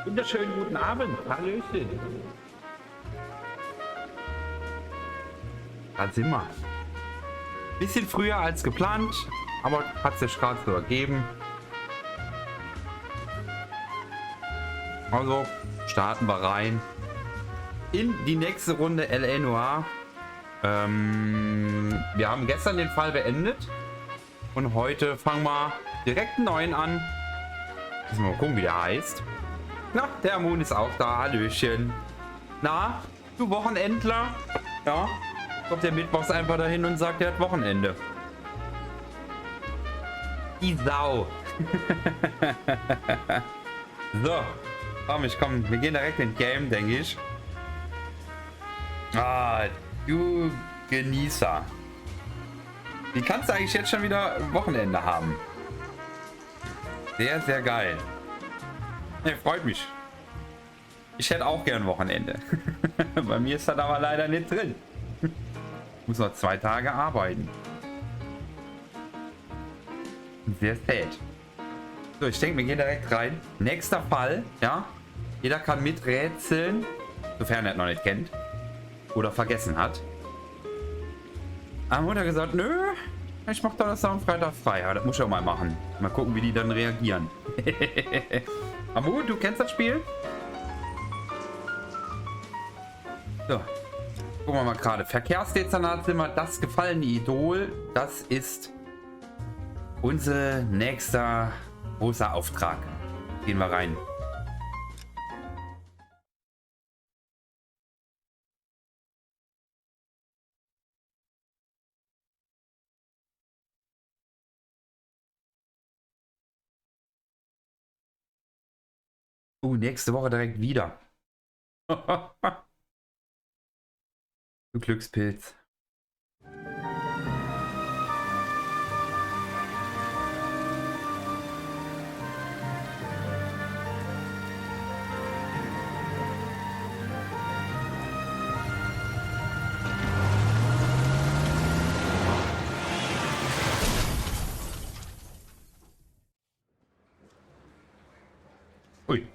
Wunderschönen guten Abend. Hallöchen. Da sind wir. Bisschen früher als geplant, aber hat sich gerade so ergeben. Also starten wir rein in die nächste Runde LA Noire. Wir haben gestern den Fall beendet und heute fangen wir direkt einen neuen an. Müssen wir mal gucken, wie der heißt. Na, der Moon ist auch da. Hallöchen. Na, du Wochenendler? Ja, kommt der Mittwochs einfach dahin und sagt, er hat Wochenende. Die Sau. So, komm, wir gehen direkt in Game, denke ich. Ah, du Genießer. Wie kannst du eigentlich jetzt schon wieder Wochenende haben? Sehr, sehr geil. Ja, freut mich. Ich hätte auch gern Wochenende. Bei mir ist das aber leider nicht drin. Ich muss noch 2 Tage arbeiten. Sehr sad. So, ich denke, wir gehen direkt rein. Nächster Fall, ja. Jeder kann miträtseln, sofern er es noch nicht kennt oder vergessen hat. Am Mutter gesagt, nö, ich mach Donnerstag und Freitag frei. Ja, das muss ich auch mal machen. Mal gucken, wie die dann reagieren. Amu, du kennst das Spiel? So. Gucken wir mal gerade. Verkehrsdezernatzimmer, das gefallene Idol. Das ist unser nächster großer Auftrag. Gehen wir rein. Nächste Woche direkt wieder. Du Glückspilz. Ui.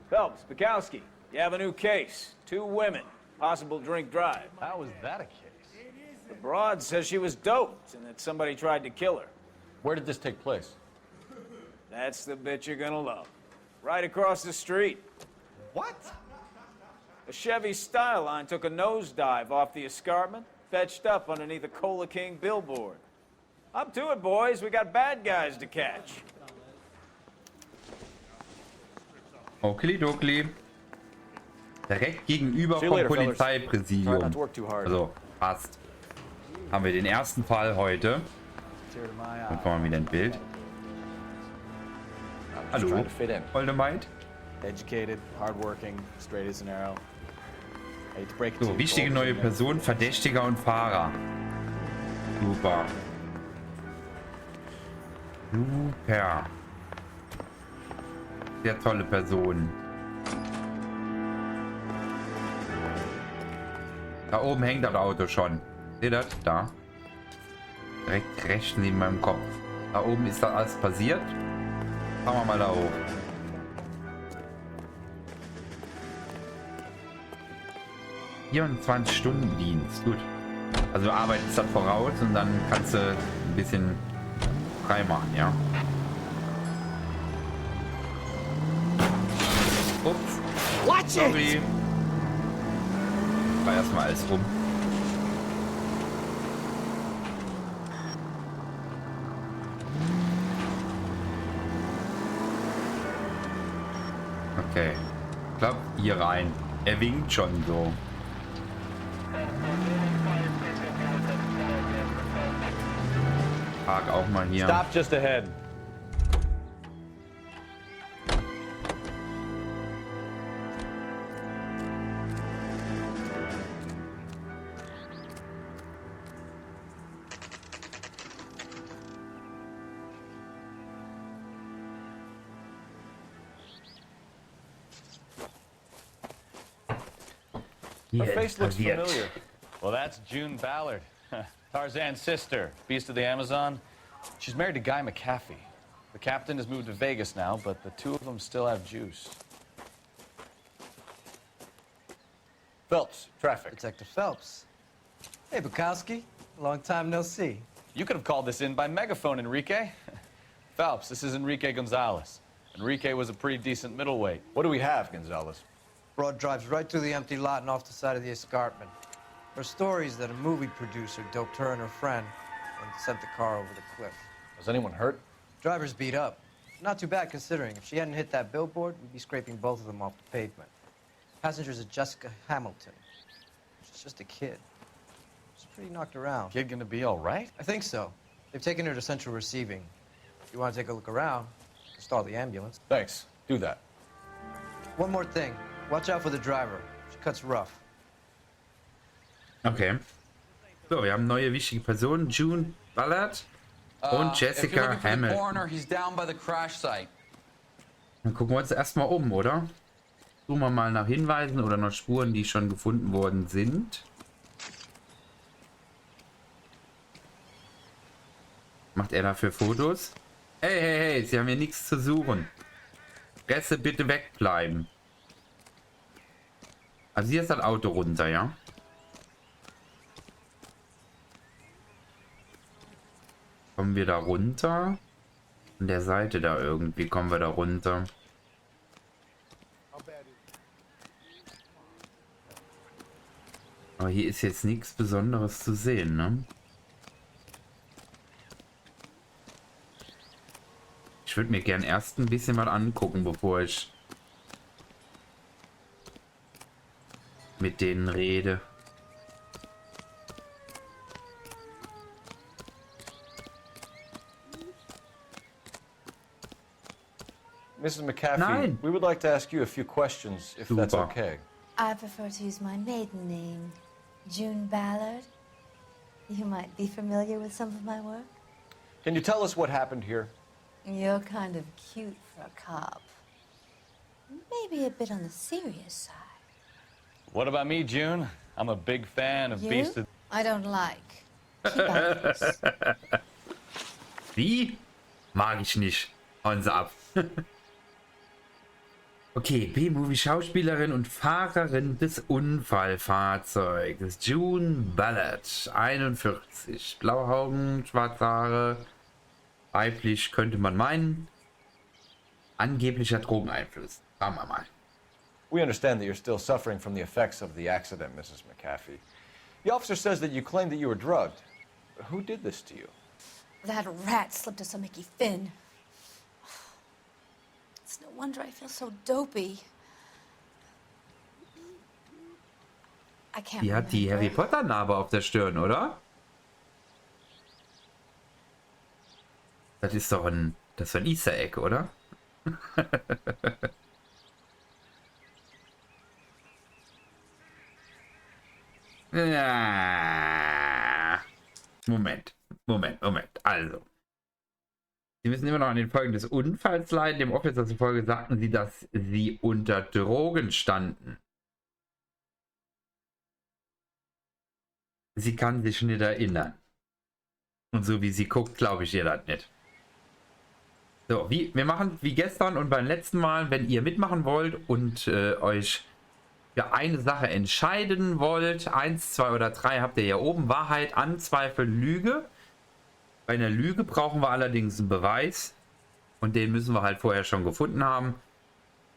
Phelps, Bukowski, you have a new case. 2 women, possible drink drive. How was that a case? The broad says she was doped and that somebody tried to kill her. Where did this take place? That's the bit you're gonna love. Right across the street. What? A Chevy Styline took a nosedive off the escarpment, fetched up underneath a Cola King billboard. Up to it, boys. We got bad guys to catch. Okli-dokli. Direkt gegenüber vom Polizeipräsidium. Also fast. Haben wir den ersten Fall heute. Dann kommen wir wieder ins Bild. Hallo, Voldemort. So, wichtige neue Person, Verdächtiger und Fahrer. Super. Super. Sehr tolle Person. Da oben hängt das Auto schon. Seht ihr das? Da. Direkt rechts neben meinem Kopf. Da oben ist das alles passiert. Fahren wir mal da hoch. Stunden-Dienst. Gut. Also du arbeitest das voraus und dann kannst du ein bisschen frei machen, ja. Ups. Sorry. War erstmal alles rum. Okay. Ich glaube, hier rein. Er winkt schon so. Park auch mal hier. Stop just ahead. Her face looks familiar. Well, that's June Ballard, Tarzan's sister, beast of the Amazon. She's married to Guy McAfee. The captain has moved to Vegas now, but the two of them still have juice. Phelps, traffic. Detective Phelps. Hey, Bukowski. Long time no see. You could have called this in by megaphone, Enrique. Phelps, this is Enrique Gonzalez. Enrique was a pretty decent middleweight. What do we have, Gonzalez? Broad drives right through the empty lot and off the side of the escarpment. Her story is that a movie producer doped her and her friend and sent the car over the cliff. Was anyone hurt? Driver's beat up. Not too bad considering. If she hadn't hit that billboard, we'd be scraping both of them off the pavement. Passenger's a Jessica Hamilton. She's just a kid. She's pretty knocked around. Kid gonna be all right? I think so. They've taken her to central receiving. If you want to take a look around, stall the ambulance. Thanks. Do that. One more thing. Watch out for the driver. She cuts rough. Okay. So, wir haben neue wichtige Personen. June Ballard und Jessica Hamilton. Coroner, he's down by the crash site. Dann gucken wir uns erstmal um, oder? Suchen wir mal nach Hinweisen oder nach Spuren, die schon gefunden worden sind. Macht er dafür Fotos? Hey, hey, hey, Sie haben hier nichts zu suchen. Presse bitte wegbleiben. Also hier ist das Auto runter, ja? Kommen wir da runter? An der Seite da irgendwie kommen wir da runter. Aber hier ist jetzt nichts Besonderes zu sehen, ne? Ich würde mir gern erst ein bisschen mal angucken, bevor ich mit denen rede. Mrs. McAfee, Nein. we would like to ask you a few questions, if that's Super. okay. I prefer to use my maiden name, June Ballard. You might be familiar with some of my work. Can you tell us what happened here? You're kind of cute for a cop. Maybe a bit on the serious side. What about me, June? I'm a big fan of You? Beast of... I don't like. Keep out of this. Wie? Mag ich nicht. Hauen Sie ab. Okay, B-Movie-Schauspielerin und Fahrerin des Unfallfahrzeugs. June Ballard, 41. Blaue Augen, schwarze Haare. Weiblich könnte man meinen. Angeblicher Drogeneinfluss. Schauen wir mal. We understand that you're still suffering from the effects of the accident, Mrs. McAfee. The officer says that you claimed that you were drugged. Who did this to you? That rat slipped us a Mickey Finn. It's no wonder I feel so dopey. I can't Die hat die Harry Potter Narbe auf der Stirn, oder? Das ist doch ein Easter Egg, oder? Ja. Moment. Also. Sie müssen immer noch an den Folgen des Unfalls leiden. Dem Officer zufolge sagten sie, dass sie unter Drogen standen. Sie kann sich nicht erinnern. Und so wie sie guckt, glaube ich ihr das nicht. So, wir machen wie gestern und beim letzten Mal, wenn ihr mitmachen wollt und euch für eine Sache entscheiden wollt, 1, 2 oder 3 habt ihr hier oben, Wahrheit, Anzweifel, Lüge. Bei einer Lüge brauchen wir allerdings einen Beweis und den müssen wir halt vorher schon gefunden haben.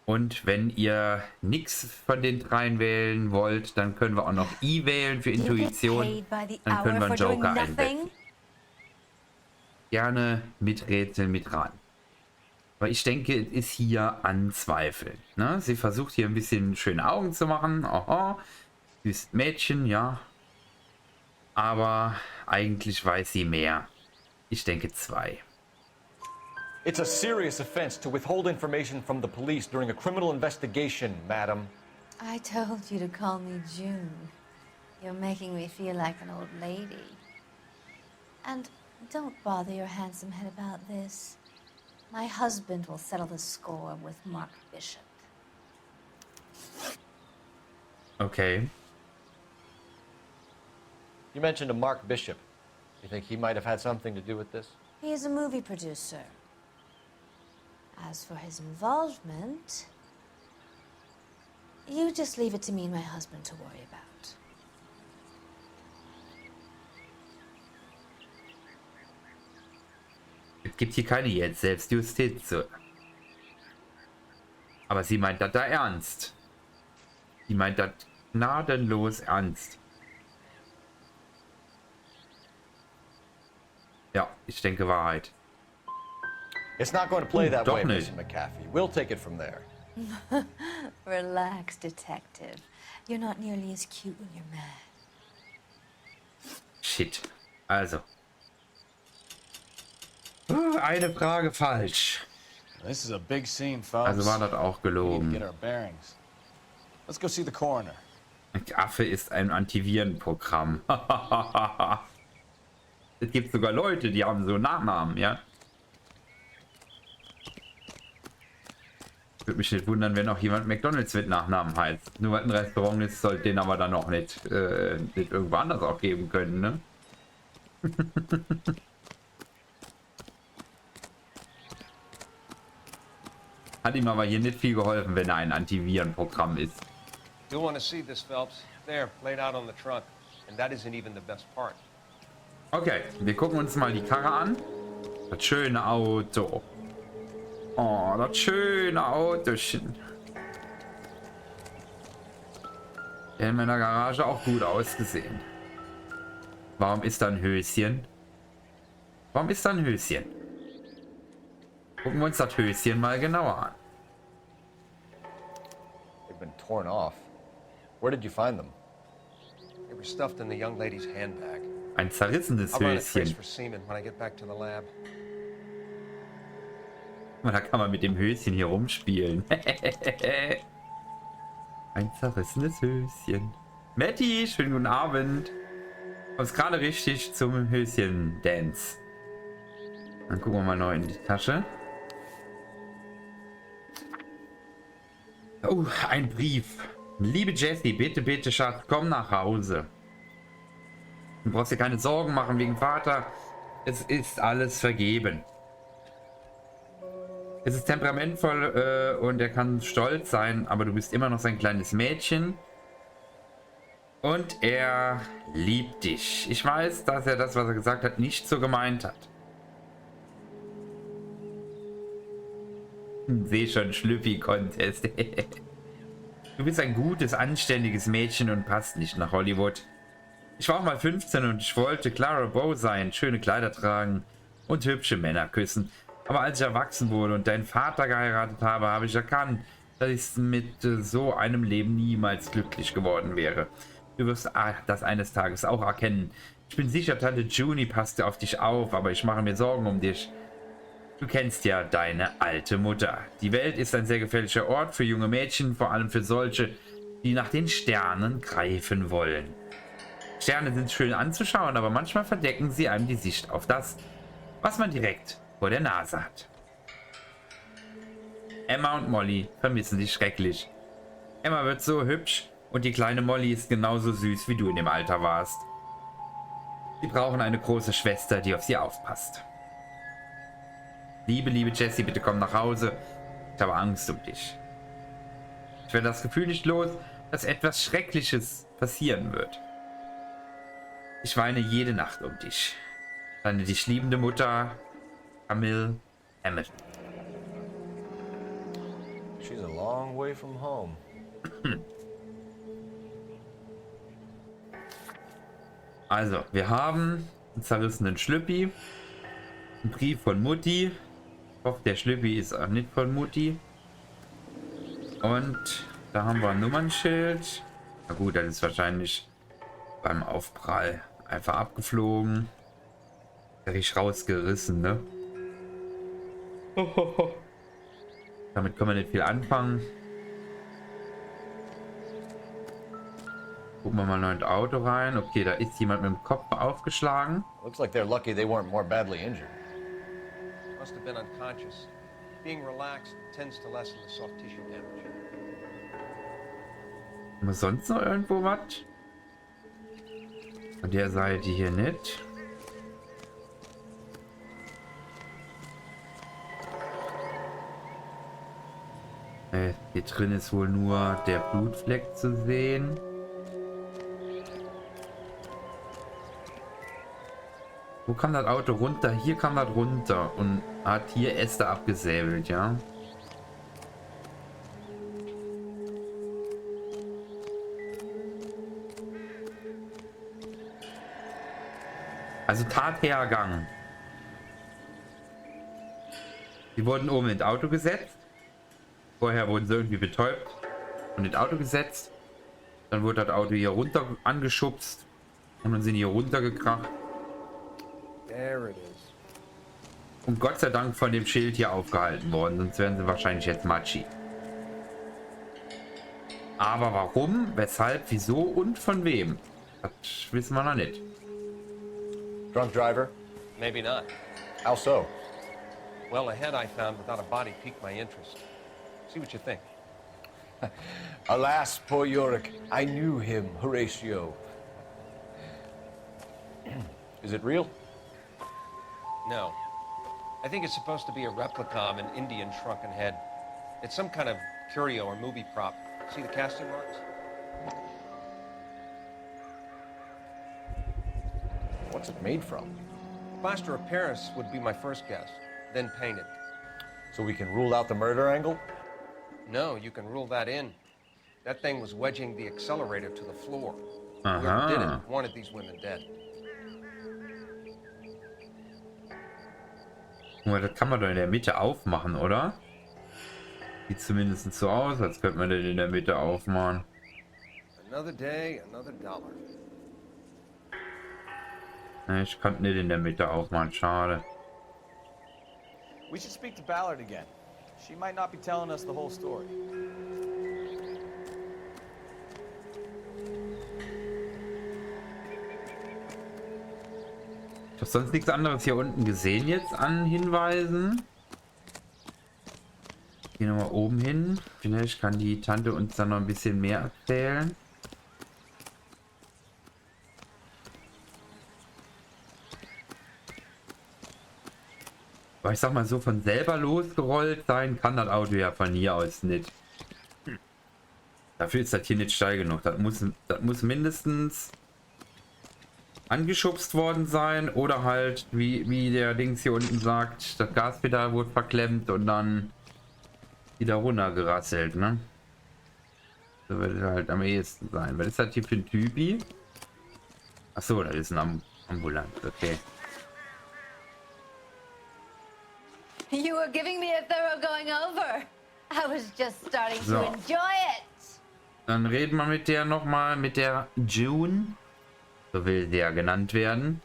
Und wenn ihr nichts von den 3 wählen wollt, dann können wir auch noch I wählen für Intuition. Dann können wir einen Joker einsetzen. Gerne mit Rätseln mit ran. Aber ich denke, es ist hier Anzweifeln. Ne? Sie versucht hier ein bisschen schöne Augen zu machen. Aha, süßes Mädchen, ja. Aber eigentlich weiß sie mehr. Ich denke 2. It's a serious offense to withhold information from the police during a criminal investigation, madam. I told you to call me June. You're making me feel like an old lady. And don't bother your handsome head about this. My husband will settle the score with Mark Bishop. Okay. You mentioned a Mark Bishop. You think he might have had something to do with this? He is a movie producer. As for his involvement, you just leave it to me and my husband to worry about. Es gibt hier keine jetzt Selbstjustiz. Aber sie meint das da ernst. Sie meint das gnadenlos ernst. Ja, ich denke Wahrheit. It's not going to play that Doch way, nicht. Mrs. McAfee. We'll take it from there. Relax, detective. You're not nearly as cute when you're mad. Shit. Also. Eine Frage falsch. This is a big scene, folks. Also war das auch We need to gelogen. get our bearings. Let's go see the coroner. Affe ist ein Antivirenprogramm. Es gibt sogar Leute, die haben so Nachnamen, ja. Würde mich nicht wundern, wenn auch jemand McDonald's mit Nachnamen heißt. Nur weil ein Restaurant ist, sollte den aber dann auch nicht irgendwo anders auch geben können, ne? Hat ihm aber hier nicht viel geholfen, wenn er ein Antivirenprogramm ist. You'll want to see this, Phelps. There, laid out on the trunk. And that isn't even the best part. Okay, wir gucken uns mal die Karre an. Das schöne Auto. Oh, das schöne Autochen. Der hat in meiner Garage auch gut ausgesehen. Warum ist da ein Höschen? Warum ist da ein Höschen? Gucken wir uns das Höschen mal genauer an. They've been torn off. Where did you find them? They were stuffed in the young lady's handbag. Ein zerrissenes I'll run a trace Höschen. for semen when I get back to the lab. Da kann man mit dem Höschen hier rumspielen. Ein zerrissenes Höschen. Matti, schönen guten Abend. Kommst gerade richtig zum Höschen-Dance. Dann gucken wir mal noch in die Tasche. Oh, ein Brief. Liebe Jessie, bitte, bitte, Schatz, komm nach Hause. Du brauchst dir keine Sorgen machen wegen Vater. Es ist alles vergeben. Es ist temperamentvoll und er kann stolz sein, aber du bist immer noch sein kleines Mädchen. Und er liebt dich. Ich weiß, dass er das, was er gesagt hat, nicht so gemeint hat. Sehe schon, Schlüppi-Contest. Du bist ein gutes, anständiges Mädchen und passt nicht nach Hollywood. Ich war auch mal 15 und ich wollte Clara Bow sein, schöne Kleider tragen und hübsche Männer küssen. Aber als ich erwachsen wurde und deinen Vater geheiratet habe, habe ich erkannt, dass ich mit so einem Leben niemals glücklich geworden wäre. Du wirst das eines Tages auch erkennen. Ich bin sicher, Tante Junie passte auf dich auf, aber ich mache mir Sorgen um dich. Du kennst ja deine alte Mutter. Die Welt ist ein sehr gefährlicher Ort für junge Mädchen, vor allem für solche, die nach den Sternen greifen wollen. Sterne sind schön anzuschauen, aber manchmal verdecken sie einem die Sicht auf das, was man direkt vor der Nase hat. Emma und Molly vermissen dich schrecklich. Emma wird so hübsch und die kleine Molly ist genauso süß, wie du in dem Alter warst. Sie brauchen eine große Schwester, die auf sie aufpasst. Liebe, liebe Jessie, bitte komm nach Hause. Ich habe Angst um dich. Ich werde das Gefühl nicht los, dass etwas Schreckliches passieren wird. Ich weine jede Nacht um dich. Deine dich liebende Mutter, Camille Hamilton. She's a long way from home. Also, wir haben einen zerrissenen Schlüppi, einen Brief von Mutti. Ich hoffe, der Schlüppi ist auch nicht von Mutti. Und da haben wir ein Nummernschild. Na gut, das ist wahrscheinlich beim Aufprall einfach abgeflogen. Richtig rausgerissen, ne? Damit können wir nicht viel anfangen. Gucken wir mal noch ins Auto rein. Okay, da ist jemand mit dem Kopf aufgeschlagen. Looks like they're lucky they weren't more badly injured. Must have been unconscious. Being relaxed tends to lessen the soft tissue damage. Haben wir sonst noch irgendwo was? An der Seite hier nicht. Hier drin ist wohl nur der Blutfleck zu sehen. Wo kam das Auto runter? Hier kam das runter und hat hier Äste abgesäbelt, ja. Also Tathergang. Die wurden oben ins Auto gesetzt. Vorher wurden sie irgendwie betäubt und ins Auto gesetzt. Dann wurde das Auto hier runter angeschubst und dann sind hier runtergekracht. There it is. Und Gott sei Dank von dem Schild hier aufgehalten worden, sonst wären sie wahrscheinlich jetzt Matschi. Aber warum, weshalb, wieso und von wem? Das wissen wir noch nicht. Drunk driver? Maybe not. How so? Well, a head I found without a body piqued my interest. See what you think. Alas, poor Yorick. I knew him, Horatio. Is it real? No. I think it's supposed to be a replica of an Indian shrunken head. It's some kind of curio or movie prop. See the casting marks? What's it made from? Plaster of Paris would be my first guess, then painted. So we can rule out the murder angle? No, you can rule that in. That thing was wedging the accelerator to the floor. Aha. Whoever did it wanted these women dead. Das kann man doch in der Mitte aufmachen, oder? Sieht zumindest so aus, als könnte man den in der Mitte aufmachen. Another day, another dollar. Ne, ich kann nicht in der Mitte aufmachen, schade. We should speak to Ballard again. She might not be telling us the whole story. Ich habe sonst nichts anderes hier unten gesehen jetzt an Hinweisen. Gehen wir mal oben hin. Vielleicht kann die Tante uns dann noch ein bisschen mehr erzählen. Aber ich sag mal so, von selber losgerollt sein kann das Auto ja von hier aus nicht. Dafür ist das hier nicht steil genug. Das muss mindestens angeschubst worden sein oder halt, wie der Dings hier unten sagt, das Gaspedal wurde verklemmt und dann wieder runtergerasselt, ne? So wird es halt am ehesten sein. Was ist das hier für ein Typi? Achso, das ist ein Ambulant, okay. You were giving me a thorough going over. I was just starting So. to enjoy it. Dann reden wir mit der nochmal, mit der June. So will sie ja genannt werden.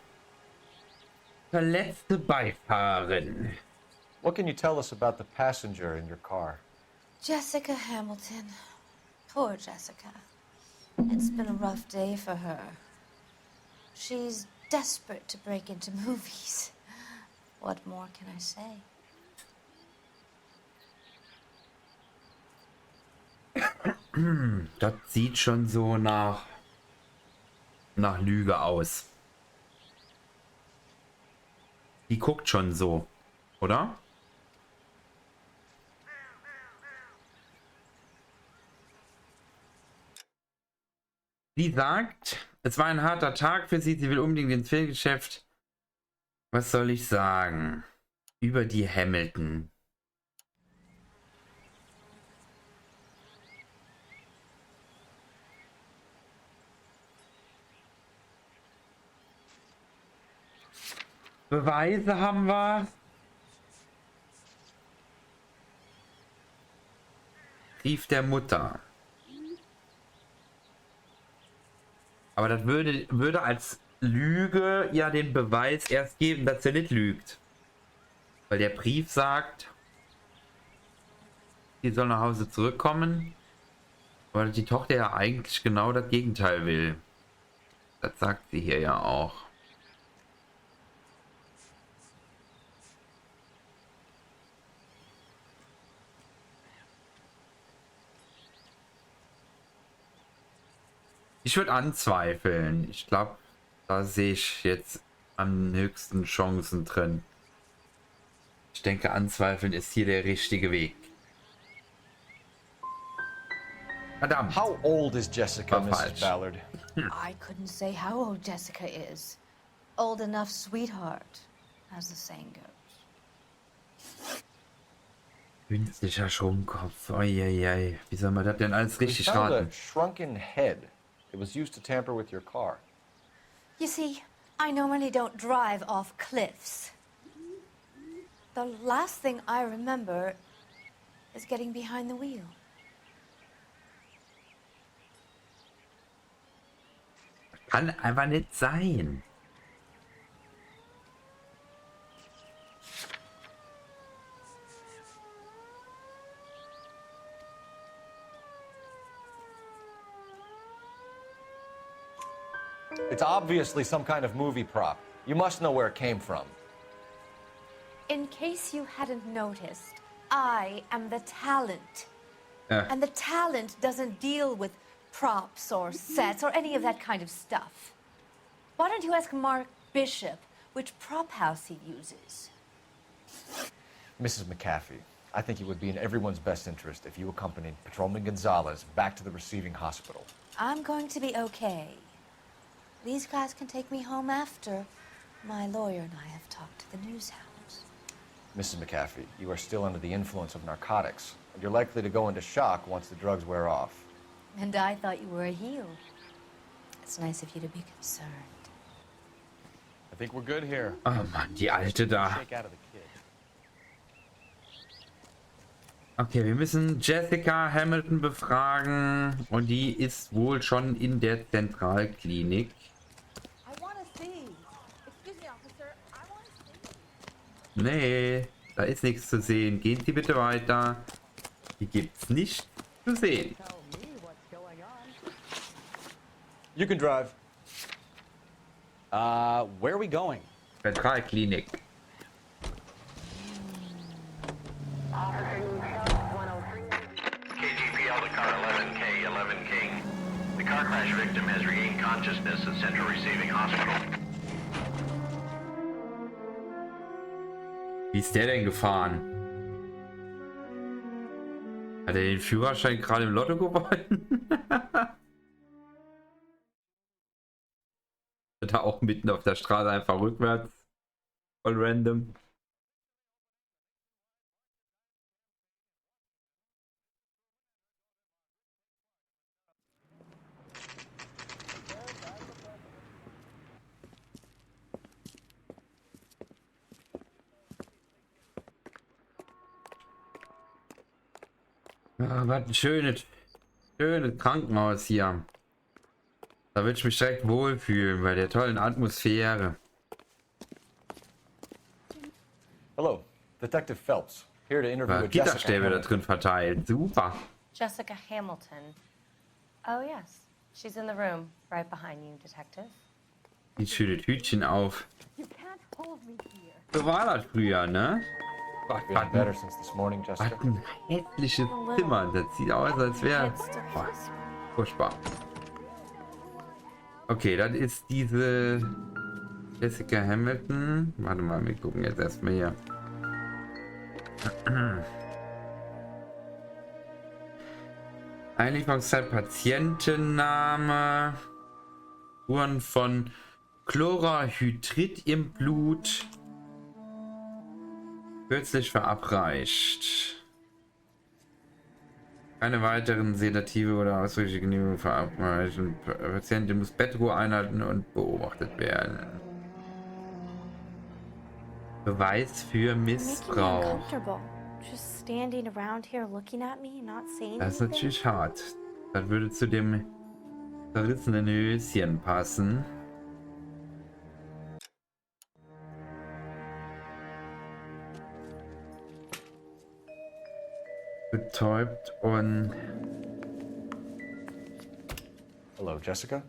Verletzte Beifahrerin. What can you tell us about the passenger in your car? Jessica Hamilton. Poor Jessica. It's been a rough day for her. She's desperate to break into movies. What more can I say? Das sieht schon so nach Lüge aus. Die guckt schon so, oder? Sie sagt, es war ein harter Tag für sie. Sie will unbedingt ins Filmgeschäft. Was soll ich sagen? Über die Hamilton. Beweise haben wir. Brief der Mutter. Aber das würde als Lüge ja den Beweis erst geben, dass er nicht lügt. Weil der Brief sagt, sie soll nach Hause zurückkommen. Weil die Tochter ja eigentlich genau das Gegenteil will. Das sagt sie hier ja auch. Ich würde anzweifeln. Ich glaube, da sehe ich jetzt am höchsten Chancen drin. Ich denke, anzweifeln ist hier der richtige Weg. Verdammt. How old is Jessica, War Mrs. falsch. Ballard? I couldn't say how old Jessica is. Old enough, sweetheart, as the saying goes. Künstlicher Schrumpfkopf. Eieiei. Wie soll man das denn alles We richtig found a raten? shrunken head. It was used to tamper with your car. You see, I normally don't drive off cliffs. The last thing I remember is getting behind the wheel. Kann einfach nicht sein. It's obviously some kind of movie prop. You must know where it came from. In case you hadn't noticed, I am the talent. Ja. And the talent doesn't deal with props or sets or any of that kind of stuff. Why don't you ask Mark Bishop which prop house he uses? Mrs. McAfee, I think it would be in everyone's best interest if you accompanied Patrolman Gonzalez back to the receiving hospital. I'm going to be okay. These guys can take me home after. My lawyer and I have talked to the news hounds. Mrs. McAfee, you are still under the influence of narcotics, and you're likely to go into shock once the drugs wear off. And I thought you were a heel. It's nice of you to be concerned. I think we're good here. Oh Mann, die Alte da. Shake out of the kid. Okay, wir müssen Jessica Hamilton befragen. Und die ist wohl schon in der Zentralklinik. Nee, da ist nichts zu sehen. Gehen Sie bitte weiter. Die gibt's nicht zu sehen. You can drive. Where are we going? Zentralklinik. KGPL to car 11K, 11 King. The car crash victim has regained consciousness at Central Receiving Hospital. Wie ist der denn gefahren? Hat er den Führerschein gerade im Lotto gewonnen? Hat er auch mitten auf der Straße einfach rückwärts? Voll random. Ah, was ein schönes Krankenhaus hier. Da würde ich mich direkt wohlfühlen bei der tollen Atmosphäre. Hello, Detective Phelps, here to interview Jessica Gitterstäbe da Hamilton. drin verteilt. Super. Jessica Hamilton. Oh, yes. She's in the room, right behind you, Detective. Die schöne Hütchen auf. So war das früher, ne? Gott, Feeling better since this morning, was Jessica? ein hässliches Zimmer. Das sieht aus, als wäre... Furchtbar. Okay, das ist diese Jessica Hamilton. Warte mal, wir gucken jetzt erstmal hier. Einlieferungszeit, Patientenname, Spuren von Chlorhydrid im Blut, kürzlich verabreicht. Keine weiteren Sedative oder ausdrückliche Genehmigung verabreicht. Patientin muss Bettruhe einhalten und beobachtet werden. Beweis für Missbrauch. Just standing around here looking at me, not saying Das ist anything. natürlich hart. Das würde zu dem zerrissenen Höschen passen. Betäubt und... Hello, Jessica.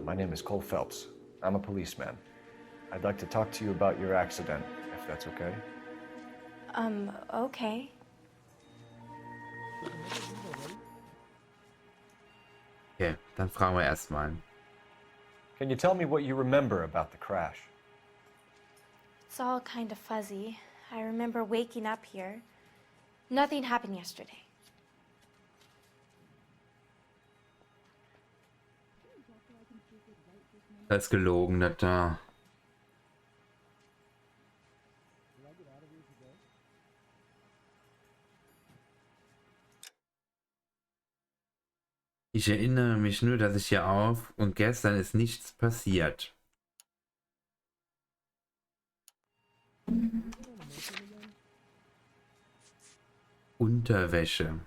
My name is Cole Phelps. I'm a policeman. I'd like to talk to you about your accident, if that's okay. Okay. Okay, dann fragen wir erstmal. Can you tell me what you remember about the crash? It's all kind of fuzzy. I remember waking up here. Nothing happened yesterday. Das ist gelogen, das da. Ich erinnere mich nur, dass ich hier auf und gestern ist nichts passiert. Unterwäsche.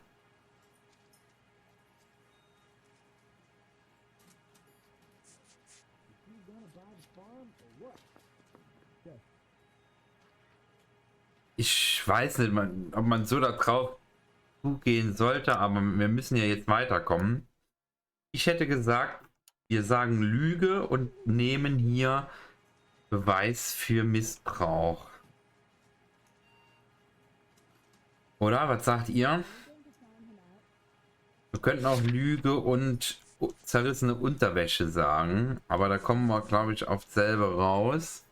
Ich weiß nicht, ob man so da drauf zugehen sollte, aber wir müssen ja jetzt weiterkommen. Ich hätte gesagt, wir sagen Lüge und nehmen hier Beweis für Missbrauch. Oder? Was sagt ihr? Wir könnten auch Lüge und zerrissene Unterwäsche sagen, aber da kommen wir, glaube ich, auf selber raus.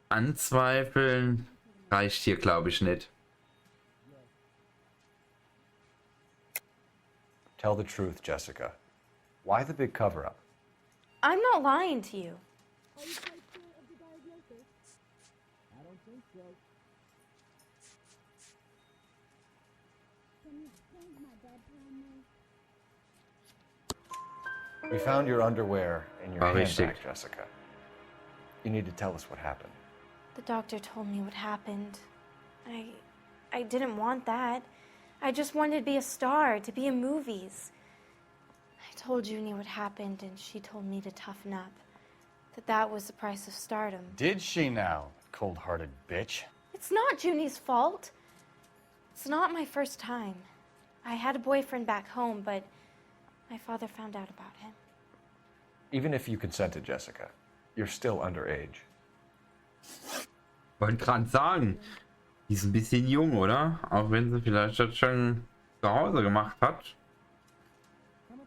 Anzweifeln reicht hier, glaube ich, nicht. Tell the truth, Jessica. Why the big cover-up? I'm not lying to you. We found your underwear in your Richtig. handbag, Jessica. You need to tell us what happened. The doctor told me what happened. I didn't want that. I just wanted to be a star, to be in movies. I told Junie what happened, and she told me to toughen up. That was the price of stardom. Did she now, cold-hearted bitch? It's not Junie's fault. It's not my first time. I had a boyfriend back home, but my father found out about him. Even if you consented, Jessica, you're still underage. Wollte gerade sagen, die ist ein bisschen jung, oder? Auch wenn sie vielleicht das schon zu Hause gemacht hat.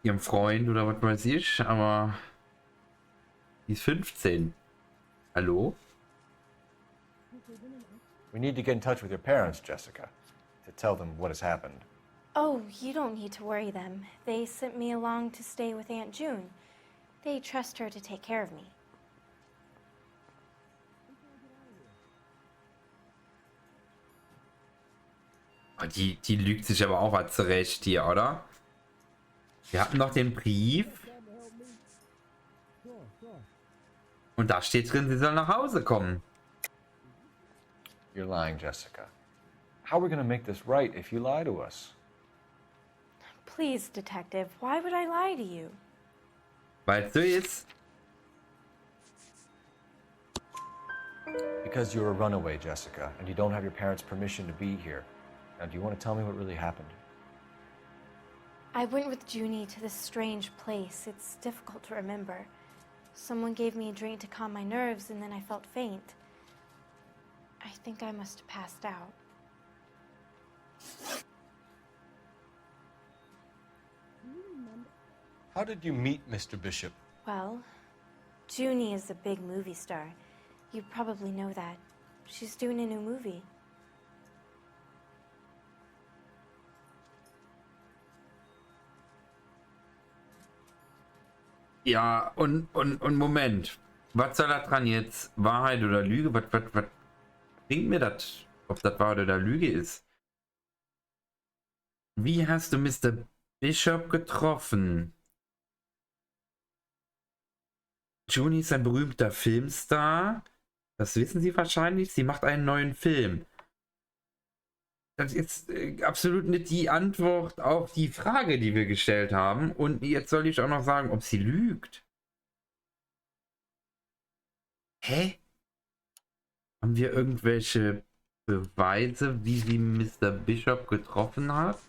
Ihrem Freund oder was weiß ich, aber die ist 15. Hallo? We need to get in touch with your parents, Jessica, to tell them what has happened. Oh, you don't need to worry them. They sent me along to stay with Aunt June. They trust her to take care of me. Die lügt sich aber auch was zurecht hier, oder? Wir hatten noch den Brief. Und da steht drin, sie soll nach Hause kommen. You're lying, Jessica. How are we going to make this right if you lie to us? Please, Detective, why would I lie to you? Weil so ist. Because you're a runaway, Jessica, and you don't have your parents' permission to be here. Now, do you want to tell me what really happened? I went with Junie to this strange place. It's difficult to remember. Someone gave me a drink to calm my nerves, and then I felt faint. I think I must have passed out. How did you meet Mr. Bishop? Well, Junie is a big movie star. You probably know that. She's doing a new movie. Ja, und Moment. Was soll da dran jetzt? Wahrheit oder Lüge? Was bringt mir das? Ob das Wahrheit oder Lüge ist? Wie hast du Mr. Bishop getroffen? Junie ist ein berühmter Filmstar. Das wissen Sie wahrscheinlich. Sie macht einen neuen Film. Das ist absolut nicht die Antwort auf die Frage, die wir gestellt haben. Und jetzt soll ich auch noch sagen, ob sie lügt. Hä? Haben wir irgendwelche Beweise, wie sie Mr. Bishop getroffen hat?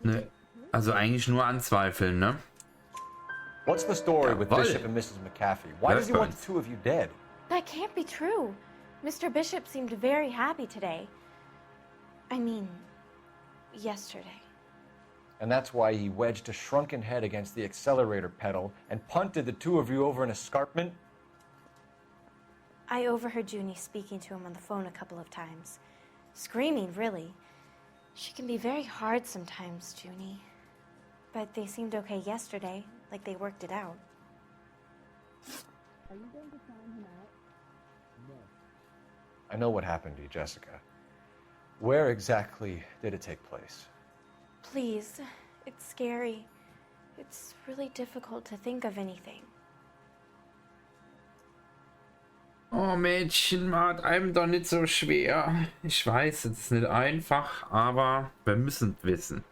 Ne, also eigentlich nur anzweifeln, ne? What's the story with Jawohl. Bishop and Mrs. McAfee? Why does he want the two of you dead? That can't be true. Mr. Bishop seemed very happy today. I mean, yesterday. And that's why he wedged a shrunken head against the accelerator pedal and punted the two of you over an escarpment? I overheard Junie speaking to him on the phone a couple of times. Screaming, really. She can be very hard sometimes, Junie. But they seemed okay yesterday, like they worked it out. Are you going to sign him out? No. I know what happened to you, Jessica. Where exactly did it take place? Please, it's scary. It's really difficult to think of anything. Oh Mädchen, macht einem doch nicht so schwer. Ich weiß, es ist nicht einfach, aber wir müssen es wissen.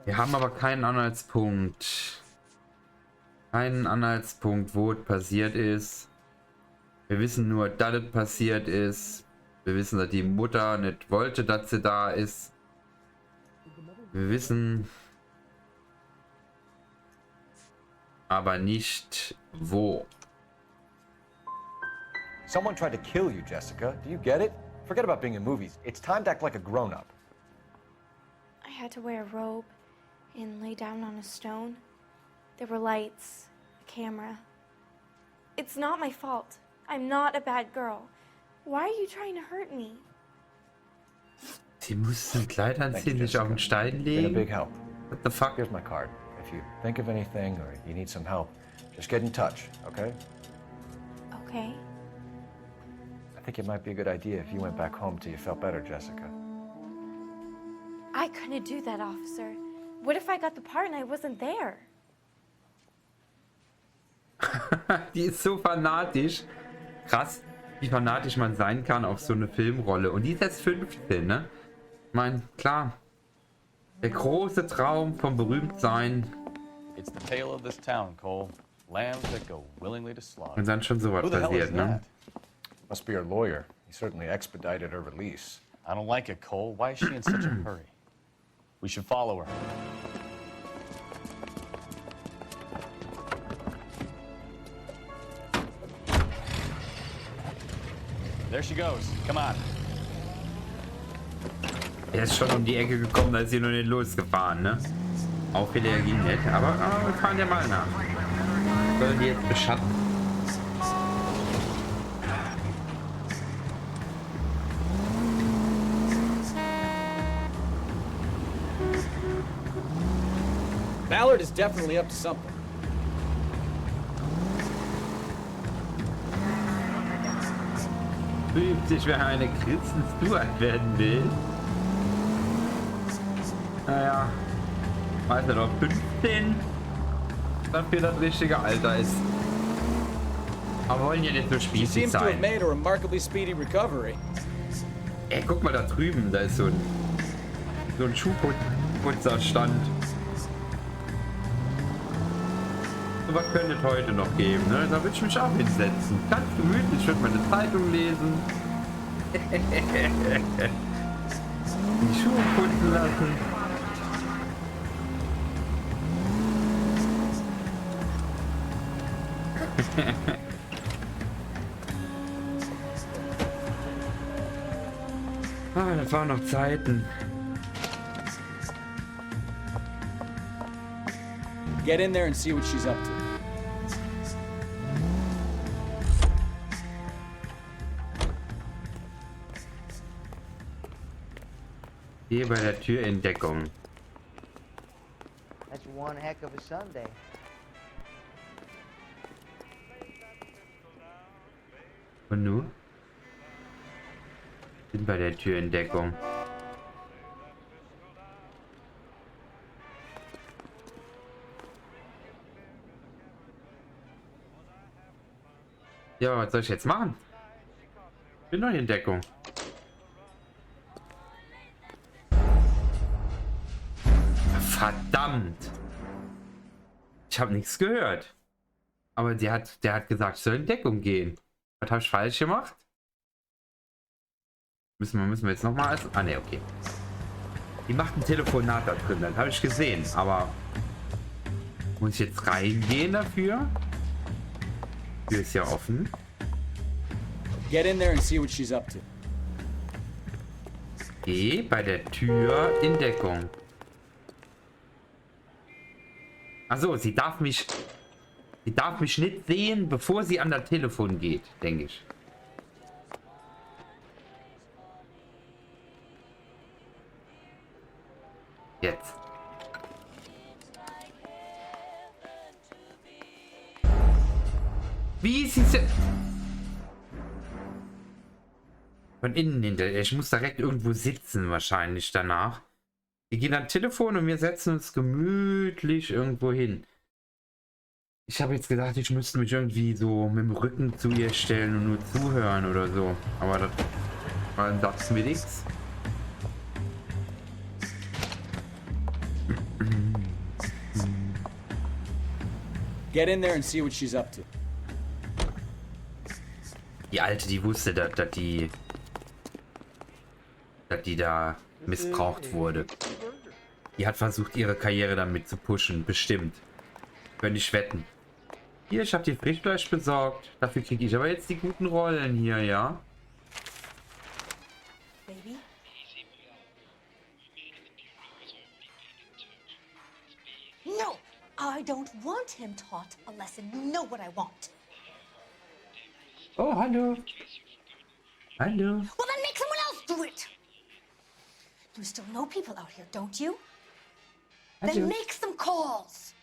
Wir haben aber keinen Anhaltspunkt. Keinen Anhaltspunkt, wo es passiert ist. Wir wissen nur, dass es passiert ist. Wir wissen, dass die Mutter nicht wollte, dass sie da ist. Wir wissen aber nicht, wo. Someone tried to kill you, Jessica. Do you get it? Forget about being in movies. It's time to act like a grown-up. I had to wear a robe and lay down on a stone. There were lights, a camera. It's not my fault. I'm not a bad girl. Why are you trying to hurt me? Sie mussten ein Kleid anziehen, sich auf den Stein Been a legen. big help. What the fuck? Here's my card. If you think of anything or you need some help, just get in touch, okay? Okay. I think it might be a good idea if you went back home till you felt better, Jessica. I couldn't do that, officer. What if I got the part and I wasn't there? Die ist so fanatisch. Krass, wie fanatisch man sein kann auf so eine Filmrolle. Und die ist jetzt 15, ne? Ich meine, klar. Der große Traum vom Berühmtsein. It's the tale of this town, Cole. Lambs that go willingly to slaughter. Und dann schon sowas Who the hell is passiert, ne? that? Must be her lawyer. He certainly expedited her release. I don't like it, Cole. Why is she in such a hurry? We should follow her. There she goes. Come on. Er ist schon um die Ecke gekommen, da ist sie noch nicht losgefahren, ne? Auffälliger ging nicht, aber wir fahren ja mal nach. Sollen die jetzt beschatten? Ballard is definitely up to something. Übt sich, wer eine Kristen Stewart werden will. Naja, weiß nicht, ob 15 dafür das richtige Alter ist. Aber wollen ja nicht so She spießig seems to have sein. made a remarkably speedy recovery. Ey, guck mal da drüben, da ist so ein Schuhputzerstand. So was könnte es heute noch geben, ne? Da würde ich mich auch hinsetzen. Ganz gemütlich, ich würde meine Zeitung lesen. Die Schuhe putzen lassen. Ah, das waren noch Zeiten. Get in there and see what she's up to. Hier bei der Tür in Deckung. That's one heck of a Sunday. Und nu? Sind bei der Tür in Deckung. Ja, was soll ich jetzt machen? Bin noch in Deckung. Verdammt! Ich habe nichts gehört. Aber der hat gesagt, ich soll in Deckung gehen. Was habe ich falsch gemacht? Müssen wir jetzt nochmal... Ah ne, okay. Die macht ein Telefonat da drin, das habe ich gesehen. Aber muss ich jetzt reingehen dafür? Die Tür ist ja offen. Get in there and see what she's up to. Geh bei der Tür in Deckung. Achso, sie darf mich nicht sehen, bevor sie an das Telefon geht, denke ich. Jetzt. Wie ist sie? Von innen hinter. Ich muss direkt irgendwo sitzen, wahrscheinlich danach. Wir gehen ans Telefon und wir setzen uns gemütlich irgendwo hin. Ich habe jetzt gedacht, ich müsste mich irgendwie so mit dem Rücken zu ihr stellen und nur zuhören oder so. Aber das sagst mir nichts. Get in there and see what she's up to. Die Alte, die wusste, dass die da missbraucht wurde. Die hat versucht, ihre Karriere damit zu pushen. Bestimmt. Könnte ich wetten. Hier, ich habe dir Frischfleisch besorgt. Dafür kriege ich aber jetzt die guten Rollen hier, ja? Baby? No! I don't want him taught a lesson. You know what I want. Oh, hallo. Hallo. Well, then make someone else do it! You still know people out here, don't you? Hallo. Then make some calls!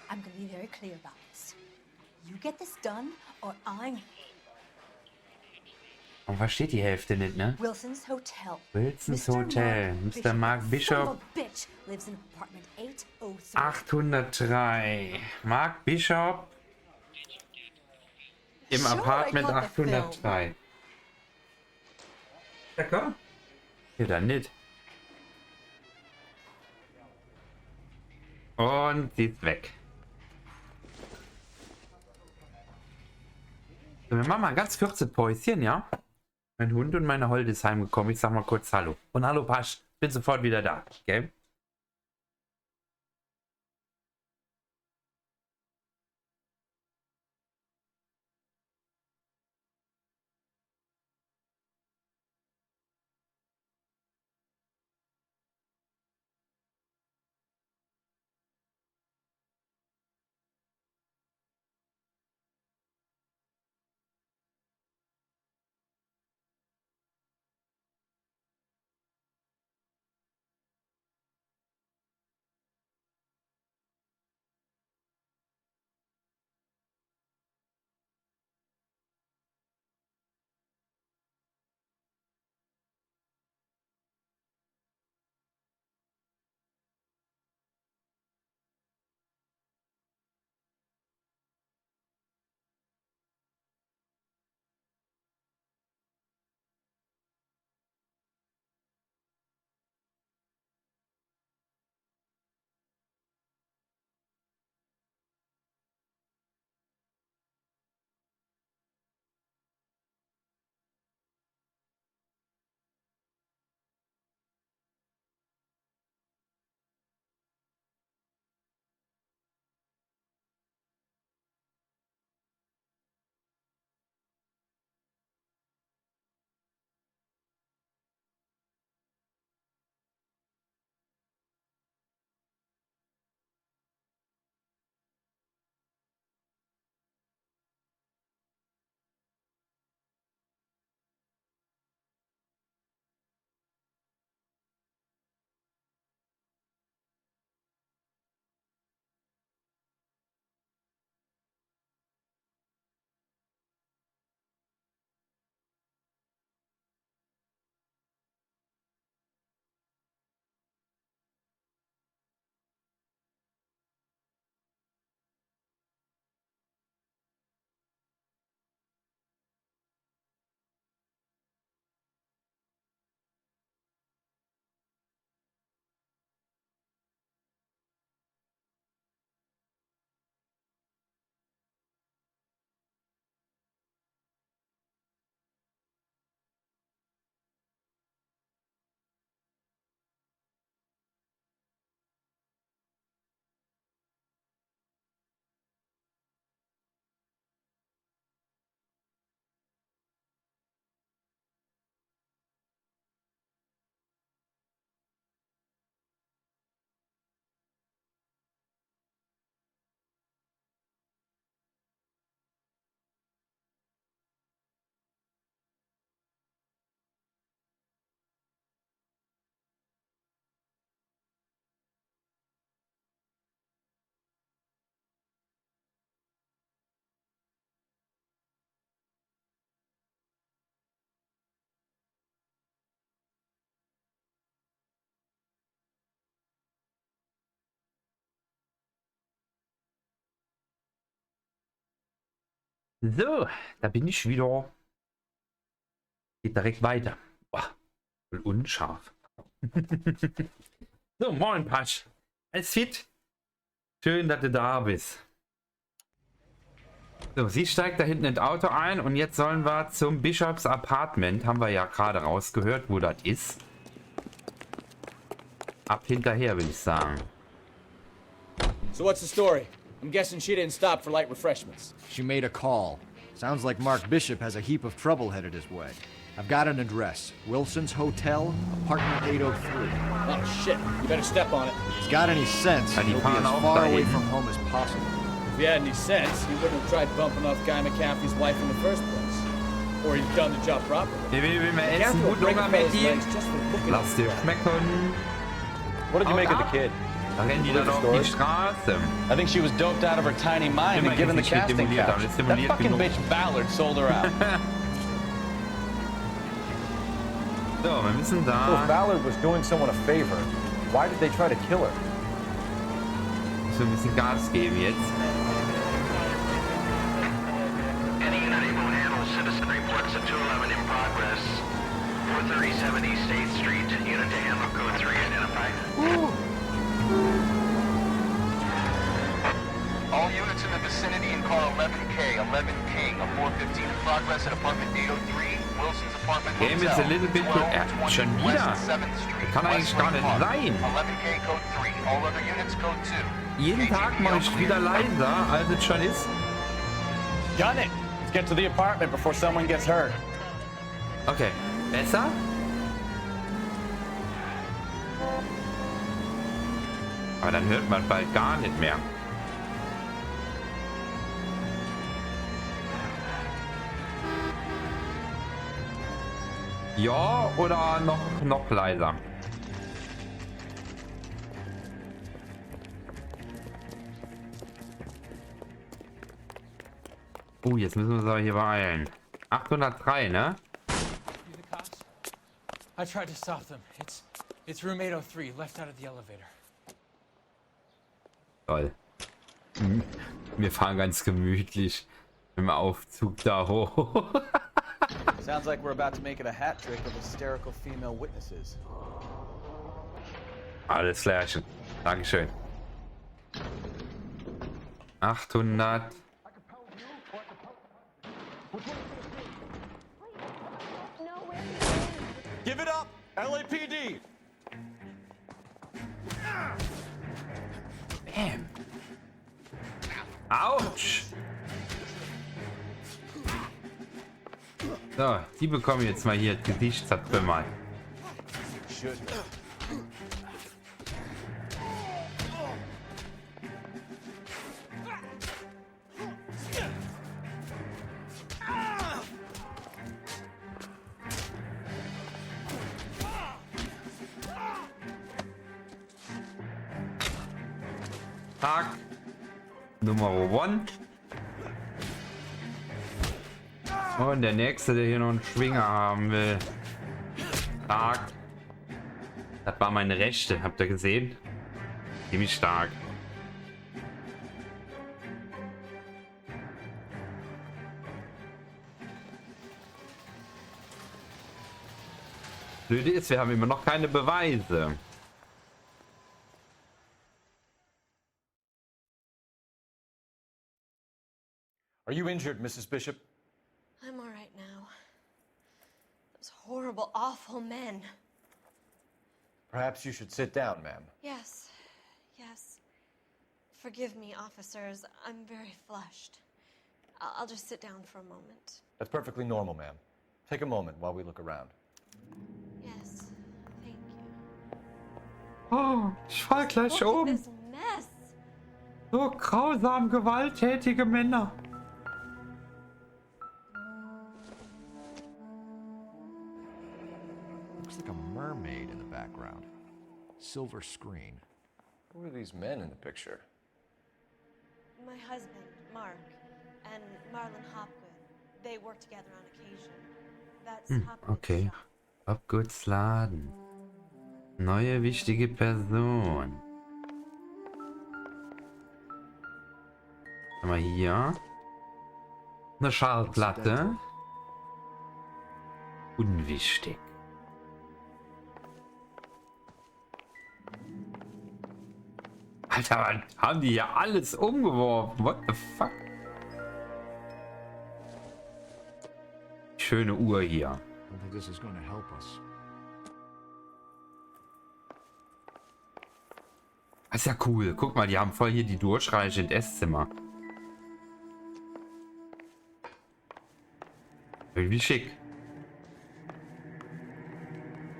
I'm gonna be very clear about this. You get this done, or I'm... Und versteht die Hälfte nicht, ne? Wilson's Hotel. Wilson's Hotel. Mr. Mark Bishop. 803. Mark Bishop. Im Apartment 803. Lecker? Ja, dann nicht. Und sie ist weg. So, wir machen mal ein ganz kurzes Päuschen, ja? Mein Hund und meine Holde ist heimgekommen. Ich sag mal kurz Hallo. Und hallo Pasch, bin sofort wieder da. Okay? So, da bin ich wieder. Geht direkt weiter. Boah, voll unscharf. So, moin Pasch. Alles fit? Schön, dass du da bist. So, sie steigt da hinten ins Auto ein und jetzt sollen wir zum Bischofs Apartment. Haben wir ja gerade rausgehört, wo das ist. Ab hinterher, würde ich sagen. So what's the story? I'm guessing she didn't stop for light refreshments. She made a call. Sounds like Mark Bishop has a heap of trouble headed his way. I've got an address. Wilson's Hotel, apartment 803. Oh shit, you better step on it. If he's got any sense, Ja, die he'll be fahren as auch far away dahin. from home as possible. If he had any sense, he wouldn't have tried bumping off Guy McCaffrey's wife in the first place. Or he'd done the job properly. Wir will mehr You have essen, to gut break a Hunger mit fella's dir. legs just for looking Lass dir schmecken. What did you make of Ab. the kid? Da rennen die dann auf die Straße. I think she was doped out of her tiny mind Immer and given the ist sie casting stimuliert, couch. aber ist That stimuliert fucking genug. bitch Ballard sold her out. So, wir müssen So if da. Ballard was doing someone a favor, why did they try to kill her? Müssen wir ein bisschen Gas geben jetzt. Any unit able to handle citizen reports at 211 in progress. 437 East State Street. Unit to handle code 3 identified. All units in the vicinity in car 11K, 11 King, a 415 in progress at apartment 803, Wilson's apartment Game is a little bit too. Schon wieder. Kann eigentlich gar nicht sein. 11K code 3, all other units code 2. Jeden Tag mache ich wieder leiser, als es schon ist. Gun it! Let's get to the apartment before someone gets hurt. Okay, besser? Aber dann hört man bald gar nicht mehr. Ja, oder noch leiser? Oh, jetzt müssen wir uns aber hier beeilen. 803, ne? I tried to stop them. It's room 803, left out of the elevator. Toll. Wir fahren ganz gemütlich im Aufzug da hoch. Sounds like we're about to make it a hat trick of hysterical female witnesses. Alles klärchen. Dankeschön. 800. Give it up! LAPD! Bam. Autsch. So, die bekommen jetzt mal hier das Gesicht zertrümmert. Tag Nummer 1. Und der nächste, der hier noch einen Schwinger haben will. Tag. Das war meine Rechte, habt ihr gesehen? Ziemlich stark. Blöde ist, wir haben immer noch keine Beweise. Are you injured, Mrs. Bishop? I'm all right now. Those horrible, awful men. Perhaps you should sit down, ma'am. Yes, yes. Forgive me, officers. I'm very flushed. I'll just sit down for a moment. That's perfectly normal, ma'am. Take a moment while we look around. Yes, thank you. Oh, ich fall gleich Look at um. this mess. So grausam gewalttätige Männer. Looks like a mermaid in the background. Silver screen. Who are these men in the picture? My husband, Mark, and Marlon Hopgood. They work together on occasion. That's Hopgood's Okay. shop. Hopgoods Laden. Neue wichtige Person. Mal hier. Eine Schallplatte. Unwichtig. Alter, Mann, haben die ja alles umgeworfen? What the fuck? Schöne Uhr hier. Das ist ja cool. Guck mal, die haben voll hier die Durchreiche ins Esszimmer. Irgendwie schick.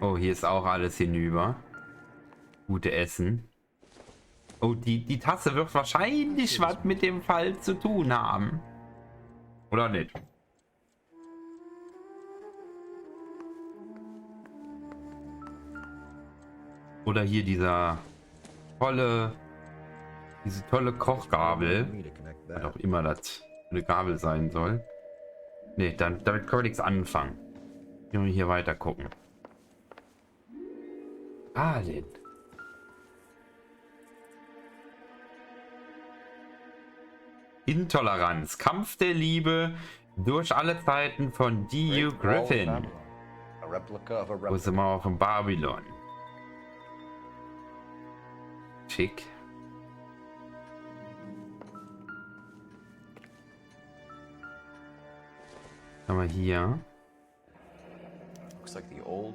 Oh, hier ist auch alles hinüber. Gute Essen. Oh, die Tasse wird wahrscheinlich was mit dem Fall zu tun haben. Oder nicht? Oder hier diese tolle Kochgabel. Was auch immer das eine Gabel sein soll. Ne, damit können wir nichts anfangen. Hier weiter gucken. Alien. Intoleranz. Kampf der Liebe durch alle Zeiten von D.U. Griffin. Aus der Mauer von Babylon. Schick. Haben wir hier.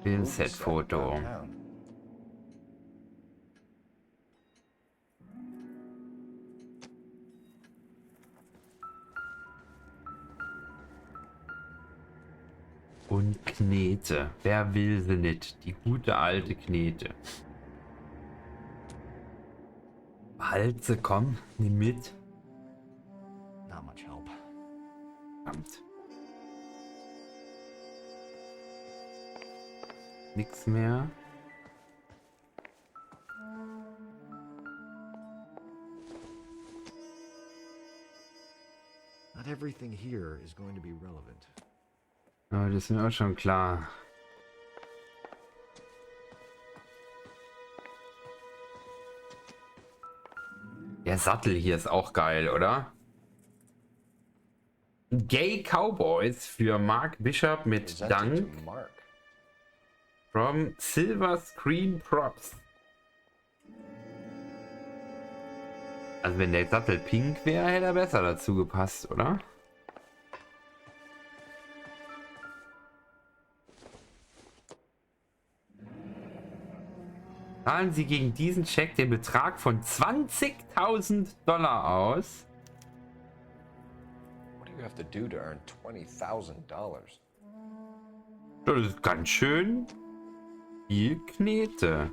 Filmset-Foto. Und Knete. Wer will sie nicht? Die gute alte Knete. Halt sie, komm, nimm mit. Verdammt. Nix mehr. Not everything here is going to be relevant. Aber das ist mir auch schon klar. Der Sattel hier ist auch geil, oder? Gay Cowboys für Mark Bishop mit Dank. From Silver Screen Props. Also wenn der Sattel pink wäre, hätte er besser dazu gepasst, oder? Zahlen Sie gegen diesen Scheck den Betrag von $20.000 aus. What do you have to do to earn $20,000? Das ist ganz schön viel Knete.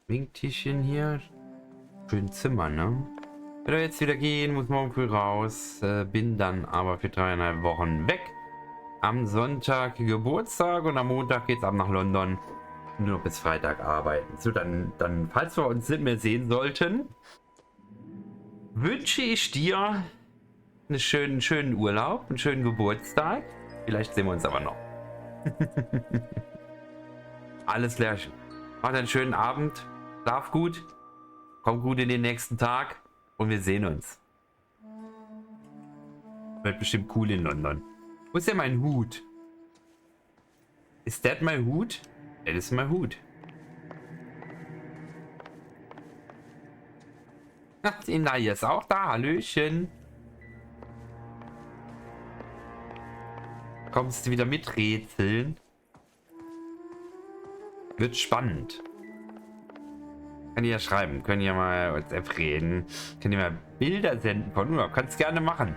Winktischchen hier. Schön Zimmer, ne? Wird jetzt wieder gehen, muss morgen früh raus. Bin dann aber für 3,5 Wochen weg. Am Sonntag Geburtstag und am Montag geht's ab nach London. Nur noch bis Freitag arbeiten. So, dann falls wir uns nicht mehr sehen sollten, wünsche ich dir einen schönen Urlaub, einen schönen Geburtstag. Vielleicht sehen wir uns aber noch. Alles klärchen. Macht einen schönen Abend. Schlaf gut. Komm gut in den nächsten Tag. Und wir sehen uns. Wird bestimmt cool in London. Wo ist denn mein Hut? Ist das mein Hut? Das ist mein Hut. Ach, die Naja ist auch da. Hallöchen. Kommst du wieder mit Rätseln? Wird spannend. Könnt ihr ja schreiben. Könnt ihr mal WhatsApp reden. Könnt ihr mal Bilder senden von Urlaub. Kannst gerne machen.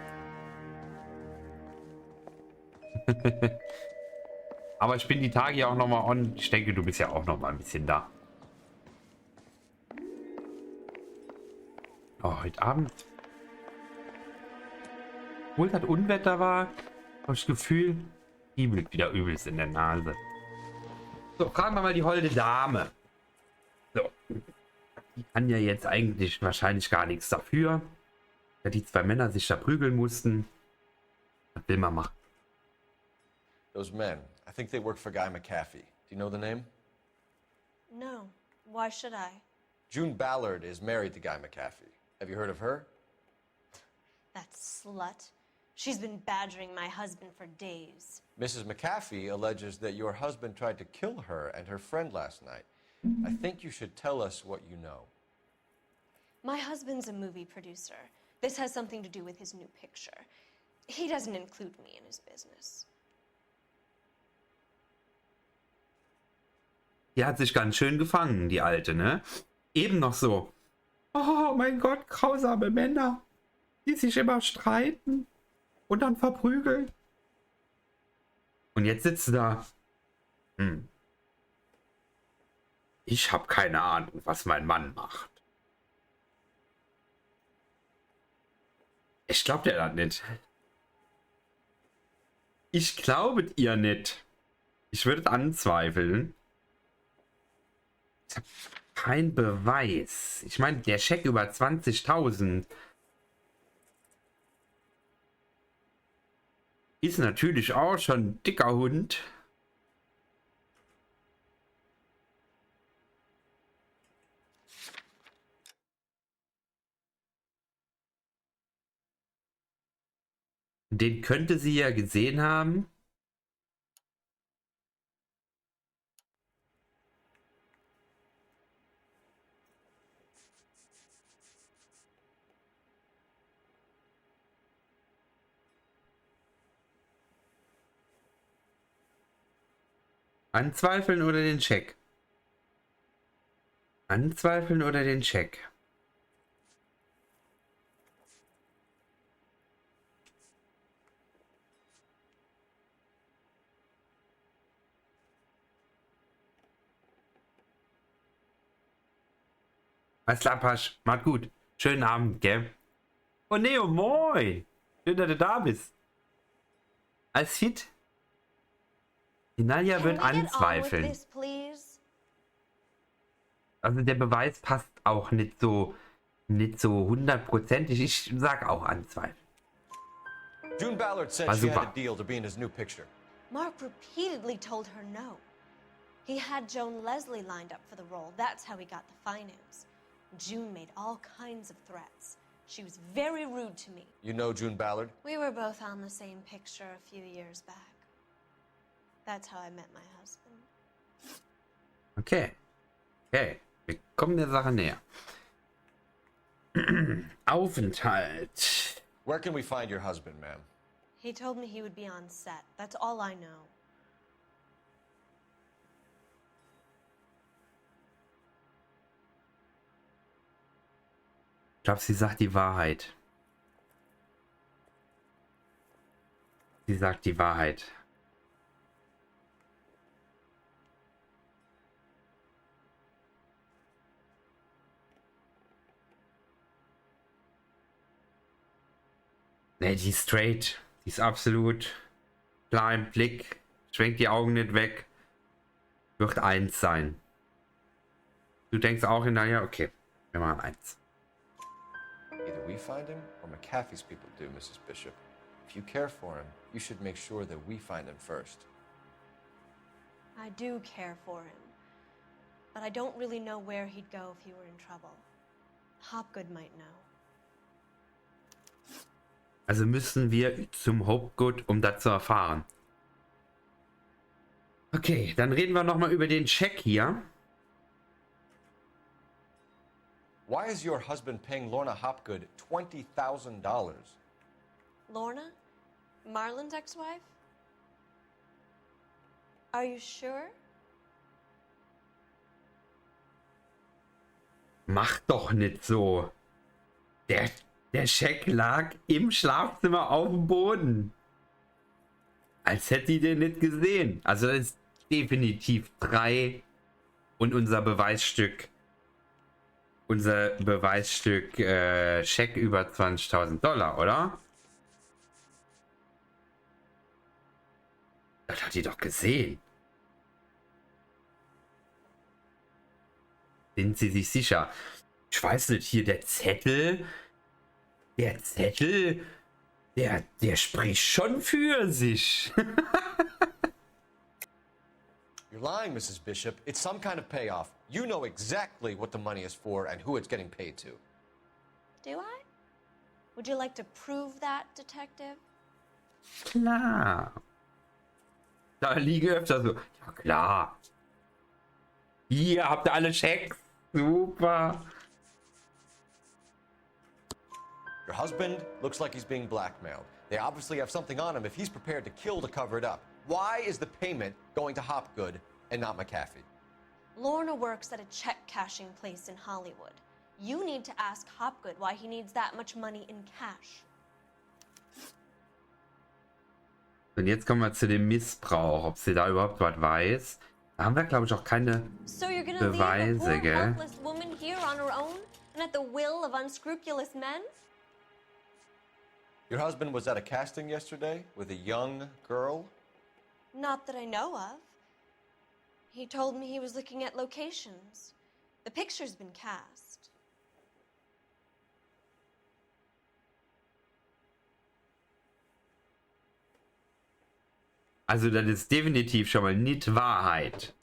Aber ich bin die Tage ja auch noch mal on. Ich denke, du bist ja auch noch mal ein bisschen da. Oh, heute Abend. Obwohl das Unwetter war, habe ich das Gefühl, kriebelt wieder übelst in der Nase. So, fragen wir mal die holde Dame. So. Die kann ja jetzt eigentlich wahrscheinlich gar nichts dafür, dass die zwei Männer sich da prügeln mussten. Was will man machen? Those men, I think they work for Guy McAfee. Do you know the name? No. Why should I? June Ballard is married to Guy McAfee. Have you heard of her? That slut. She's been badgering my husband for days. Mrs. McAfee alleges that your husband tried to kill her and her friend last night. I think you should tell us what you know. My husband's a movie producer. This has something to do with his new picture. He doesn't include me in his business. Die hat sich ganz schön gefangen, die Alte, ne? Eben noch so. Oh mein Gott, grausame Männer, die sich immer streiten und dann verprügeln. Und jetzt sitzt sie da. Ich habe keine Ahnung, was mein Mann macht. Ich glaube dir das nicht. Ich glaube ihr nicht. Ich würde es anzweifeln. Ich habe keinen Beweis. Ich meine, der Scheck über 20.000 ist natürlich auch schon ein dicker Hund. Den könnte sie ja gesehen haben. Anzweifeln oder den Check? Anzweifeln oder den Check? Alles klar, Pasch. Macht gut. Schönen Abend, gell? Oh, Neo, moin. Schön, dass du da bist. Alles fit? Die Nadja wird anzweifeln. Also der Beweis passt auch nicht so hundertprozentig. Ich sag auch anzweifeln. June Ballard said she had a deal to be in his new picture. Mark repeatedly told her no. He had Joan Leslie lined up for the role. That's how he got the finance. June made all kinds of threats. She was very rude to me. You know June Ballard? We were both on the same picture a few years back. That's how I met my husband. Okay. Okay. Wir kommen der Sache näher. Aufenthalt. Where can we find your husband, ma'am? He told me he would be on set. That's all I know. Ich glaube, sie sagt die Wahrheit. Sie sagt die Wahrheit. Ne, die ist straight. Die ist absolut klar im Blick. Schwenkt die Augen nicht weg. Wird 1 sein. Du denkst auch hinterher, okay, wir machen 1. Either we find him or McAfee's people do, Mrs. Bishop. If you care for him, you should make sure that we find him first. I do care for him. But I don't really know where he'd go if he were in trouble. Hopgood might know. Also müssen wir zum Hopgood, um das zu erfahren. Okay, dann reden wir nochmal über den Check hier. Why is your husband paying Lorna Hopgood $20,000? Lorna? Marlon's ex-wife? Are you sure? Mach doch nicht so. Der Scheck lag im Schlafzimmer auf dem Boden. Als hätte die den nicht gesehen. Also das ist definitiv 3 und unser Beweisstück. Scheck über $20.000, oder? Das hat die doch gesehen. Sind Sie sich sicher? Ich weiß nicht, hier der Zettel, der spricht schon für sich. You're lying, Mrs. Bishop. It's some kind of payoff. You know exactly what the money is for and who it's getting paid to. Do I? Would you like to prove that, Detective? Klar. Da liege öfter so. Ja, klar. Hier habt ihr alle Schecks. Super. Your husband looks like he's being blackmailed. They obviously have something on him if he's prepared to kill to cover it up. Why is the payment going to Hopgood and not McAfee? Lorna works at a check-cashing place in Hollywood. You need to ask Hopgood why he needs that much money in cash. Und jetzt kommen wir zu dem Missbrauch, ob sie da überhaupt was weiß. Da haben wir, glaube ich, auch keine Beweise, gell? Helpless woman here on her own and at the will of unscrupulous men? Your husband was at a casting yesterday with a young girl? Not that I know of. He told me he was looking at locations. The picture's been cast. Also das ist definitiv schon mal nicht Wahrheit.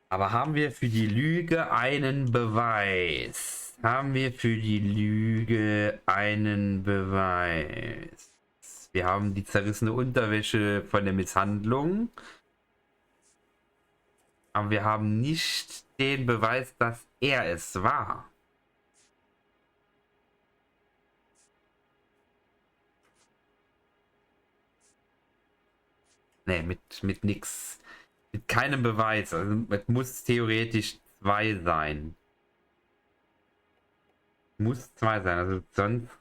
Aber haben wir für die Lüge einen Beweis? Haben wir für die Lüge einen Beweis? Wir haben die zerrissene Unterwäsche von der Misshandlung. Aber wir haben nicht den Beweis, dass er es war. Ne, mit nix. Mit keinem Beweis. Also es muss theoretisch 2 sein. Muss 2 sein. Also sonst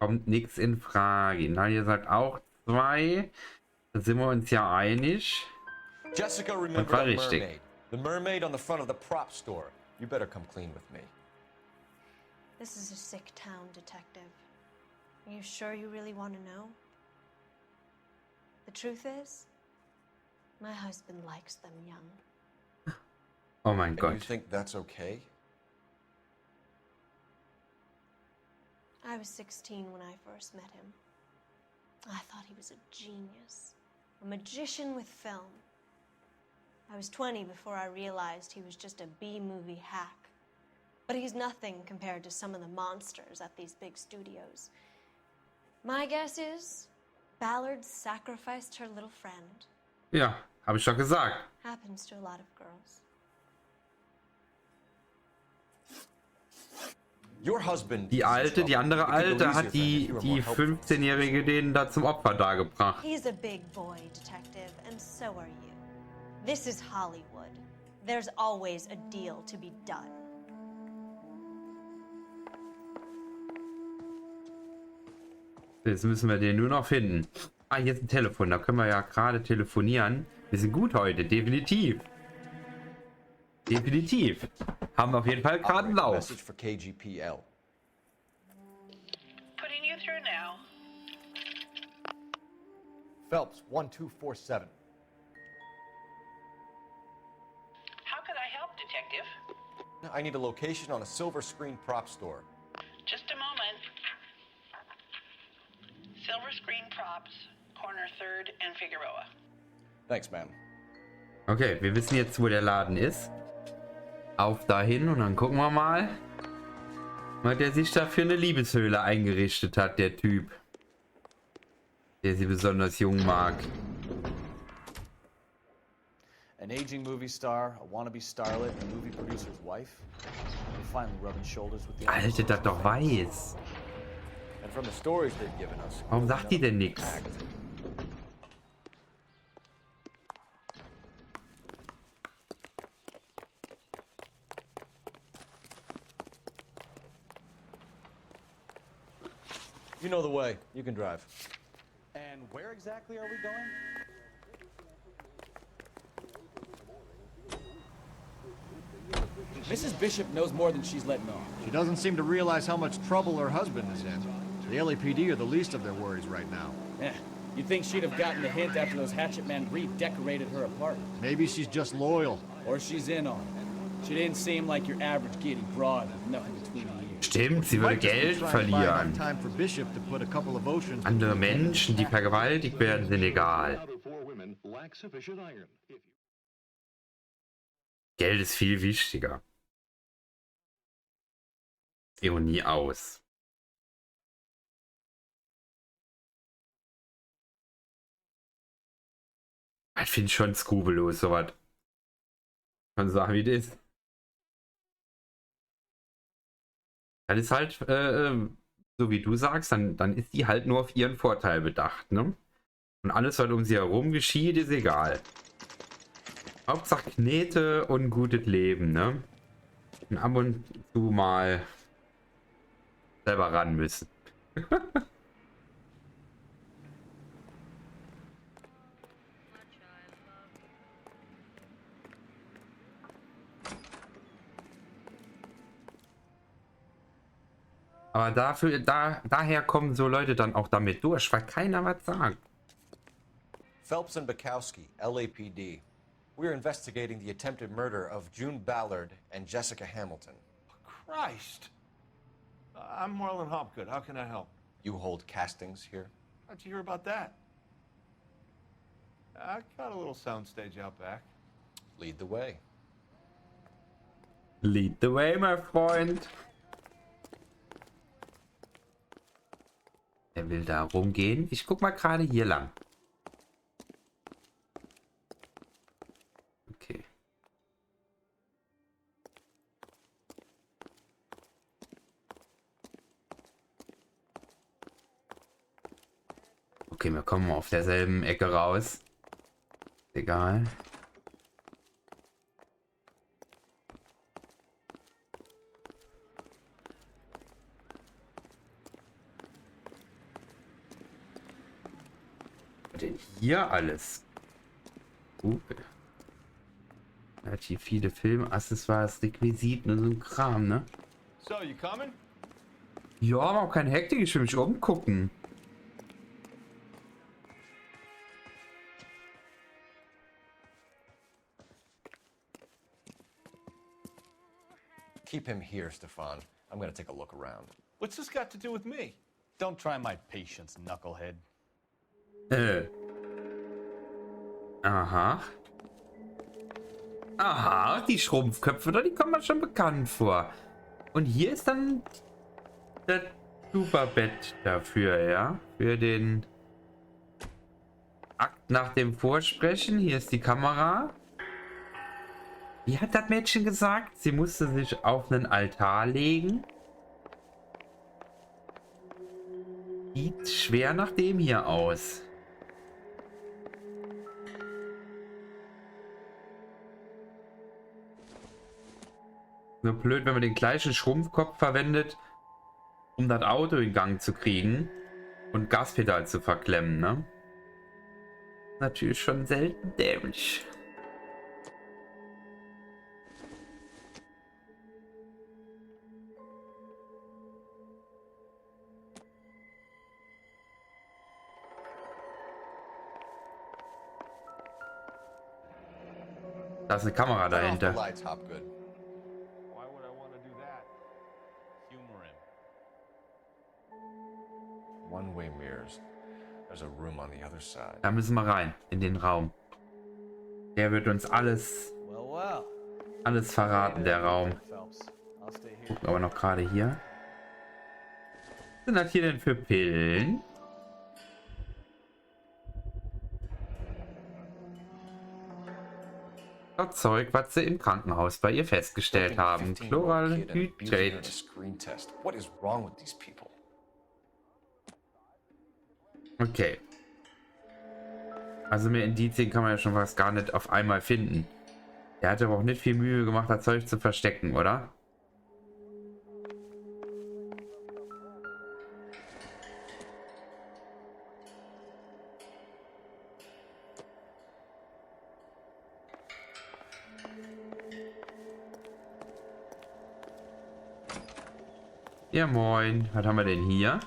kommt nichts in Frage. Na, ihr sagt auch 2. Da sind wir uns ja einig. Jessica, Und remember war the richtig. mermaid. The mermaid on the front of the prop store. You better come clean with me. This is a sick town, Detective. Are you sure you really want to know? The truth is, my husband likes them young. Oh mein And Gott. you think that's okay? I was 16 when I first met him. I thought he was a genius, a magician with film. I was 20 before I realized he was just a B-movie hack. But he's nothing compared to some of the monsters at these big studios. My guess is, Ballard sacrificed her little friend. Ja, habe ich doch gesagt. Happens to a lot of girls. Your husband. Die alte, die andere alte hat die 15-Jährige den da zum Opfer dargebracht. He's a big boy, Detective, and so are you. This is Hollywood. There's always a deal to be done. Jetzt müssen wir den nur noch finden. Ah, hier ist ein Telefon. Da können wir ja gerade telefonieren. Wir sind gut heute. Definitiv. Definitiv. Haben wir auf jeden Fall gerade einen Lauf. Message for KGPL. Putting you through now. Phelps 1247. How could I help, Detective? I need a location on a silver screen prop store. Just a moment. Silver Screen Props, corner 3rd and Figueroa. Thanks, ma'am. Okay, wir wissen jetzt, wo der Laden ist. Auf dahin und dann gucken wir mal, was der sich da für eine Liebeshöhle eingerichtet hat, der Typ. Der sie besonders jung mag. An aging movie star, a wannabe starlet, a movie producer's wife. They're finally rubbing shoulders with the Alter, das doch weiß. And from the stories they've given us. Warum sagt die denn nichts? You know the way. You can drive. And where exactly are we going? Mrs. Bishop knows more than she's letting on. She doesn't seem to realize how much trouble her husband is in. The LAPD are the least of their worries right now. You'd think she'd have gotten the hint after those hatchet men redecorated her apartment. Maybe she's just loyal. Or she's in on it. She didn't seem like your average giddy broad with nothing between the ears. Stimmt, sie würde Geld verlieren. Time for Bishop to put a couple of oceans. Andere Menschen, die vergewaltigt werden, sind egal. Out of 4 women lack sufficient iron. If Geld ist viel wichtiger. Ironie aus. Ich finde schon skrupellos, sowas. Kann sagen, wie das ist. Das ist halt, so wie du sagst, dann ist die halt nur auf ihren Vorteil bedacht, ne? Und alles, was um sie herum geschieht, ist egal. Hauptsache Knete und gutes Leben, ne? Und ab und zu mal selber ran müssen. Aber daher kommen so Leute dann auch damit durch, weil keiner was sagt. Phelps and Bukowski, LAPD. We're investigating the attempted murder of June Ballard and Jessica Hamilton. Christ. I'm Marlon Hopgood. How can I help? You hold castings here? How'd you hear about that? I got a little soundstage out back. Lead the way. Lead the way, my Freund. Er will da rumgehen. Ich guck mal gerade hier lang. Okay. Okay, wir kommen auf derselben Ecke raus. Egal. Denn hier alles. Er hat hier viele Filmaccessoires, Requisiten und so ein Kram, ne? So, you coming? Ja, aber auch keine Hektik, ich will mich umgucken. Keep him here, Stefan. I'm gonna take a look around. What's this got to do with me? Don't try my patience, knucklehead. Aha. Aha, die Schrumpfköpfe, die kommen mir schon bekannt vor. Und hier ist dann das Superbett dafür, ja? Für den Akt nach dem Vorsprechen. Hier ist die Kamera. Wie hat das Mädchen gesagt? Sie musste sich auf einen Altar legen. Sieht schwer nach dem hier aus. Nur blöd, wenn man den gleichen Schrumpfkopf verwendet, um das Auto in Gang zu kriegen und Gaspedal zu verklemmen, ne? Natürlich schon selten dämlich. Da ist eine Kamera dahinter. One-way mirrors. There's a room on the other side. Da müssen wir rein, in den Raum. Der wird uns alles verraten, der Raum. Gucken aber noch gerade hier. Was sind das hier denn für Pillen? Das Zeug, was sie im Krankenhaus bei ihr festgestellt haben. Chloralhydrat. What is wrong with these people? Okay. Also mehr Indizien kann man ja schon fast gar nicht auf einmal finden. Der hat aber auch nicht viel Mühe gemacht, das Zeug zu verstecken, oder? Ja, moin. Was haben wir denn hier?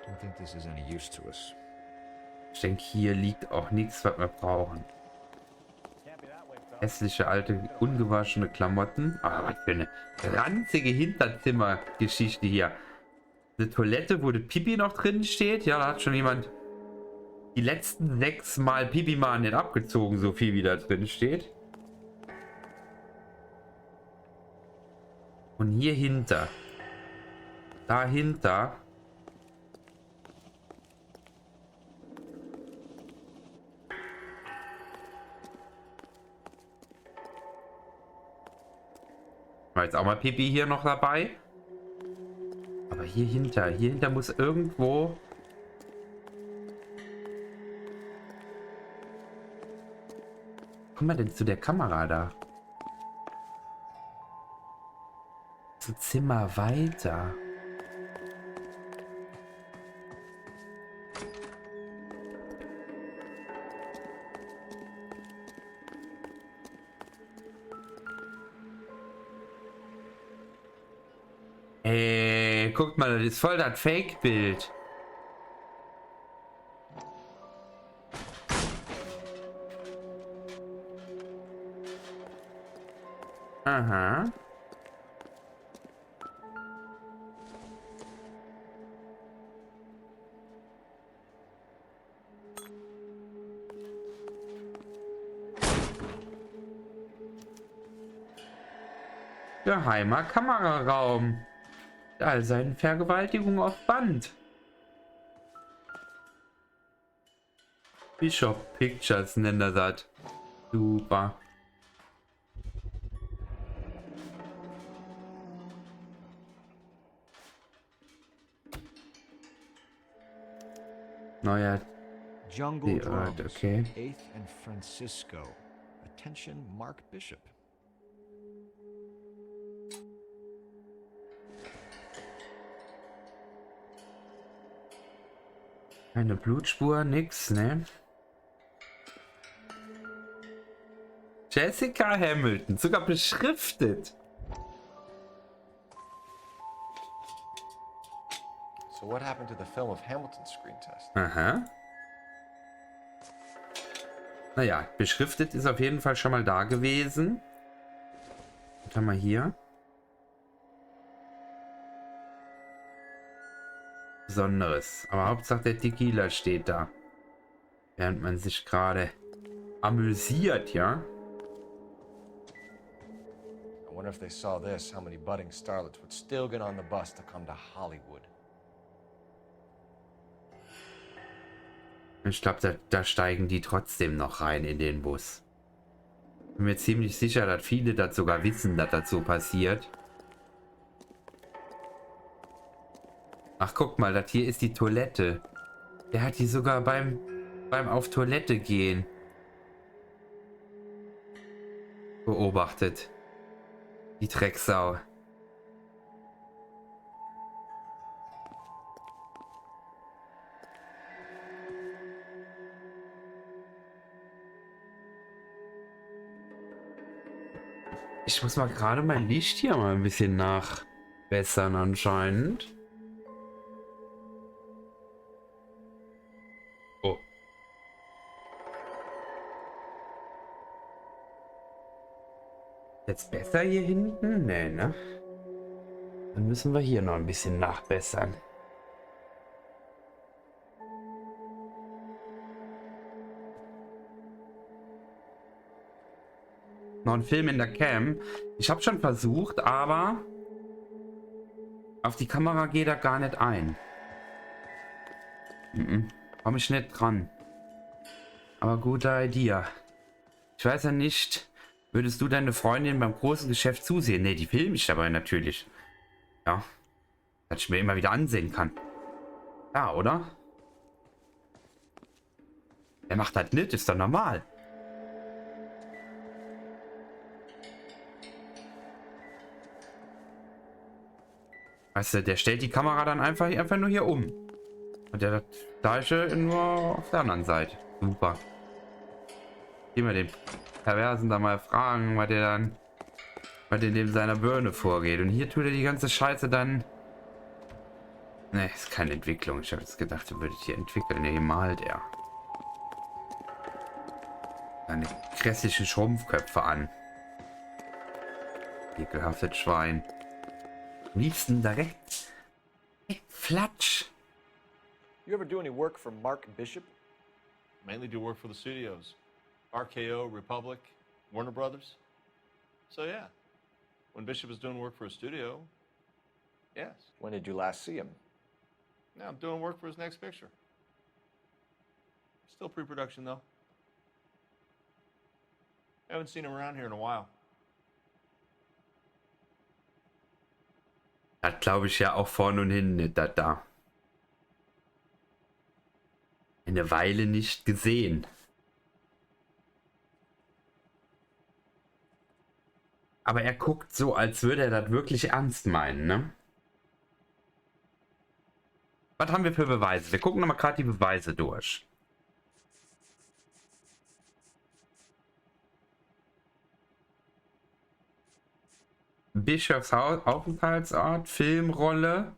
Don't think this is any use to us. Ich denke, hier liegt auch nichts, was wir brauchen. Hässliche, alte, ungewaschene Klamotten. Ah, was für eine ranzige Hinterzimmergeschichte hier. Eine Toilette, wo das Pipi noch drin steht. Ja, da hat schon jemand die letzten 6 Mal Pipi-Mann nicht abgezogen, so viel wie da drin steht. Und hier hinter. Dahinter. War jetzt auch mal Pipi hier noch dabei. Aber hier hinter muss irgendwo... Kommen wir denn zu der Kamera da? So Zimmer weiter. Guckt mal, das ist voll das Fake-Bild. Aha. Geheimer Kameraraum. All seinen Vergewaltigungen auf Band. Bishop Pictures nennt er das. Super. Neuer Jungle Drums, okay. 8th and Francisco. Attention, Mark Bishop. Keine Blutspur, nix, ne? Jessica Hamilton, sogar beschriftet. So what happened to the film of Hamilton's screen test? Aha. Naja, beschriftet ist auf jeden Fall schon mal da gewesen. Was haben wir hier? Besonderes. Aber Hauptsache der Tequila steht da. Während man sich gerade amüsiert, ja? I wonder if they saw this, how many budding starlets would still get on the bus to come to Hollywood. Ich glaube, da steigen die trotzdem noch rein in den Bus. Bin mir ziemlich sicher, dass viele das sogar wissen, dass das so passiert. Ach, guck mal, das hier ist die Toilette. Der hat die sogar beim auf Toilette gehen beobachtet. Die Drecksau. Ich muss mal gerade mein Licht hier mal ein bisschen nachbessern anscheinend. Oh. Jetzt besser hier hinten? Nee, ne? Dann müssen wir hier noch ein bisschen nachbessern. Noch ein Film in der Cam. Ich habe schon versucht, aber auf die Kamera geht er gar nicht ein. Komme ich nicht dran. Aber gute Idee. Ich weiß ja nicht, würdest du deine Freundin beim großen Geschäft zusehen? Ne, die filme ich dabei natürlich. Ja. Dass ich mir immer wieder ansehen kann. Ja, oder? Er macht halt nicht, ist doch normal. Weißt du, der stellt die Kamera dann einfach nur hier um. Und der das gleiche nur auf der anderen Seite. Super. Gehen wir den Perversen da mal fragen, was in dem seiner Birne vorgeht. Und hier tut er die ganze Scheiße dann... Ne, ist keine Entwicklung. Ich habe jetzt gedacht, er würde hier entwickeln. Ne, hier malt er. Seine grässlichen Schrumpfköpfe an. Ekelhaftes Schwein. Am liebsten direkt Flatsch. You ever do any work for Mark Bishop? Mainly do work for the studios. RKO, Republic, Warner Brothers. So yeah, when Bishop is doing work for a studio, yes. When did you last see him? Now I'm doing work for his next picture. Still pre-production though. Haven't seen him around here in a while. Das glaube ich ja auch vorne und hinten nicht, das da. Eine Weile nicht gesehen. Aber er guckt so, als würde er das wirklich ernst meinen, ne? Was haben wir für Beweise? Wir gucken nochmal gerade die Beweise durch. Bischofs Aufenthaltsort, Filmrolle.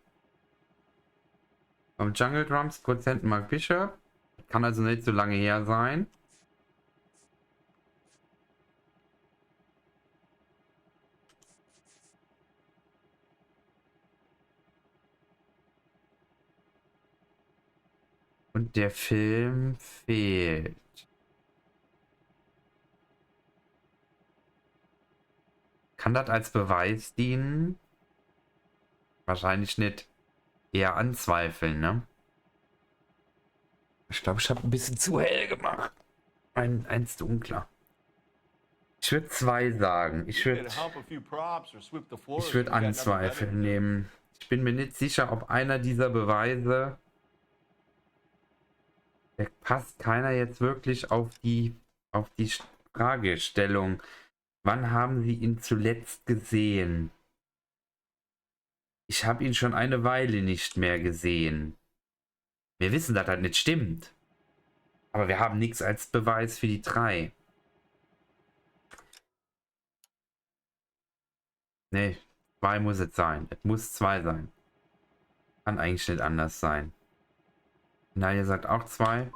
Vom Jungle Drums, Produzenten Mark Bishop. Kann also nicht so lange her sein. Und der Film fehlt. Kann das als Beweis dienen? Wahrscheinlich nicht. Eher anzweifeln, ne? Ich glaube, ich habe ein bisschen zu hell gemacht. Eins dunkler. Ich würde 2 sagen. Ich würde anzweifeln nehmen. Ich bin mir nicht sicher, ob einer dieser Beweise... Da passt keiner jetzt wirklich auf die Fragestellung. Wann haben Sie ihn zuletzt gesehen? Ich habe ihn schon eine Weile nicht mehr gesehen. Wir wissen, dass das nicht stimmt. Aber wir haben nichts als Beweis für die 3. Nee, 2 muss es sein. Es muss 2 sein. Kann eigentlich nicht anders sein. Nadia sagt auch 2.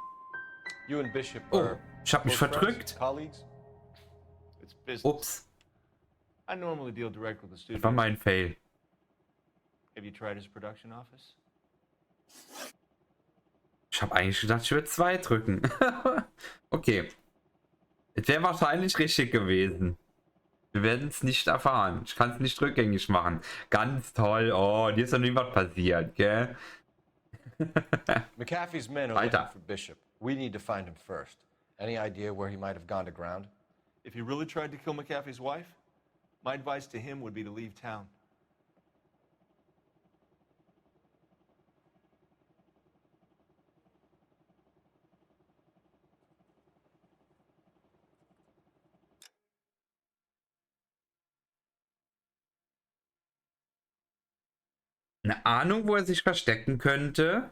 Oh, ich habe mich verdrückt. Ups. Das war mein Fail. Ich habe eigentlich gedacht, ich würde 2 drücken. Okay. Es wäre wahrscheinlich richtig gewesen. Wir werden es nicht erfahren. Ich kann es nicht rückgängig machen. Ganz toll. Oh, dir ist doch nie was passiert, gell? McAfee's men are looking for Bishop. We need to find him first. Any idea where he might have gone to ground? If he really tried to kill McAfee's wife, my advice to him would be to leave town. Eine Ahnung, wo er sich verstecken könnte.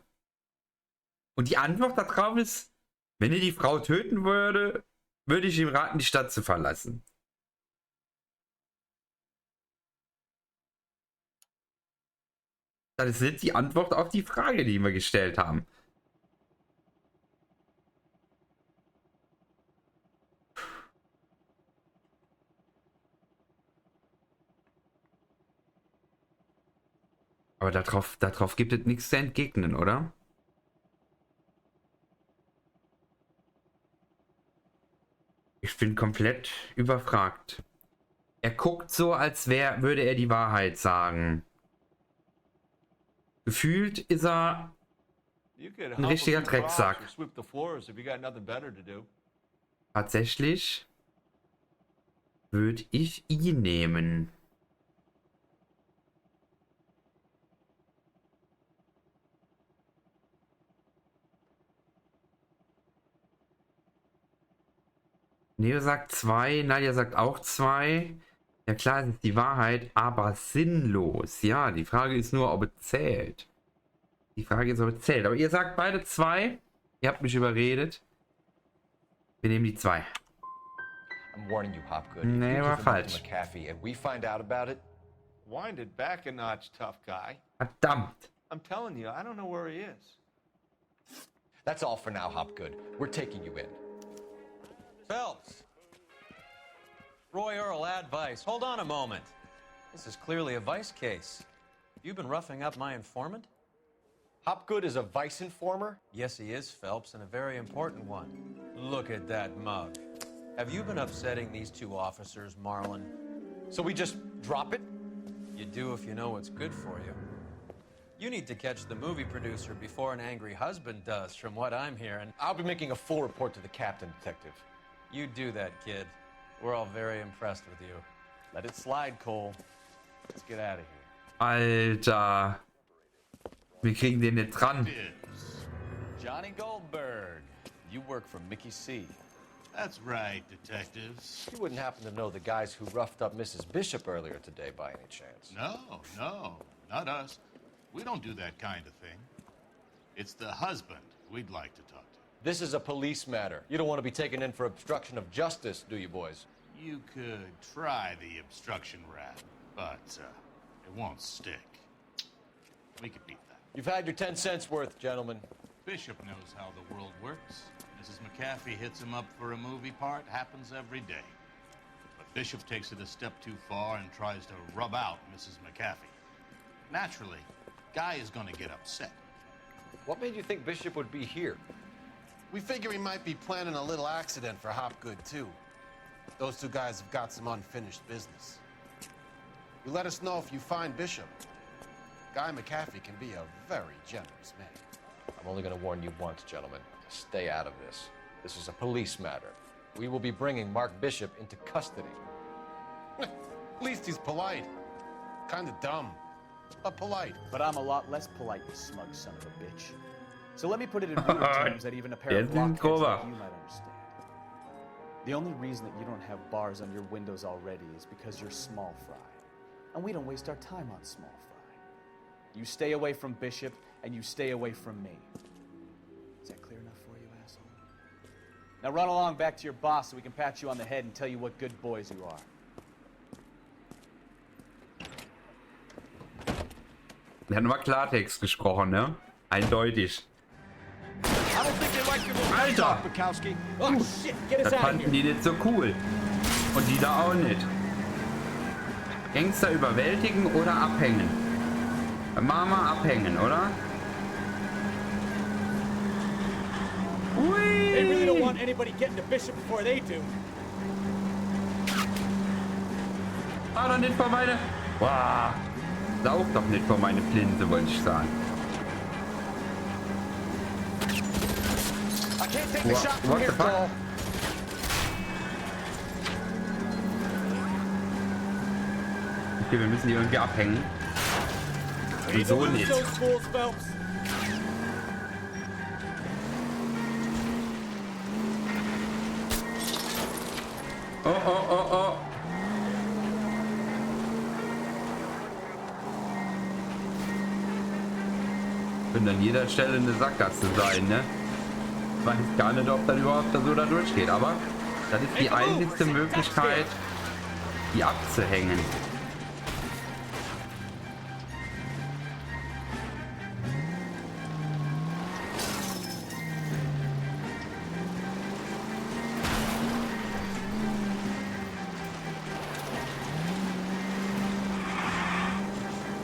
Und die Antwort darauf ist, wenn er die Frau töten würde, würde ich ihm raten, die Stadt zu verlassen. Das ist nicht die Antwort auf die Frage, die wir gestellt haben. Aber darauf gibt es nichts zu entgegnen, oder? Ich bin komplett überfragt. Er guckt so, als würde er die Wahrheit sagen. Gefühlt ist er ein richtiger Drecksack. Tatsächlich würde ich ihn nehmen. Neo sagt 2, Nadia sagt auch 2. Ja klar, es ist die Wahrheit, aber sinnlos. Ja, die Frage ist nur, ob es zählt. Die Frage ist, ob es zählt. Aber ihr sagt beide 2. Ihr habt mich überredet. Wir nehmen die 2. I'm warning you, Hopgood. Nee, war falsch. McAfee and we find out about it. Wind it back a notch, tough guy. Verdammt. I'm telling you, I don't know where he is. That's all for now, Hopgood. We're taking you in. Phelps. Roy Earl, ad vice. Hold on a moment. This is clearly a vice case. You've been roughing up my informant? Hopgood is a vice informer? Yes, he is, Phelps, and a very important one. Look at that mug. Have you been upsetting these two officers, Marlon? So we just drop it? You do if you know what's good for you. You need to catch the movie producer before an angry husband does, from what I'm hearing. I'll be making a full report to the captain, Detective. You do that, kid. We're all very impressed with you. Let it slide, Cole. Let's get out of here. Alter. Wir kriegen den nicht dran. Johnny Goldberg. You work for Mickey C. That's right, detectives. You wouldn't happen to know the guys who roughed up Mrs. Bishop earlier today by any chance? No, not us. We don't do that kind of thing. It's the husband we'd like to talk to. This is a police matter. You don't want to be taken in for obstruction of justice, do you, boys? You could try the obstruction rap, but it won't stick. We could beat that. You've had your 10 cents worth, gentlemen. Bishop knows how the world works. Mrs. McAfee hits him up for a movie part. Happens every day. But Bishop takes it a step too far and tries to rub out Mrs. McAfee. Naturally, Guy is going to get upset. What made you think Bishop would be here? We figure he might be planning a little accident for Hopgood, too. Those two guys have got some unfinished business. You let us know if you find Bishop. Guy McAfee can be a very generous man. I'm only going to warn you once, gentlemen. Stay out of this. This is a police matter. We will be bringing Mark Bishop into custody. At least he's polite. Kind of dumb, but polite. But I'm a lot less polite, you smug son of a bitch. So let me put it in real terms that even a pair of blockheads like you might understand. The only reason that you don't have bars on your windows already is because you're small fry. And we don't waste our time on small fry. You stay away from Bishop, and you stay away from me. Is that clear enough for you, asshole? Now run along back to your boss so we can pat you on the head and tell you what good boys you are. Der hat nur Klartext gesprochen, ne? Eindeutig. Alter! Das fanden die nicht so cool. Und die da auch nicht. Gangster überwältigen oder abhängen? Mama abhängen, oder? They really don't want anybody getting to Bishop before they do. Ah, doch nicht vor meine... Wow. Saug doch nicht vor meine Flinte, wollte ich sagen. What the fuck? Okay, wir müssen die irgendwie abhängen. Wieso nicht? Oh, oh, oh, oh. Könnte an jeder Stelle eine Sackgasse sein, ne? Ich weiß gar nicht, ob das überhaupt so da durchgeht, aber das ist die einzigste Möglichkeit, die abzuhängen.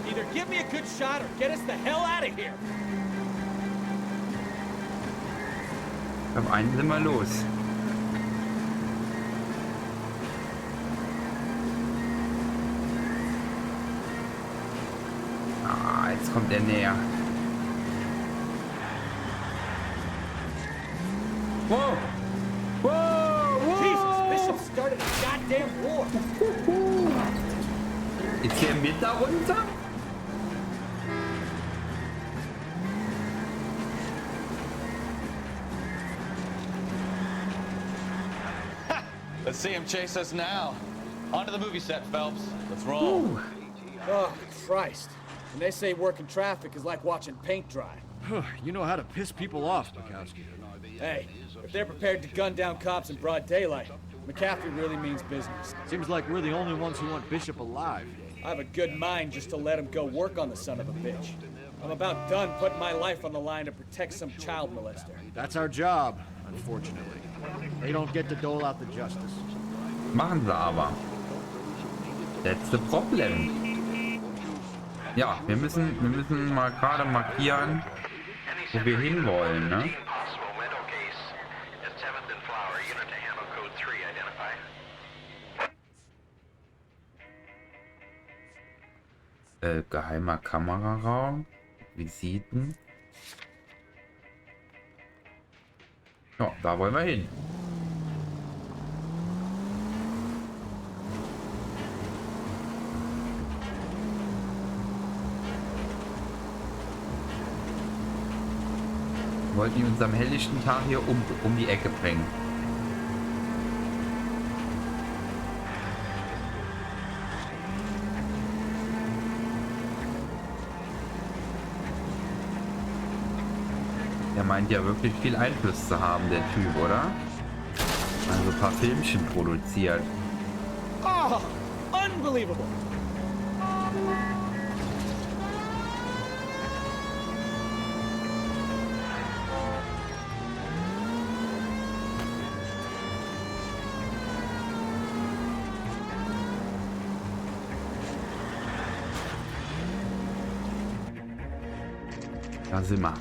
Either give me a good shot or get us the hell out of here. Auf einen sind wir los. Ah, jetzt kommt er näher. Wow! Wow! Wow! Jesus, Bishop started a goddamn war. Ist der mit darunter? Let's see him chase us now. On to the movie set, Phelps. Let's roll. Ooh. Oh, Christ. And they say working traffic is like watching paint dry. You know how to piss people off, Bukowski. Hey, if they're prepared to gun down cops in broad daylight, McAfee really means business. Seems like we're the only ones who want Bishop alive. I have a good mind just to let him go work on the son of a bitch. I'm about done putting my life on the line to protect some child molester. That's our job, unfortunately. They don't get to dole out the justice. Machen sie aber. That's the problem. Ja, wir müssen mal gerade markieren, wo wir hinwollen, ne? Geheimer Kameraraum, Visiten. Ja, da wollen wir hin. Wollten die uns am helllichten Tag hier um die Ecke bringen. Der meint ja wirklich viel Einfluss zu haben, der Typ, oder? Also ein paar Filmchen produziert. Oh, unbelievable. Da sind wir.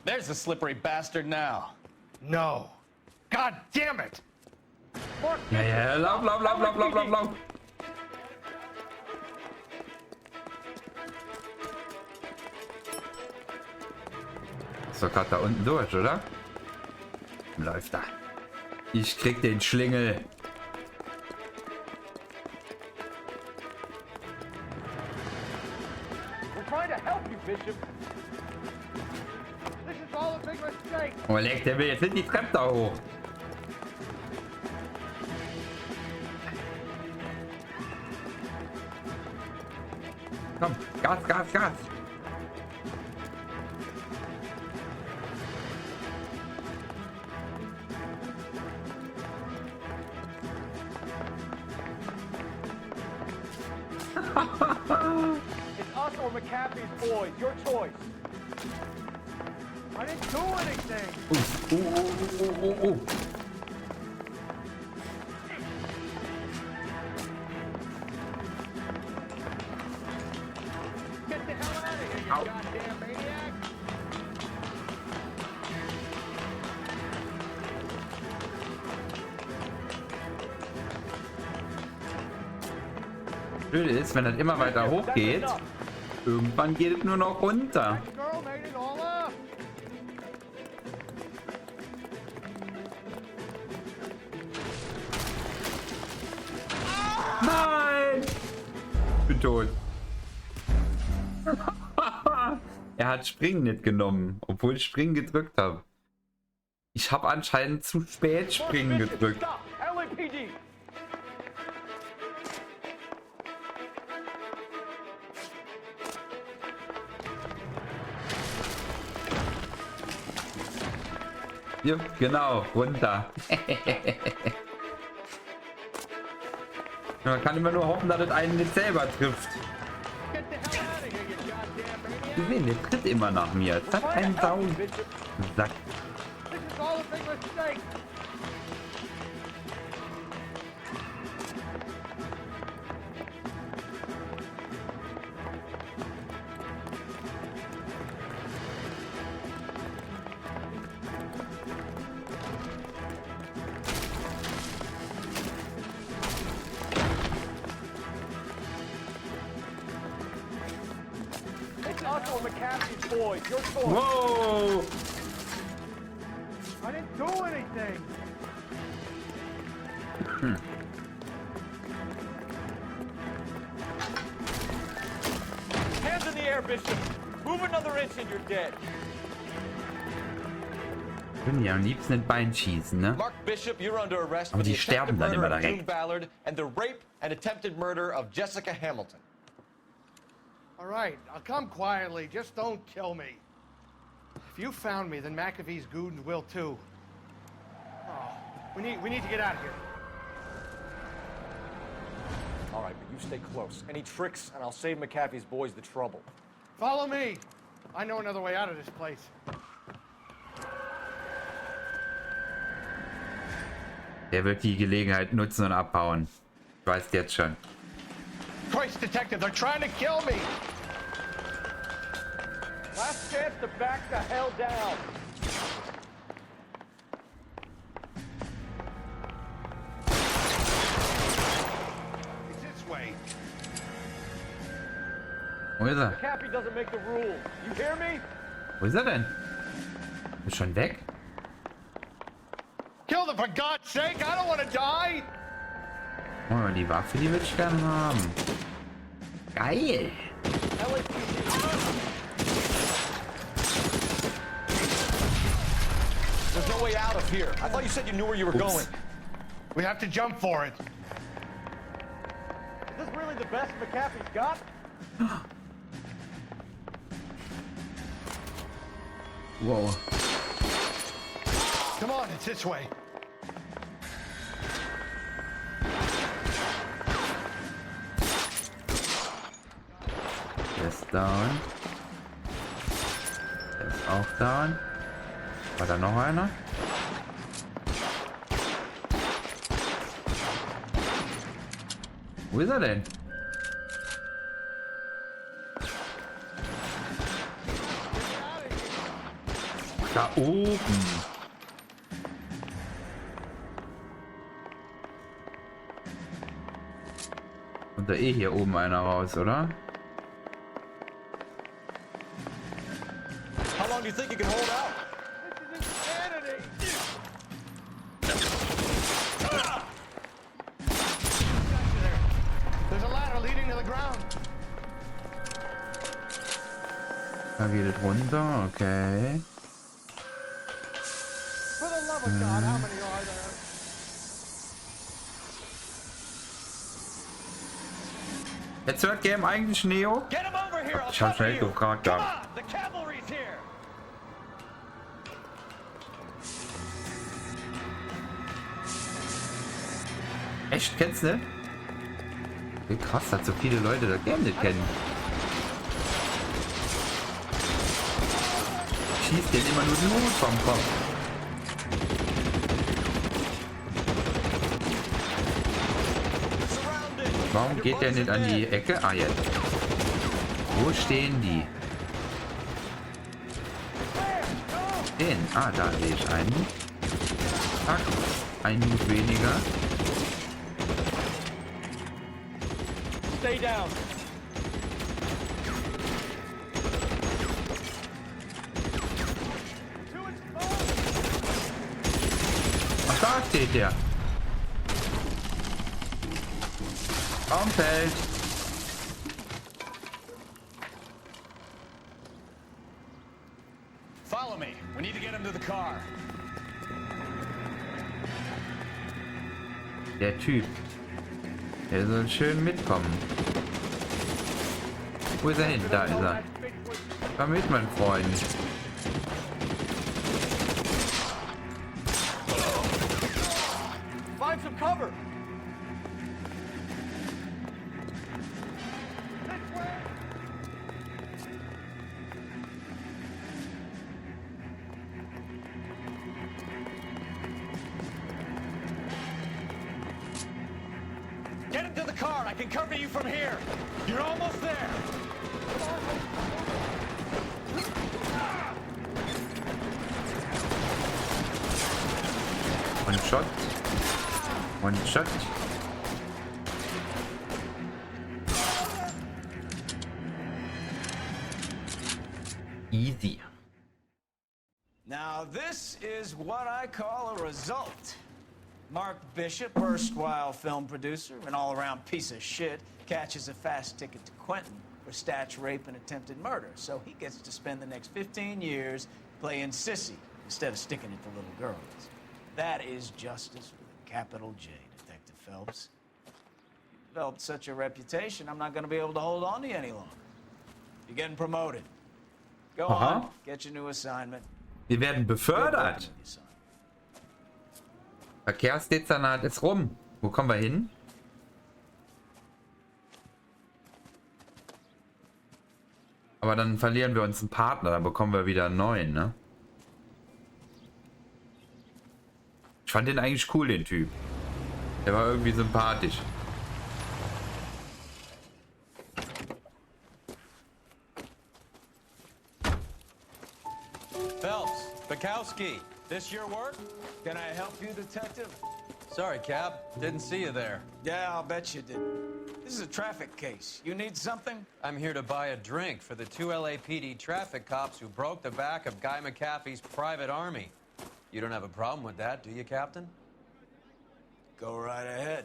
There's the slippery bastard now. No. God damn it! Ja, ja, lauf, lauf, lauf, lauf, lauf, lauf, lauf. Ist doch gerade da unten durch, oder? Läuft da. Ich krieg den Schlingel. Oh, leck, der will jetzt in die Treppe da hoch. Komm, Gas, Gas, Gas. It's us or McAfee's boys. Your choice. I didn't do anything. Get the hell out of here, you goddamn maniac. Blöd ist, wenn das immer weiter hoch geht, irgendwann geht es nur noch runter. Nein! Ich bin tot. Er hat Springen nicht genommen, obwohl ich Springen gedrückt habe. Ich habe anscheinend zu spät Springen gedrückt. Ja, genau, runter. Man kann immer nur hoffen, dass es einen nicht selber trifft. Sie sehen, der tritt immer nach mir. Das hat einen Sack. Whoa! I didn't do anything. Hands in the air, Bishop. Move another inch and you're dead. Können ja am liebsten ein Bein schießen, ne? Mark Bishop, you're under arrest Aber for the die sterben dann attempted immer murder of June direkt. Ballard and the rape and attempted murder of Jessica Hamilton. All right, I'll come quietly. Just don't kill me. If you found me, then McAfee's goons will too. Oh, we need to get out of here. All right, but you stay close. Any tricks, and I'll save McAfee's boys the trouble. Follow me. I know another way out of this place. Der wird die Gelegenheit nutzen und abhauen. Ich weiß jetzt schon. Christ, Detective, they're trying to kill me! Last chance to back the hell down. It's this way. Wo ist er? McAfee doesn't make the rules. You hear me? Wo ist er denn? Ist schon weg? Kill them for God's sake! I don't want to die! Oh, die Waffe, die würde ich gerne haben. Geil! There's no way out of here. I thought you said you knew where you were going. We have to jump for it. Is this really the best McAfee's got? Wow. Come on, it's this way. Der ist down. Der ist auch down. War da noch einer? Wo ist er denn? Da oben. Und da eh hier oben einer raus, oder? How long do you think you can hold out? There's a ladder leading to the ground. Da geht es runter, okay. For the love of God, how many are there? Jetzt hört Game eigentlich Neo? Ich hab schnell gefragt gehabt. Echt, kennst du? Wie krass, dass so viele Leute das Game nicht kennen. Schießt den immer nur die Hut vom Kopf. Warum geht der nicht an die Ecke? Ah, jetzt. Wo stehen die? Den. Ah, da sehe ich einen. Zack. Ein Mut weniger. Stay down. Ach, da steht der. Baumfeld. Follow me. We need to get him to the car. Der Typ. Der soll schön mitkommen. Wo ist er hin? Da ist er. Komm mit, mein Freund. Find some cover. Get him to the car. I can cover you from here. You're almost there. One shot. One shot. Easy. Now this is what I call a result. Mark Bishop, erstwhile film producer and all-around piece of shit, catches a fast ticket to Quentin for statch rape and attempted murder, so he gets to spend the next 15 years playing sissy instead of sticking it to little girls. That is justice with a capital J, Detective Phelps. You developed such a reputation, I'm not going to be able to hold on to you any longer. You're getting promoted. Go on, get your new assignment. Wir werden befördert. Verkehrsdezernat ist rum. Wo kommen wir hin? Aber dann verlieren wir uns einen Partner, dann bekommen wir wieder einen neuen, ne? Ich fand den eigentlich cool, den Typ. Der war irgendwie sympathisch. Phelps, Bukowski, this your work? Can I help you, detective? Sorry, Cap. Didn't see you there. Yeah, I'll bet you did. This is a traffic case. You need something? I'm here to buy a drink for the 2 LAPD traffic cops who broke the back of Guy McAfee's private army. You don't have a problem with that, do you, Captain? Go right ahead.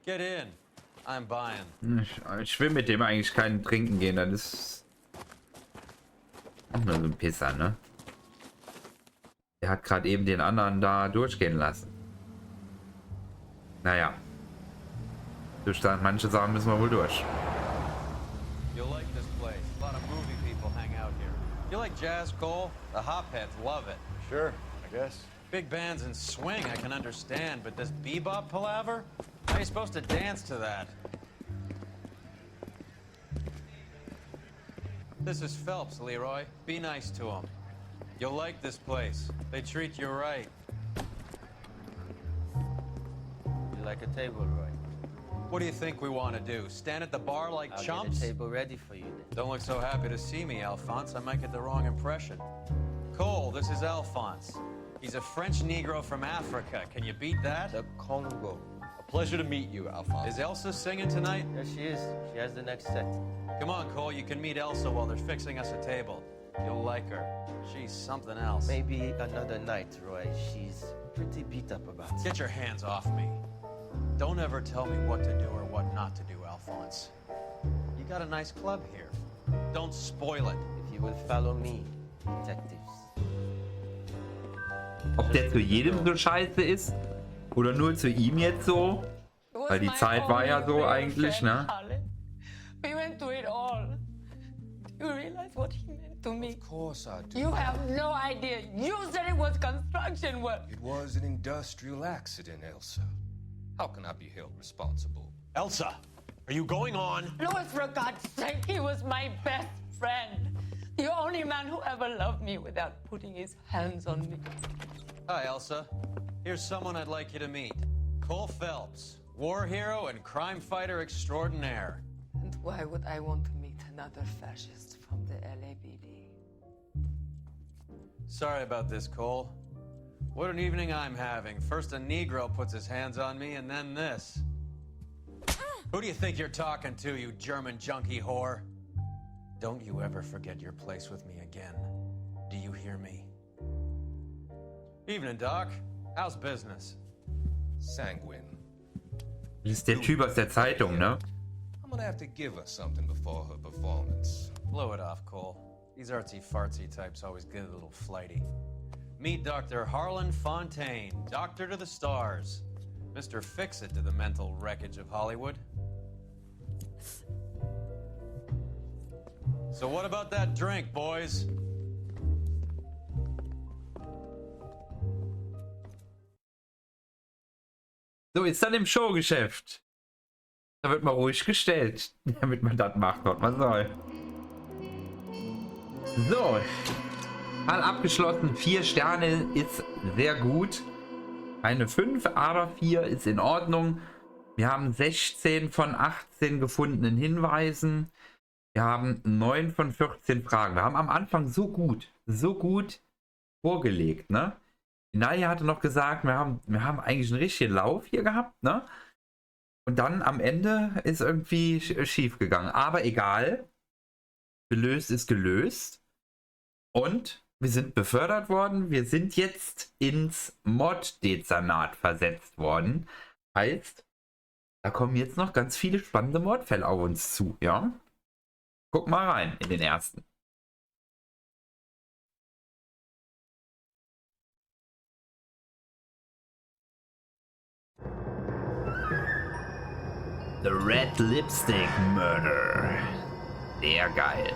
Get in. I'm buying. Ich will mit dem eigentlich keinen trinken gehen, das ist nur so ein Pisser, ne? Der hat gerade eben den anderen da durchgehen lassen. Naja. Manche Sachen müssen wir wohl durch. You'll like this place. A lot of movie people hang out here. You like jazz, Cole? The hopheads love it. Sure, I guess. Big bands and swing I can understand, but this bebop palaver? How are you supposed to dance to that? This is Phelps, Leroy. Be nice to him. You'll like this place. They treat you right. You like a table, Roy? What do you think we want to do? Stand at the bar like I'll chumps? get a table ready for you then. Don't look so happy to see me, Alphonse. I might get the wrong impression. Cole, this is Alphonse. He's a French Negro from Africa. Can you beat that? The Congo. A pleasure to meet you, Alphonse. Is Elsa singing tonight? Yes, she is. She has the next set. Come on, Cole. You can meet Elsa while they're fixing us a table. You'll like her. She's something else. Maybe another night, Roy. She's pretty beat up about it. Get your hands off me. Don't ever tell me what to do or what not to do, Alphonse. You got a nice club here. Don't spoil it. If you will follow me, detectives. Ob der zu jedem so scheiße ist? Oder nur zu ihm jetzt so? Weil die Zeit war ja so eigentlich, ne? We went through it all. Do you realize what he meant to me? Of course I do. You have no idea. You said it was construction work. It was an industrial accident, Elsa. How can I be held responsible? Elsa, are you going on? Louis, for God's sake, he was my best friend. The only man who ever loved me without putting his hands on me. Hi, Elsa. Here's someone I'd like you to meet. Cole Phelps, war hero and crime fighter extraordinaire. And why would I want to meet another fascist from the LAPD? Sorry about this, Cole. What an evening I'm having. First a Negro puts his hands on me, and then this. Who do you think you're talking to, you German junkie whore? Don't you ever forget your place with me again. Do you hear me? Evening, Doc. How's business? Sanguine. Ist der Typ aus der Zeitung, ne? I'm gonna have to give her something before her performance. Blow it off, Cole. These artsy-fartsy types always get a little flighty. Meet Dr. Harlan Fontaine, doctor to the stars. Mr. Fix-It to the mental wreckage of Hollywood. So what about that drink, boys? So ist das im Showgeschäft. Da wird mal ruhig gestellt, damit man das macht, was man soll. So. Mal abgeschlossen. 4 Sterne ist sehr gut. Eine 5, aber 4 ist in Ordnung. Wir haben 16 von 18 gefundenen Hinweisen. Wir haben 9 von 14 Fragen. Wir haben am Anfang so gut vorgelegt, ne? Naja hatte noch gesagt, wir haben eigentlich einen richtigen Lauf hier gehabt, ne? Und dann am Ende ist irgendwie schief gegangen. Aber egal. Gelöst ist gelöst. Und wir sind befördert worden. Wir sind jetzt ins Morddezernat versetzt worden. Heißt, da kommen jetzt noch ganz viele spannende Mordfälle auf uns zu, ja? Guck mal rein in den ersten. The Red Lipstick Murder. Sehr geil.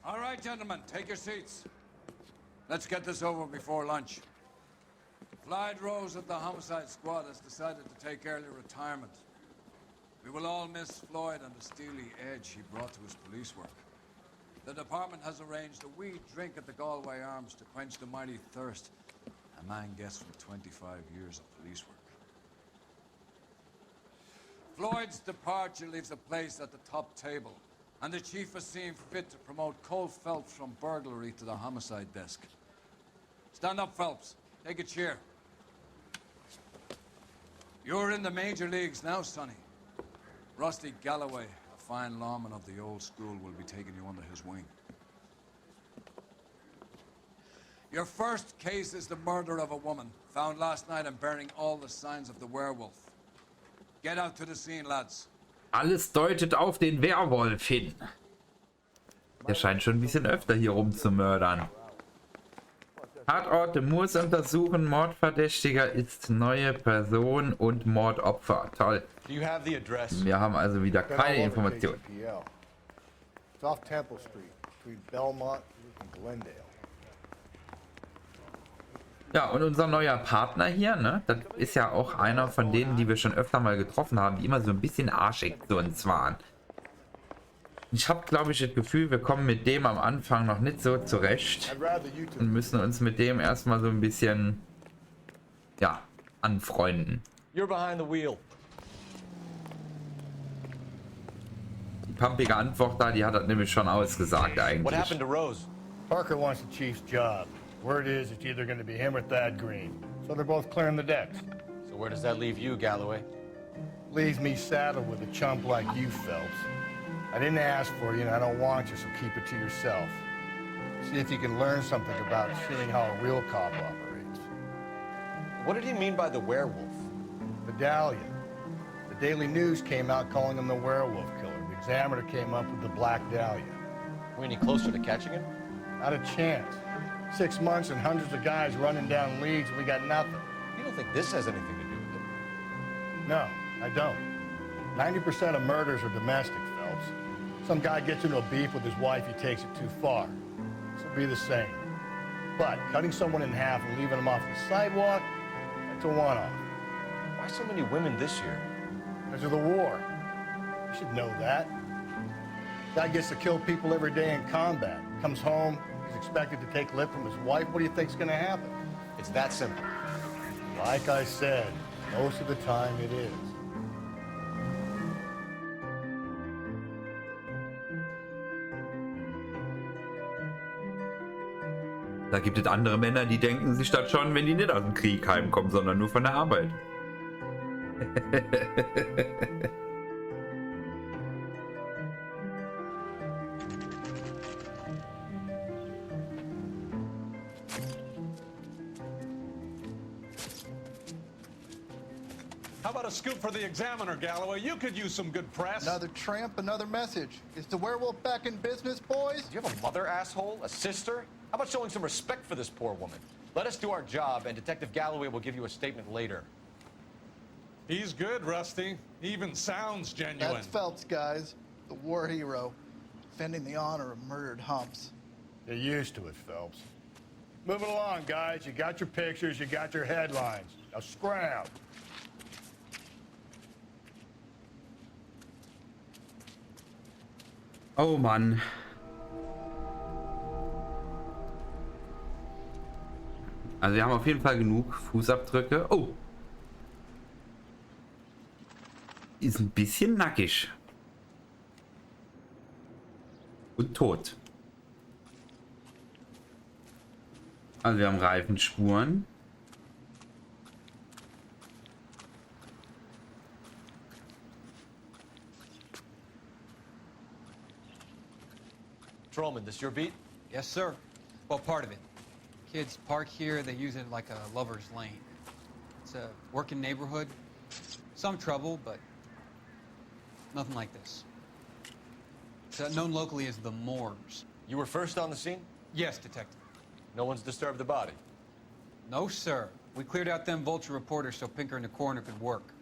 All right, gentlemen, take your seats. Let's get this over before lunch. Clyde Rose of the homicide squad has decided to take early retirement. We will all miss Floyd and the steely edge he brought to his police work. The department has arranged a wee drink at the Galway Arms to quench the mighty thirst a man gets from 25 years of police work. Floyd's departure leaves a place at the top table, and the chief has seen fit to promote Cole Phelps from burglary to the homicide desk. Stand up, Phelps. Take a chair. You're in the major leagues now, Sonny. Rusty Galloway, a fine lawman of the old school, will be taking you under his wing. Your first case is the murder of a woman, found last night and bearing all the signs of the werewolf. Get out to the scene, lads. Alles deutet auf den Werwolf hin. Der scheint schon ein bisschen öfter hier rumzumördern. Tatorte muss untersuchen, Mordverdächtiger ist neue Person und Mordopfer. Toll. Wir haben also wieder keine Informationen. It's off Temple Street, between Belmont and Glendale. Ja, und unser neuer Partner hier, ne, das ist ja auch einer von denen, die wir schon öfter mal getroffen haben, die immer so ein bisschen arschig zu uns waren. Ich habe, glaube ich, das Gefühl, wir kommen mit dem am Anfang noch nicht so zurecht und müssen uns mit dem erstmal so ein bisschen, ja, anfreunden. You're behind the wheel. Die pumpige Antwort da, die hat das nämlich schon ausgesagt eigentlich. What happened to Rose? Parker wants the chief's job. Word is it's either going to be him or Thad Green. So they're both clearing the decks. So where does that leave you, Galloway? Leaves me saddled with a chump like you, Phelps. I didn't ask for you and I don't want you, so keep it to yourself. See if you can learn something about seeing how a real cop operates. What did he mean by the werewolf? Medallion. The Daily News came out calling him the werewolf killer. The Examiner came up with the Black Dahlia. Are we any closer to catching him? Not a chance. 6 months and hundreds of guys running down leads, we got nothing. You don't think this has anything to do with it? No, I don't. 90% of murders are domestic, Phelps. Some guy gets into a beef with his wife, he takes it too far. This will be the same. But cutting someone in half and leaving them off the sidewalk, that's a one-off. Why so many women this year? Because of the war. You should know that. Guy gets to kill people every day in combat. Comes home, he's expected to take lip from his wife. What do you think's gonna happen? It's that simple. Like I said, most of the time it is. Da gibt es andere Männer, die denken sich das schon, wenn die nicht aus dem Krieg heimkommen, sondern nur von der Arbeit. How about a scoop for the Examiner, Galloway? You could use some good press. Another tramp, another message. Is the werewolf back in business, boys? Do you have a mother, asshole? A sister? How about showing some respect for this poor woman? Let us do our job, and Detective Galloway will give you a statement later. He's good, Rusty. He even sounds genuine. That's Phelps, guys. The war hero. Defending the honor of murdered humps. You're used to it, Phelps. Move it along, guys. You got your pictures, you got your headlines. Now scram. Oh Mann. Also wir haben auf jeden Fall genug Fußabdrücke. Oh. Ist ein bisschen nackig. Und tot. Also wir haben Reifenspuren. Patrolman, this your beat? Yes, sir. Well, part of it. Kids park here, they use it like a lover's lane. It's a working neighborhood. Some trouble, but nothing like this. It's known locally as the Moors. You were first on the scene? Yes, Detective. No one's disturbed the body? No, sir. We cleared out them vulture reporters so Pinker and the coroner could work.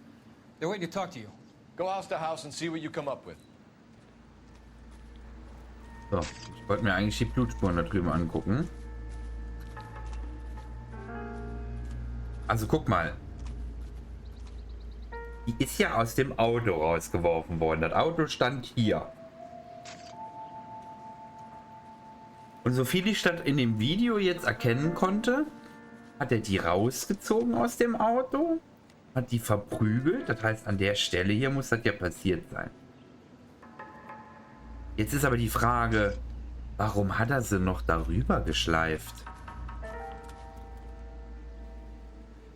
They're waiting to talk to you. Go house to house and see what you come up with. So, ich wollte mir eigentlich die Blutspuren da drüben angucken. Also guck mal. Die ist ja aus dem Auto rausgeworfen worden. Das Auto stand hier. Und so viel ich das in dem Video jetzt erkennen konnte, hat er die rausgezogen aus dem Auto, hat die verprügelt. Das heißt, an der Stelle hier muss das ja passiert sein. Jetzt ist aber die Frage, warum hat er sie noch darüber geschleift?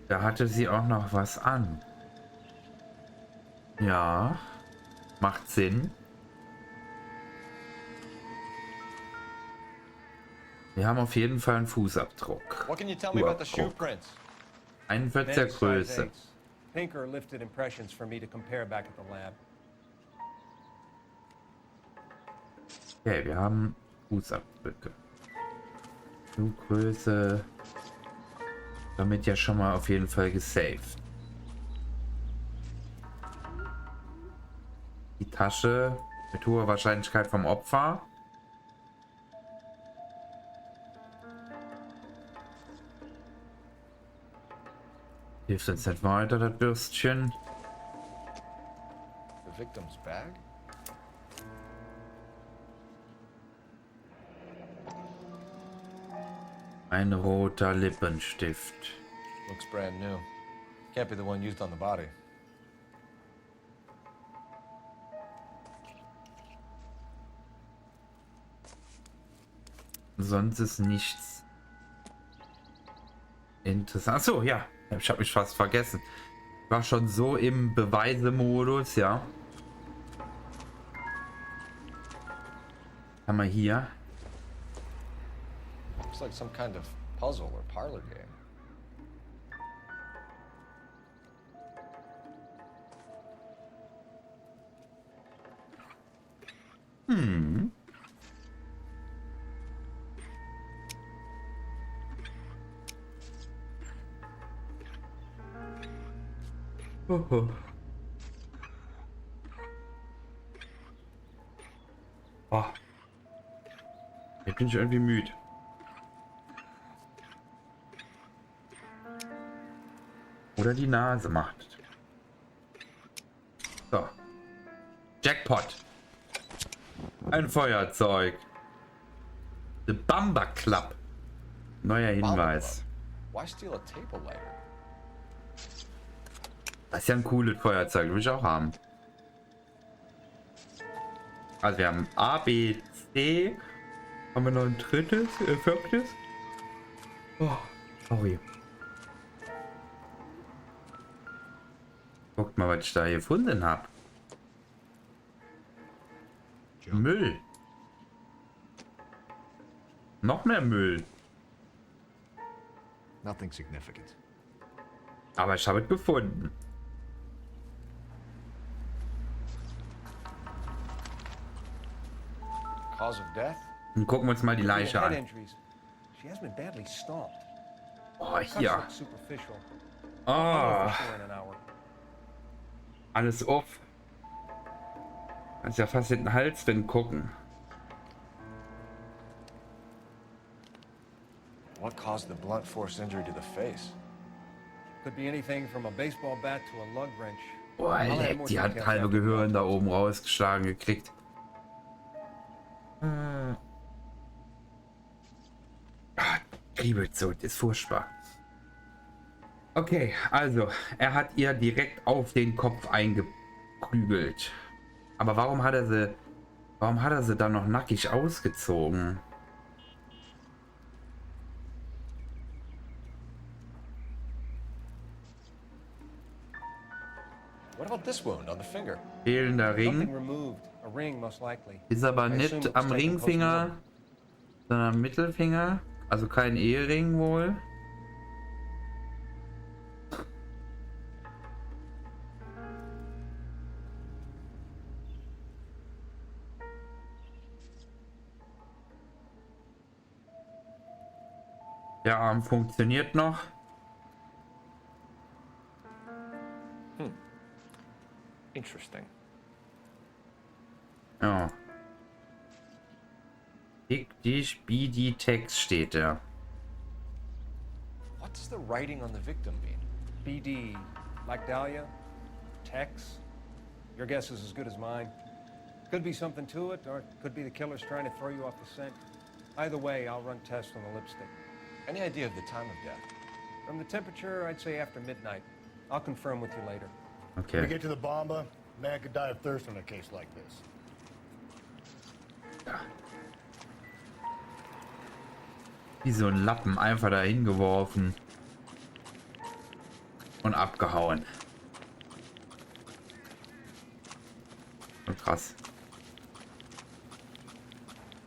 Da hatte sie auch noch was an. Ja, macht Sinn. Wir haben auf jeden Fall einen Fußabdruck. Ein Viertel der Größe. Pinker lifted impressions for me to compare back at the lab. Okay, wir haben Fußabdrücke. Schuhgröße. Damit ja schon mal auf jeden Fall gesaved. Die Tasche mit hoher Wahrscheinlichkeit vom Opfer. Hilft uns nicht weiter, das Bürstchen. The victim's bag? Ein roter Lippenstift. Looks brand new. Can't be the one used on the body. Sonst ist nichts interessant. Achso, ja. Ich habe mich fast vergessen. Ich war schon so im Beweisemodus, ja. Haben wir hier. Looks like some kind of puzzle or parlor game. Hm. Oh. Oh. Jetzt bin ich irgendwie müde. Oder die Nase macht. So. Jackpot. Ein Feuerzeug. The Bumper Club. Neuer Hinweis. Why steal a table lighter? Das ist ja ein cooles Feuerzeug, will ich auch haben. Also wir haben A, B, C. Haben wir noch ein drittes, viertes? Oh, sorry. Guckt mal, was ich da hier gefunden habe. Müll. Noch mehr Müll. Nothing significant. Aber ich habe es gefunden. Cause of death? Und gucken wir uns mal die Leiche an. Oh, hier. Oh. Alles auf. Kannst ja fast in den Hals drin gucken. What caused the blunt force injury to the face? Could be anything from a baseball bat to a lug wrench. Boah, leck, die hat halbe Gehirn da oben rausgeschlagen gekriegt. Kriebelt so, das ist furchtbar. Okay, also, er hat ihr direkt auf den Kopf eingeprügelt. Aber warum hat er sie dann noch nackig ausgezogen? What about this wound on the finger? Fehlender Ring. Ist aber nicht am Ringfinger, sondern am Mittelfinger. Also kein Ehering wohl. Der Arm funktioniert noch. Interesting. Ja. Fick dich, BD Text steht da. What does the writing on the victim mean? BD, like Dahlia? Tex? Your guess is as good as mine. Could be something to it, or it could be the killer's trying to throw you off the scent. Either way, I'll run tests on the lipstick. Any idea of the time of death? From the temperature, I'd say after midnight. I'll confirm with you later. Okay. When we get to the bomba, man could die of thirst in a case like this. Ja. Wie so ein Lappen einfach dahin geworfen und abgehauen. Und krass.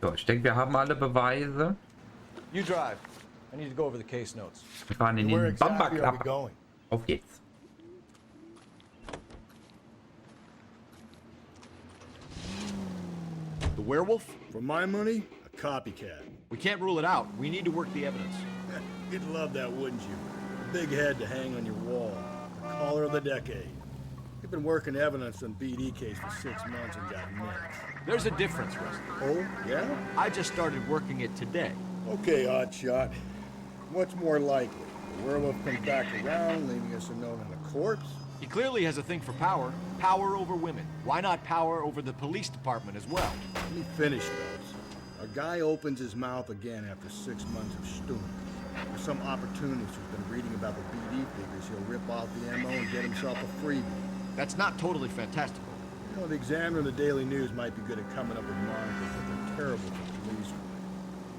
So, ich denke, wir haben alle Beweise. You drive. I need to go over the case notes. Wir fahren in den Bamba Club. Auf geht's. The werewolf? For my money, a copycat. We can't rule it out. We need to work the evidence. You'd love that, wouldn't you? A big head to hang on your wall. The caller of the decade. You've been working evidence on BD case for 6 months and got nicked. There's a difference, Rusty. Oh, yeah? I just started working it today. Okay, Hotshot. What's more likely? The werewolf comes back around, leaving us a note on a corpse? He clearly has a thing for power. Power over women. Why not power over the police department as well? Let me finish, fellas. A guy opens his mouth again after 6 months of stewing. There's some opportunist who's been reading about the BD figures. He'll rip off the MO and get himself a freebie. That's not totally fantastical. You know, the Examiner and the Daily News might be good at coming up with monikers, but they're terrible for police work.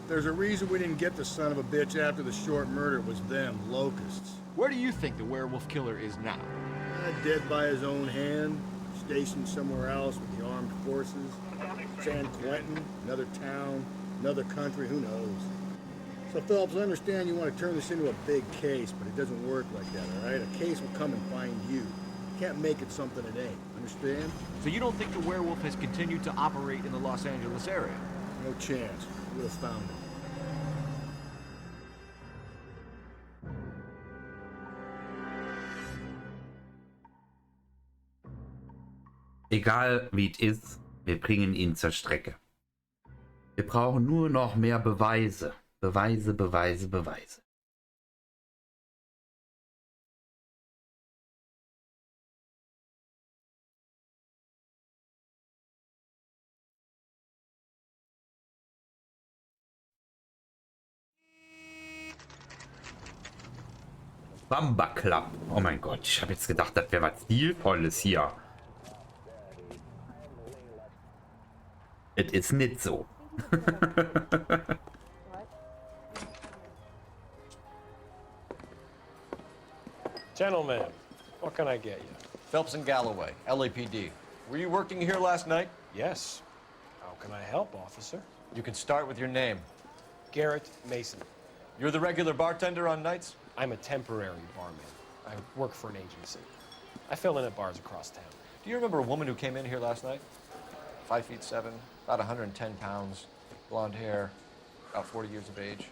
There's a reason we didn't get the son of a bitch after the short murder. It was them, locusts. Where do you think the werewolf killer is now? Dead by his own hand, stationed somewhere else with the armed forces. San Quentin, another town, another country, who knows? So, Phillips, I understand you want to turn this into a big case, but it doesn't work like that, all right? A case will come and find you. You can't make it something it ain't, understand? So you don't think the werewolf has continued to operate in the Los Angeles area? No chance. We would have found him. Egal wie es ist, wir bringen ihn zur Strecke. Wir brauchen nur noch mehr Beweise. Beweise, Beweise, Beweise. Bamba Club. Oh mein Gott, ich habe jetzt gedacht, das wäre was Stilvolles hier. Es ist nicht so. Gentlemen, what can I get you? Phelps and Galloway, LAPD. Were you working here last night? Yes. How can I help, officer? You can start with your name. Garrett Mason. You're the regular bartender on nights? I'm a temporary barman. I work for an agency. I fill in at bars across town. Do you remember a woman who came in here last night? 5'7", about 110 pounds, blonde hair, about 40 years of age.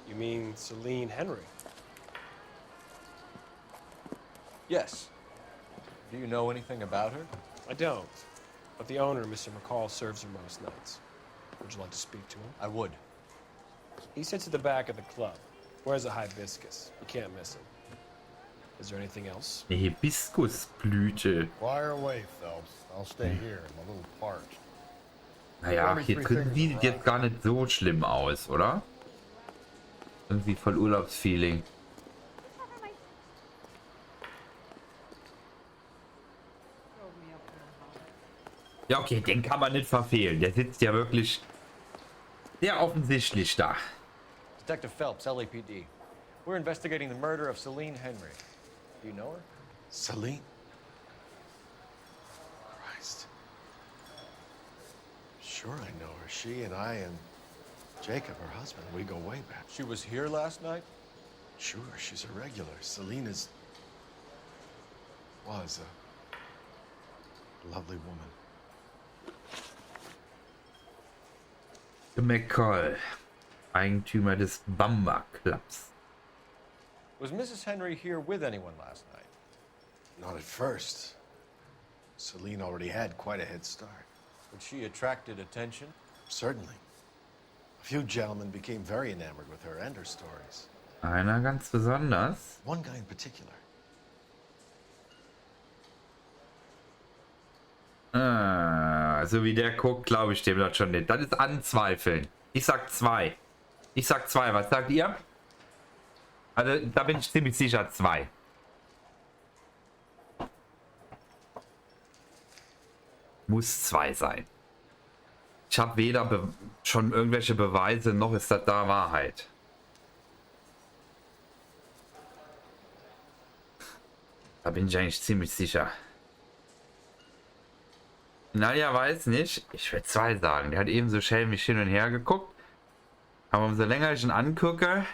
You mean Celine Henry? Yes. Do you know anything about her? I don't. But the owner, Mr. McCall, serves her most nights. Would you like to speak to him? I would. He sits at the back of the club. Wears a hibiscus. You can't miss him. Is there anything else? Eine Hibiskusblüte. Fire away, Phelps. I'll stay here. I'm a little parched. Naja, hier drin sieht es jetzt gar nicht so schlimm aus, oder? Irgendwie voll Urlaubsfeeling. Ja, okay, den kann man nicht verfehlen. Der sitzt ja wirklich sehr offensichtlich da. Detective Phelps, LAPD. We're investigating the murder of Celine Henry. Do you know her? Celine? Christ. Sure I know her. She and I and Jacob, her husband, we go way back. She was here last night? Sure, she's a regular. Celine was a lovely woman. McCall, Eigentümer des Bamba Clubs. Was Mrs. Henry here with anyone last night? Not at first. Celine already had quite a head start. But she attracted attention? Certainly. A few gentlemen became very enamored with her and her stories. Einer ganz besonders. One guy in particular. So wie der guckt, glaube ich dem das schon nicht. Das ist Anzweifeln. Ich sag 2. Ich sag 2. Was sagt ihr? Also da bin ich ziemlich sicher 2. Muss 2 sein. Ich habe weder schon irgendwelche Beweise, noch ist das da Wahrheit. Da bin ich eigentlich ziemlich sicher. Nadja weiß nicht. Ich will 2 sagen. Der hat eben so schelmisch hin und her geguckt. Aber umso länger ich ihn angucke...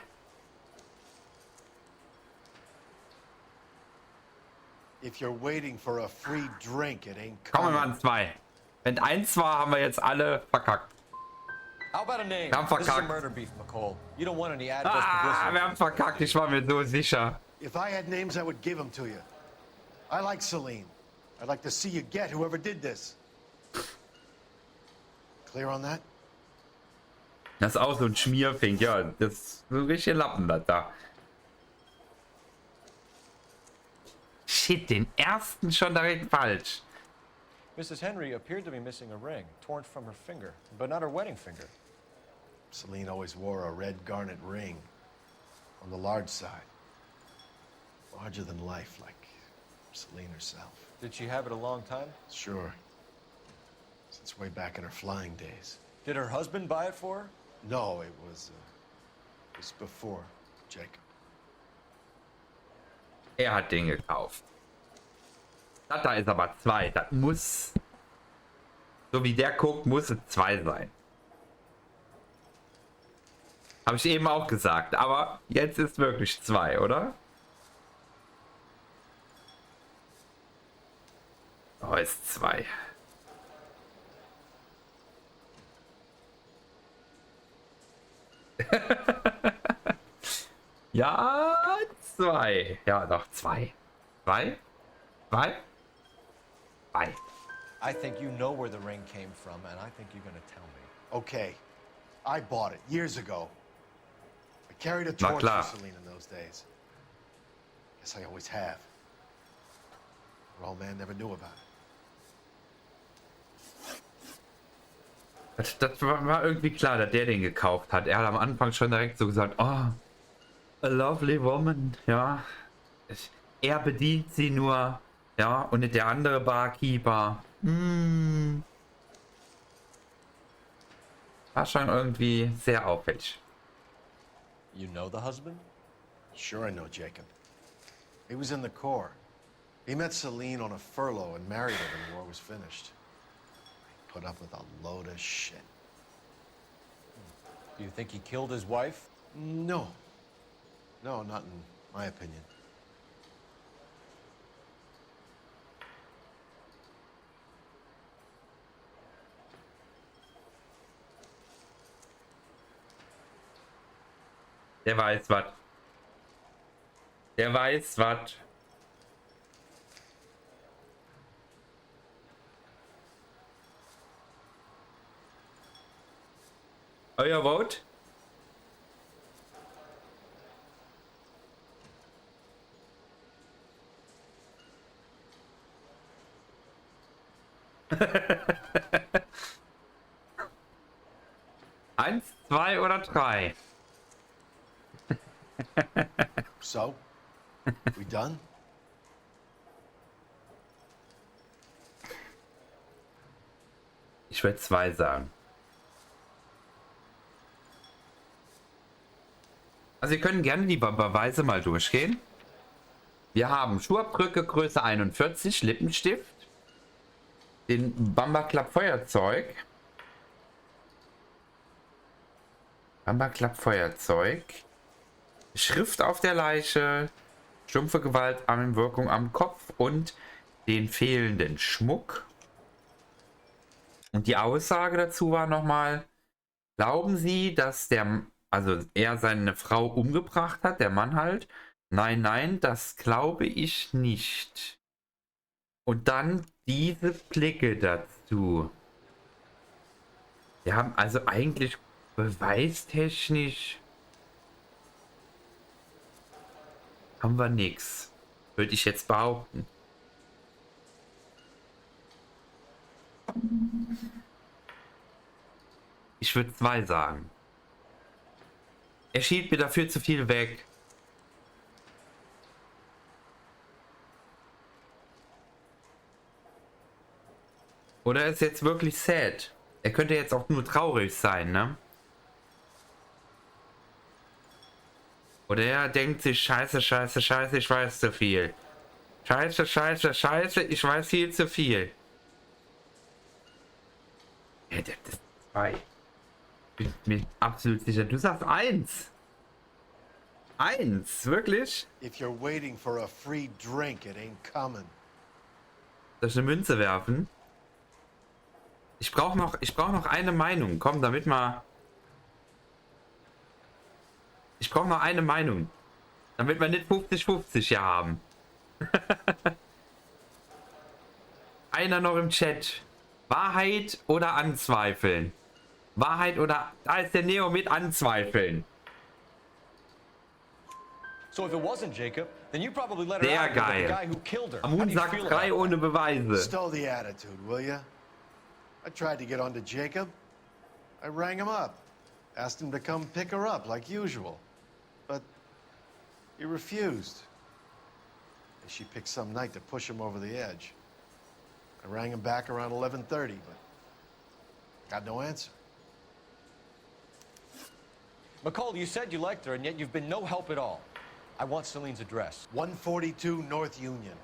If you're waiting for a free drink, it ain't Kommen wir an 2. Wenn 1 war, haben wir jetzt alle verkackt. How about a name? Wir haben This is a verkackt. murder beef, McCall. You don't want any adverse publicity. Wir haben verkackt. Ich war mir so sicher. If I had names, I would give them to you. I like Celine. I'd like to see you get whoever did this. Clear on that? Das ist auch so ein Schmierfink. Ja, das ist so richtig Lappen, das da. Shit, den ersten schon direkt falsch. Mrs. Henry appeared to be missing a ring, torn from her finger, but not her wedding finger. Celine always wore a red garnet ring. On the large side. Larger than life, like Celine herself. Did she have it a long time? Sure. Since way back in her flying days. Did her husband buy it for her? No, it was before Jacob. Er hat den gekauft. Das da ist aber 2. Das muss... So wie der guckt, muss es 2 sein. Habe ich eben auch gesagt. Aber jetzt ist wirklich 2, oder? Oh, ist 2. Ja, 2. Ja, doch, 2. 2? 2? 2. I think you know where the ring came from, and I think you're gonna tell me. Okay. I bought it years ago. I carried a torch for Celine in those days. Guess I always have. Her old man never knew about it. Das war irgendwie klar, dass der den gekauft hat. Er hat am Anfang schon direkt so gesagt, oh, a lovely woman, ja. Er bedient sie nur, ja, und nicht der andere Barkeeper. War schon irgendwie sehr auffällig. You know the husband? Sure I know Jacob. He was in the Corps. He met Celine on a furlough and married her when the war was finished. Put up with a load of shit. Do you think he killed his wife? No. No, not in my opinion. Der weiß was. Der weiß was. Euer Vote? Eins, 2 oder 3? So, we done? Ich würde 2 sagen. Also wir können gerne die Beweise mal durchgehen. Wir haben Schuhabdrücke Größe 41, Lippenstift, den Bamba-Klapp Feuerzeug. Bamba-Klapp Feuerzeug. Schrift auf der Leiche, stumpfe Gewaltarmwirkung am Kopf und den fehlenden Schmuck. Und die Aussage dazu war nochmal, glauben Sie, dass er seine Frau umgebracht hat, der Mann halt? Nein, nein, das glaube ich nicht. Und dann diese Blicke dazu. Wir haben also eigentlich Beweistechnisch haben wir nichts. Würde ich jetzt behaupten. Ich würde 2 sagen. Er schiebt mir dafür zu viel weg. Oder ist jetzt wirklich sad? Er könnte jetzt auch nur traurig sein, ne? Oder er denkt sich, scheiße, scheiße, scheiße, ich weiß zu viel. Scheiße, scheiße, scheiße, ich weiß viel zu viel. Ja, das ist 2. Bin mir absolut sicher. Du sagst 1. 1, wirklich? If you're waiting for a free drink, it ain't coming. Soll ich eine Münze werfen? Ich brauche noch eine Meinung. Komm, damit mal. Ich brauche noch eine Meinung. Damit wir nicht 50-50 hier haben. Einer noch im Chat. Wahrheit oder anzweifeln? Wahrheit oder... Da ist der Neo mit anzweifeln. So if it wasn't Jacob, then you probably let her Sehr out with the geil. guy who killed her. Amun sagt 3 ohne Beweise. Stow the attitude, will ya? I tried to get onto Jacob. I rang him up. Asked him to come pick her up like usual. But he refused. She picked some night to push him over the edge. I rang him back around 11:30, but got no answer. McCall, you said you liked her, and yet you've been no help at all. I want Celine's address. 142 North Union.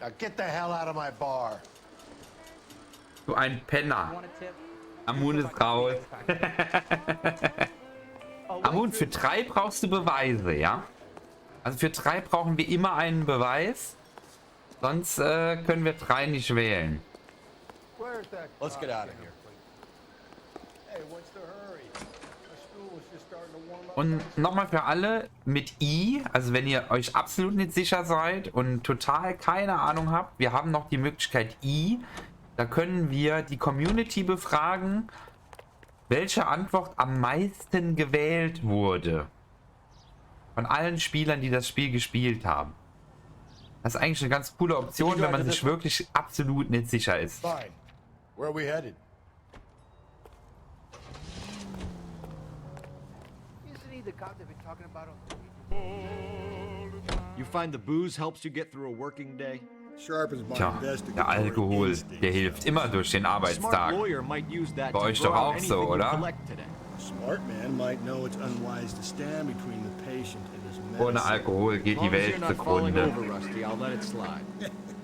Now get the hell out of my bar. Du ein Penner. Amun ist raus. Amun, für 3 brauchst du Beweise, ja? Also für 3 brauchen wir immer einen Beweis. Sonst können wir 3 nicht wählen. Let's get out of here. Und nochmal für alle mit I, also wenn ihr euch absolut nicht sicher seid und total keine Ahnung habt, wir haben noch die Möglichkeit I. Da können wir die Community befragen, welche Antwort am meisten gewählt wurde. Von allen Spielern, die das Spiel gespielt haben. Das ist eigentlich eine ganz coole Option, wenn man sich wirklich absolut nicht sicher ist. Fine. Where are we headed? You find the booze helps you get through a working day? Tja, der Alkohol, der hilft immer durch den Arbeitstag. Bei euch doch auch so, oder? Ohne Alkohol geht die Welt zugrunde.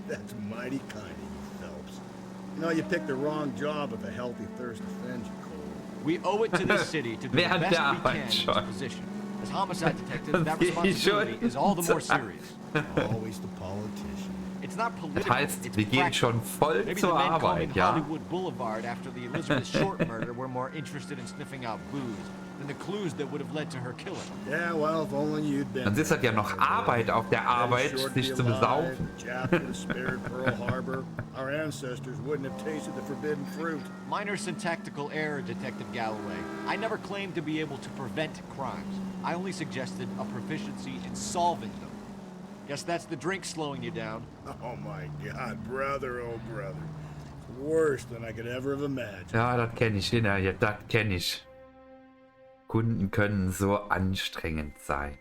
That's mighty kind of you, Phelps. You know, you picked the wrong job if a healthy thirst offends you, Cole. We owe it to this city to do the best we can in this position. As homicide detectives, that responsibility is all the more serious. Always the politician. It's not Das political, heißt, it's wir gehen schon voll Maybe zur the men Arbeit, combing ja? Hollywood Boulevard after the Elizabeth Short murder were more interested in sniffing out booze than the clues that would have led to her killing. Yeah, well, if only you'd been. Dann ist das ja noch Arbeit auf der Arbeit, sich zu besaufen. Our ancestors wouldn't have tasted the forbidden fruit. Minor syntactical error, Detective Galloway. I never claimed to be able to prevent crimes. I only suggested a proficiency in solving them. Guess that's the drink slowing you down. Oh my God, brother, oh brother. It's worse than I could ever have imagined. Ja, das kenne ich, ja, das kenne ich. Kunden können so anstrengend sein.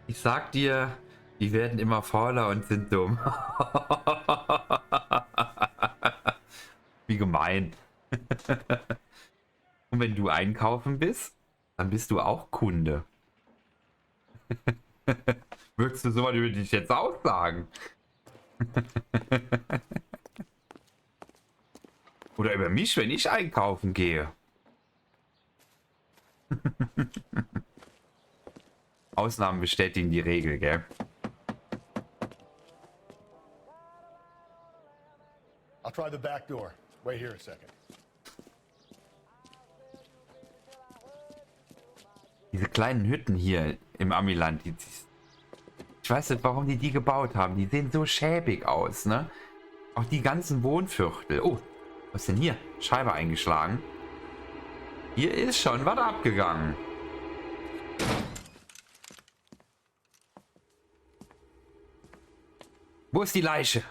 Ich sag dir, die werden immer fauler und sind dumm. Wie gemein. Und wenn du einkaufen bist, dann bist du auch Kunde. Würdest du sowas über dich jetzt aussagen? Oder über mich, wenn ich einkaufen gehe. Ausnahmen bestätigen die Regel, gell? I'll try the back door. Wait here a second. Diese kleinen Hütten hier im Amiland, ich weiß nicht, warum die gebaut haben. Die sehen so schäbig aus, ne? Auch die ganzen Wohnviertel. Oh, was ist denn hier? Scheibe eingeschlagen. Hier ist schon was abgegangen. Wo ist die Leiche?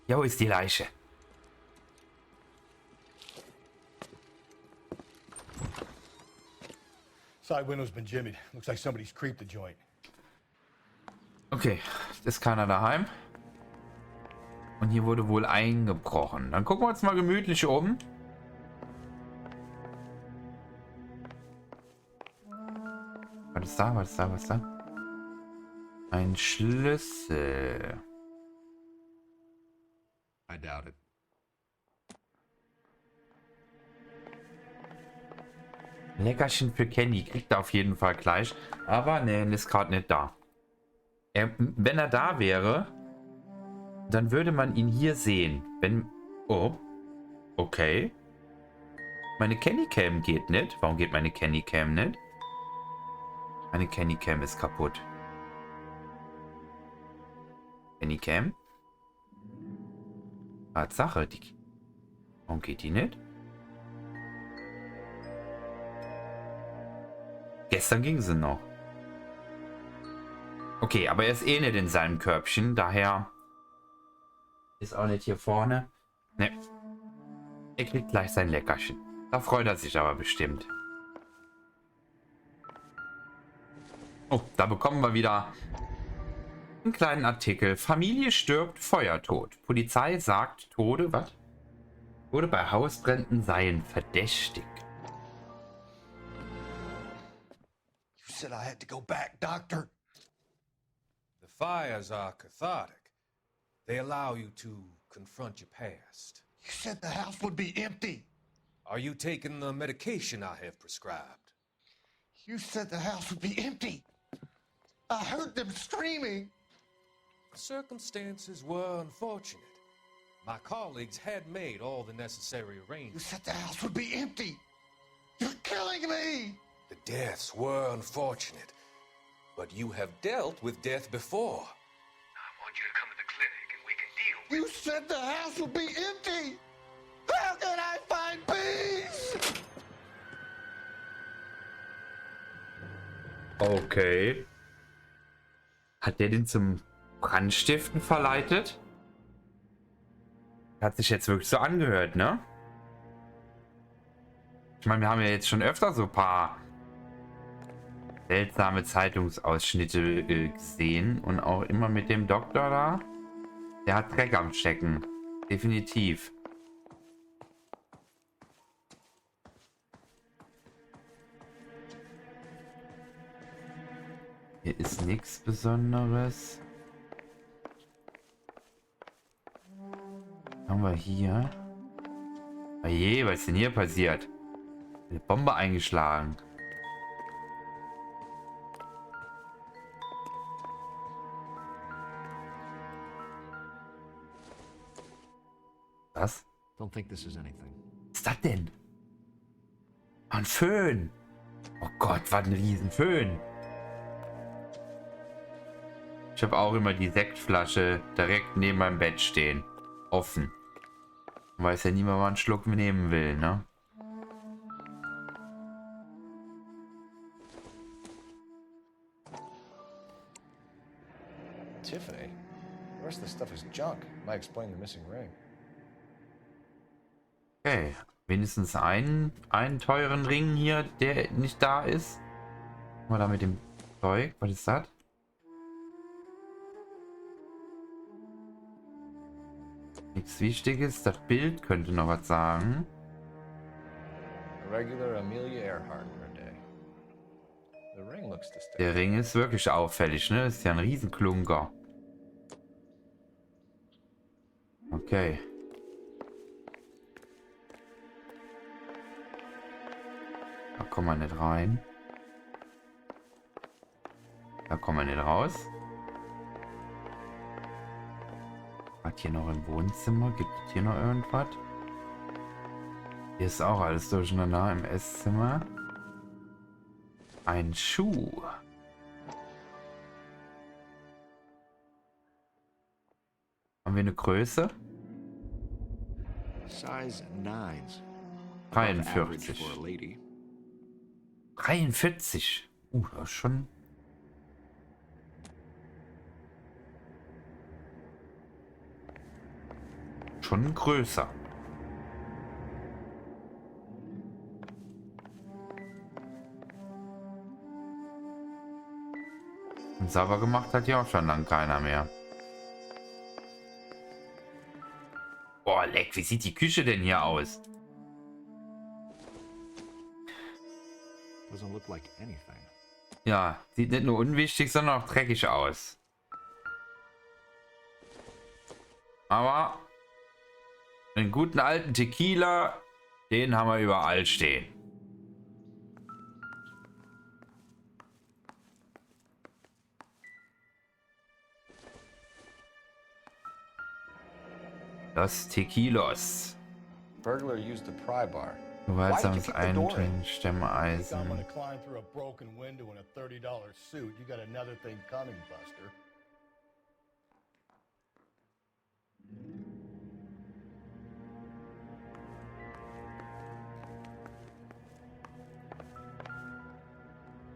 Ja, wo ist die Leiche? Side window's been jimmied. Looks like somebody's creeped the joint. Okay, ist keiner daheim. Und hier wurde wohl eingebrochen. Dann gucken wir uns mal gemütlich um. Was ist da? Was ist da? Was ist da? Ein Schlüssel. I doubt it. Leckerchen für Kenny. Kriegt er auf jeden Fall gleich. Aber ne, ist gerade nicht da. Wenn er da wäre, dann würde man ihn hier sehen. Wenn... Oh. Okay. Meine Kenny-Cam geht nicht. Warum geht meine Kenny-Cam nicht? Meine Kenny-Cam ist kaputt. Kenny-Cam? Tatsache. Warum geht die nicht? Gestern ging sie noch. Okay, aber er ist eh nicht in seinem Körbchen. Daher ist auch nicht hier vorne. Ne. Er kriegt gleich sein Leckerchen. Da freut er sich aber bestimmt. Oh, da bekommen wir wieder einen kleinen Artikel. Familie stirbt, Feuertod. Polizei sagt, Tode, was? Tode bei Hausbränden seien verdächtig. You said I had to go back, Doctor. The fires are cathartic. They allow you to confront your past. You said the house would be empty. Are you taking the medication I have prescribed? You said the house would be empty. I heard them screaming. Circumstances were unfortunate. My colleagues had made all the necessary arrangements. You said the house would be empty. You're killing me. The deaths were unfortunate, but you have dealt with death before. I want you to come to the clinic and we can deal with it. You said the house would be empty. How can I find peace? Okay. Hat der den zum Brandstiften verleitet? Hat sich jetzt wirklich so angehört, ne? Ich meine, wir haben ja jetzt schon öfter so ein paar seltsame Zeitungsausschnitte gesehen. Und auch immer mit dem Doktor da. Der hat Dreck am Stecken. Definitiv. Hier ist nichts Besonderes. Was haben wir hier? Oh je, was ist denn hier passiert? Eine Bombe eingeschlagen. Was? Don't think this is anything. Was ist das denn? Ein Föhn. Oh Gott, was ein Riesenföhn. Ich habe auch immer die Sektflasche direkt neben meinem Bett stehen. Offen. Man weiß ja nie mal, wann einen Schluck nehmen will, ne? Tiffany? The rest of the stuff is junk. Might explain the missing ring. Okay. Wenigstens einen teuren Ring hier, der nicht da ist. Mal da mit dem Zeug. Was ist das? Nichts Wichtiges. Das Bild könnte noch was sagen. A regular Amelia Earhart for a day. The ring looks distinct. Der Ring ist wirklich auffällig, ne? Ist ja ein Riesenklunker. Okay. kommen wir nicht rein. Da kommen wir nicht raus. Was hier noch im Wohnzimmer? Gibt es hier noch irgendwas? Hier ist auch alles durcheinander im Esszimmer. Ein Schuh. Haben wir eine Größe? Size 9s. 43. 43. Das ist schon... Schon größer. Und sauber gemacht hat ja auch schon lange keiner mehr. Boah, leck, wie sieht die Küche denn hier aus? Doesn't look like anything. Ja, sieht nicht nur unwichtig, sondern auch dreckig aus. Aber den guten alten Tequila, den haben wir überall stehen. Das Tequilos. Burglar used a pry bar. Gewaltsames Eindringen, Stemmeisen. I'm gonna climb through a broken window in a $30 suit. You got another thing coming, Buster.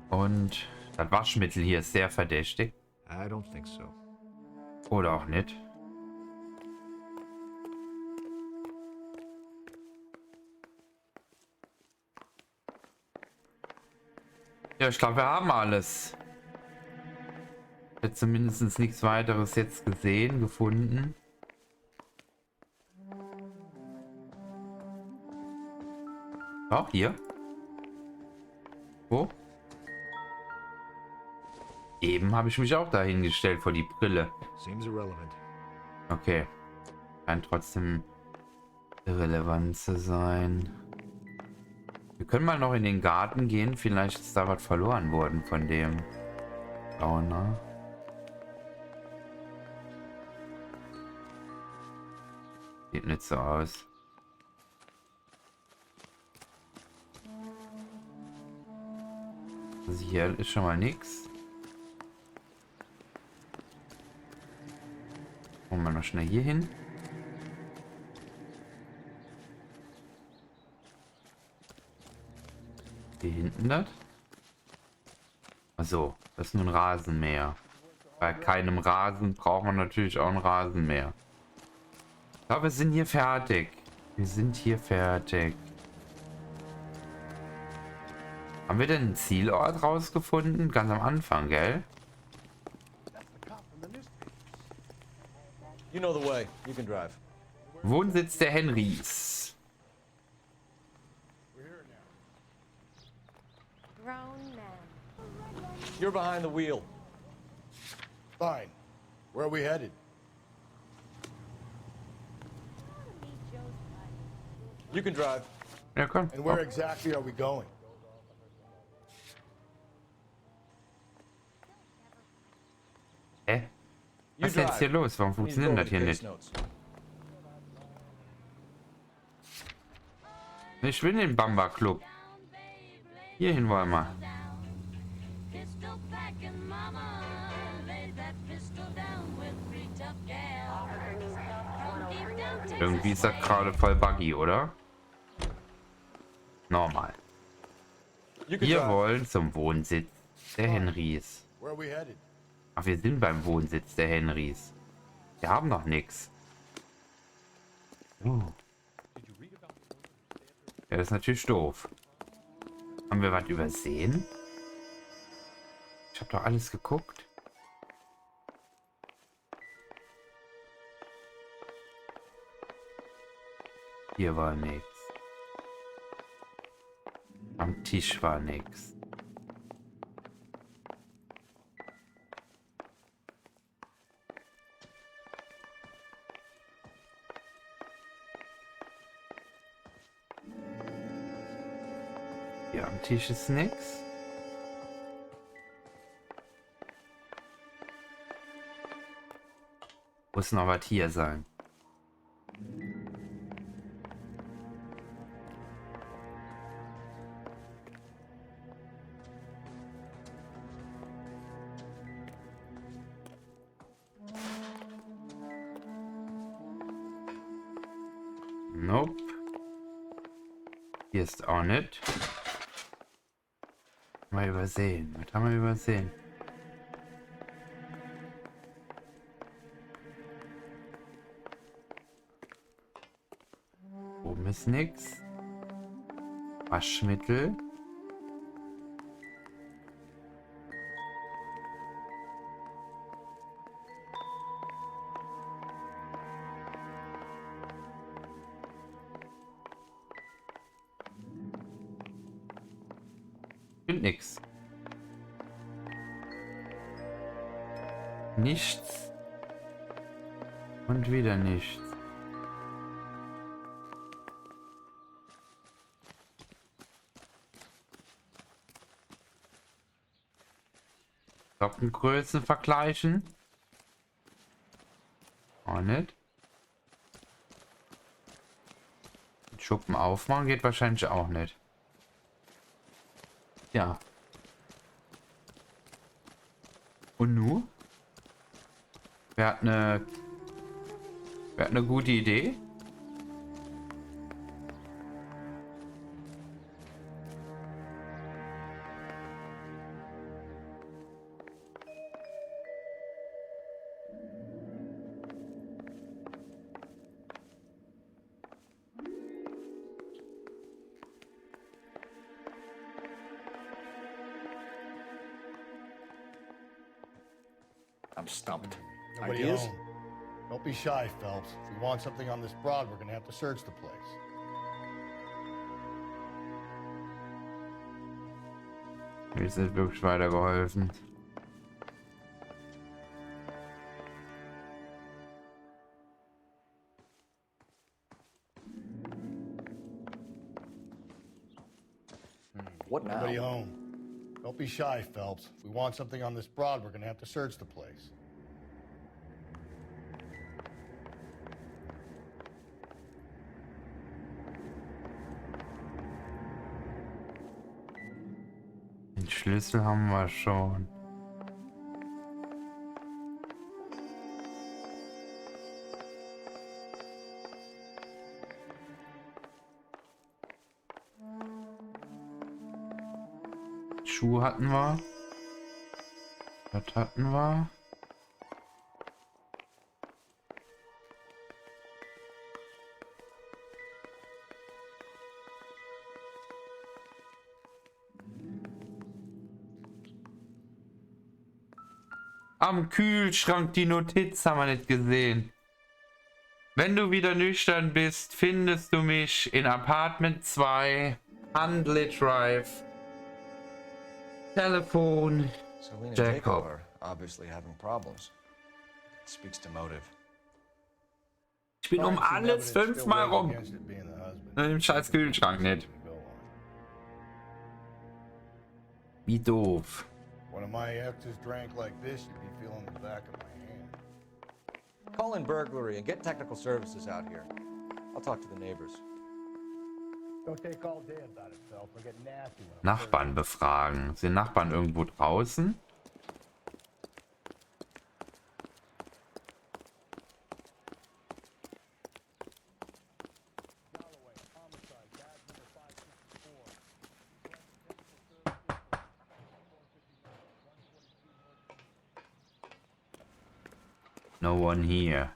Und das Waschmittel hier ist sehr verdächtig. I don't think so. Oder auch nicht. Ja, ich glaube, wir haben alles. Ich habe zumindest nichts weiteres jetzt gesehen, gefunden. Auch hier. Wo? Eben habe ich mich auch dahingestellt vor die Brille. Seems irrelevant. Okay. Scheint trotzdem irrelevant zu sein. Wir können mal noch in den Garten gehen. Vielleicht ist da was verloren worden von dem Gauner. Sieht nicht so aus. Also hier ist schon mal nichts. Kommen wir noch schnell hier hin. Hier hinten das? Achso, das ist nur ein Rasenmäher. Bei keinem Rasen braucht man natürlich auch ein Rasenmäher. Ich glaube, wir sind hier fertig. Wir sind hier fertig. Haben wir denn einen Zielort rausgefunden? Ganz am Anfang, gell? You know the way. You can drive. Wohnsitz der Henrys. You're behind the wheel. Fine. Where are we headed? You can drive. Ja, komm. And where exactly are we going? Hä? Was ist jetzt hier los? Warum funktioniert das hier nicht? Ich will den Bamba Club. Hierhin wollen wir. Irgendwie ist das gerade voll buggy, oder? Normal. Wir wollen zum Wohnsitz der Henrys. Ach, wir sind beim Wohnsitz der Henrys. Wir haben noch nichts. Oh. Ja, das ist natürlich doof. Haben wir was übersehen? Ich habe doch alles geguckt. Hier war nichts. Am Tisch war nichts. Hier am Tisch ist nix. Muss noch was hier sein. Nope. Hier ist auch nicht. Mal übersehen. Was haben wir übersehen? Oben ist nix. Waschmittel. Und nix. Nichts. Und wieder nichts. Sockengrößen vergleichen. Auch nicht. Schuppen aufmachen geht wahrscheinlich auch nicht. Ja. Und nu? Wer hat eine gute Idee? I'm stumped. Nobody Ideas? home. Don't be shy, Phelps. If we want something on this broad, we're gonna have to search the place. Mir ist nicht wirklich weitergeholfen. What now? Nobody home. Don't be shy, Phelps. If we want something on this broad, we're gonna have to search the place. Den Schlüssel haben wir schon. Schuhe hatten wir. Was hatten wir? Am Kühlschrank, die Notiz haben wir nicht gesehen. Wenn du wieder nüchtern bist, findest du mich in Apartment 2, Handley Drive. Telefon. Selena and Jacob. Jacob are obviously having problems. It speaks to motive. Ich bin um alles 5-mal rum. Im scheiß Kühlschrank nicht. Wie doof. One of my exes drank like this, you'd be feeling the back of my hand. Call in burglary and get technical services out here. I'll talk to the neighbors. Don't take all day about it, Phelps. I'll get nasty when I'm Nachbarn befragen. Sind Nachbarn irgendwo draußen? No one here.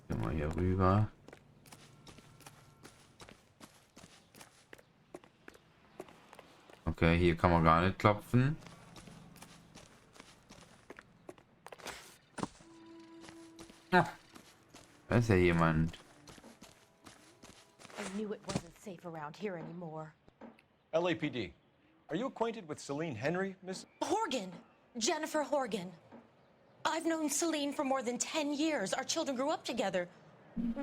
Gehen wir hier rüber. Okay, hier kann man gar nicht klopfen. Ah, da ist ja jemand. I knew it wasn't safe around here anymore. LAPD. Are you acquainted with Celine Henry, Miss? Horgan. Jennifer Horgan. I've known Celine for more than 10 years. Our children grew up together.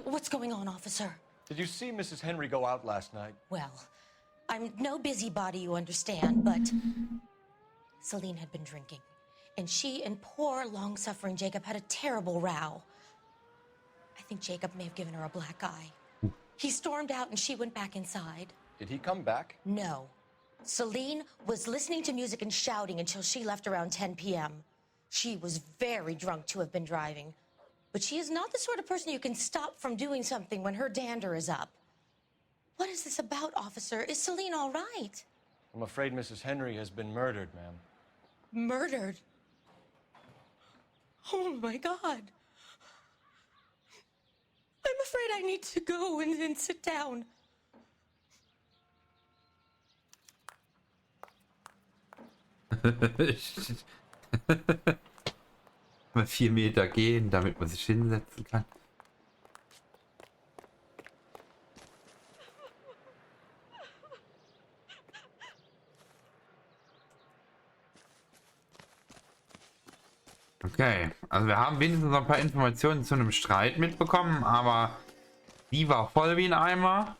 What's going on, officer? Did you see Mrs. Henry go out last night? Well, I'm no busybody, you understand, but Celine had been drinking, and she and poor, long-suffering Jacob had a terrible row. I think Jacob may have given her a black eye. He stormed out, and she went back inside. Did he come back? No. Celine was listening to music and shouting until she left around 10 p.m. She was very drunk to have been driving, but she is not the sort of person you can stop from doing something when her dander is up. What is this about, officer? Is Celine all right? I'm afraid Mrs. Henry has been murdered, ma'am. Murdered? Oh, my God. I'm afraid I need to go and sit down. Mal 4 Meter gehen, damit man sich hinsetzen kann. Okay, also wir haben wenigstens noch ein paar Informationen zu einem Streit mitbekommen, aber die war voll wie ein Eimer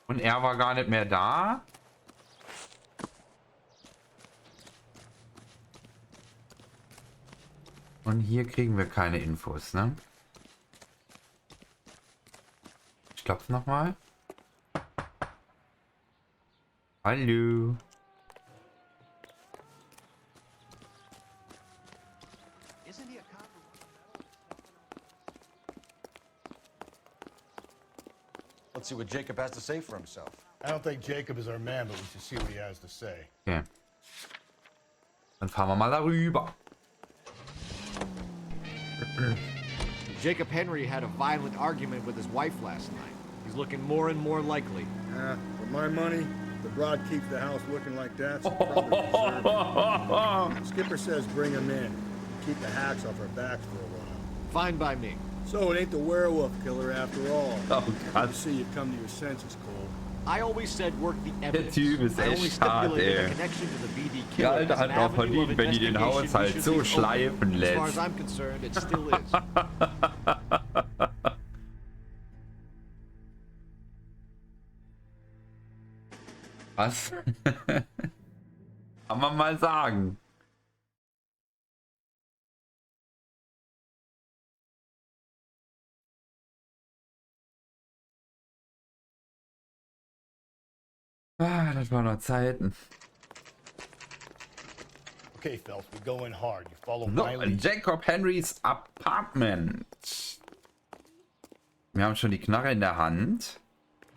und er war gar nicht mehr da. Und hier kriegen wir keine Infos, ne? Ich klopfe nochmal. Hallo. Let's see what Jacob has to say for himself. I don't think Jacob is our man, but we should see what he has to say. Okay. Dann fahren wir mal darüber. Jacob Henry had a violent argument with his wife last night. He's looking more and more likely. For my money, the broad keeps the house looking like that. So probably Skipper says bring him in. Keep the hacks off our backs for a while. Fine by me. So it ain't the werewolf killer after all. Oh, God. Good to see you come to your senses, Cole. I always said work the evidence. Der Typ ist I only echt hart, stipulated ey. a connection to the BD Die killer. Alte hat auch verdient, wenn die den Haushalt so schleifen As far as lässt. I'm concerned, it still is. Was? Kann man mal sagen. Ah, das waren noch Zeiten. Okay, Phelps, we go in hard. You follow So, my lead. Jacob Henrys Apartment. Wir haben schon die Knarre in der Hand.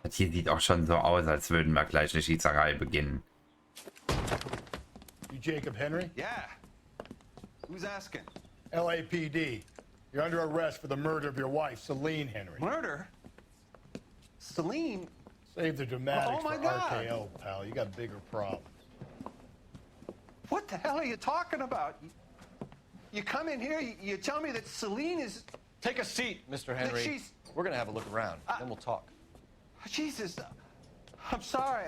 Das hier sieht auch schon so aus, als würden wir gleich eine Schießerei beginnen. You Jacob Henry? Yeah. Who's asking? LAPD. You're under arrest for the murder of your wife, Celine Henry. Murder? Celine? Save the dramatics Oh, my for God. RKO, pal. You got bigger problems. What the hell are you talking about? You come in here, you tell me that Celine is... Take a seat, Mr. Henry. she's- We're gonna have a look around, then we'll talk. Jesus, I'm sorry.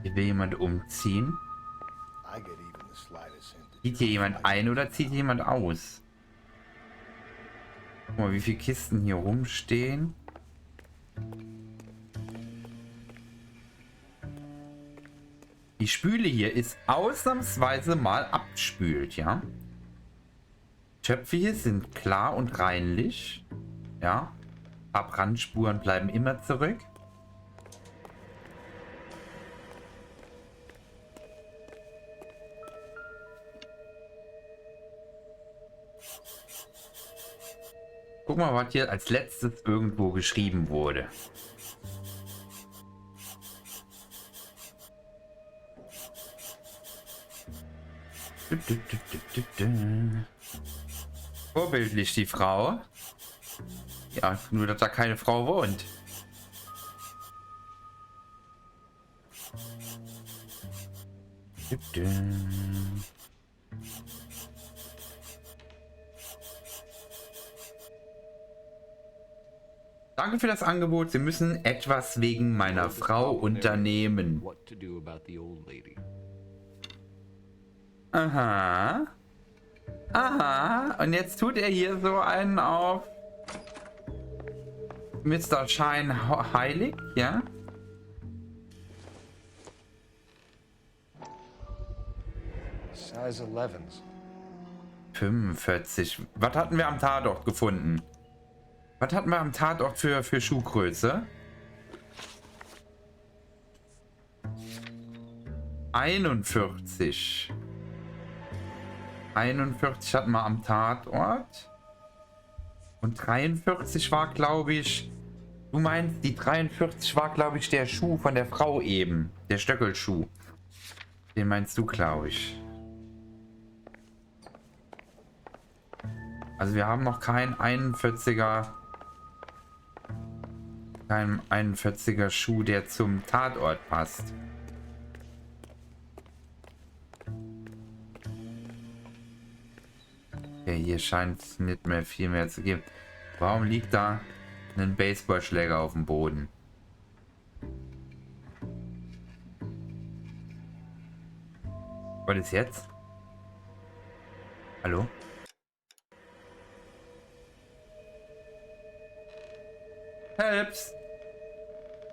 Hier will jemand umziehen. I get even the slightest hint. Zieht hier jemand ein oder zieht jemand aus? Guck mal, wie viele Kisten hier rumstehen. Die Spüle hier ist ausnahmsweise mal abgespült, ja? Töpfe hier sind klar und reinlich. Ja. Ein paar Brandspuren bleiben immer zurück. Guck mal, was hier als letztes irgendwo geschrieben wurde. Vorbildlich die Frau. Ja, nur dass da keine Frau wohnt. Danke für das Angebot. Sie müssen etwas wegen meiner Frau unternehmen. Aha. Aha. Und jetzt tut er hier so einen auf Mr. Scheinheilig, ja? Size 11s. 45. Was hatten wir am Tatort gefunden? Was hatten wir am Tatort für Schuhgröße? 41. 41 hatten wir am Tatort. Und 43 war, glaube ich... Du meinst, die 43 war, glaube ich, der Schuh von der Frau eben. Der Stöckelschuh. Den meinst du, glaube ich. Also wir haben noch keinen 41er... Kein 41er Schuh, der zum Tatort passt. Okay, hier scheint es nicht mehr viel mehr zu geben. Warum liegt da ein Baseballschläger auf dem Boden? Was ist jetzt? Hallo? Helps!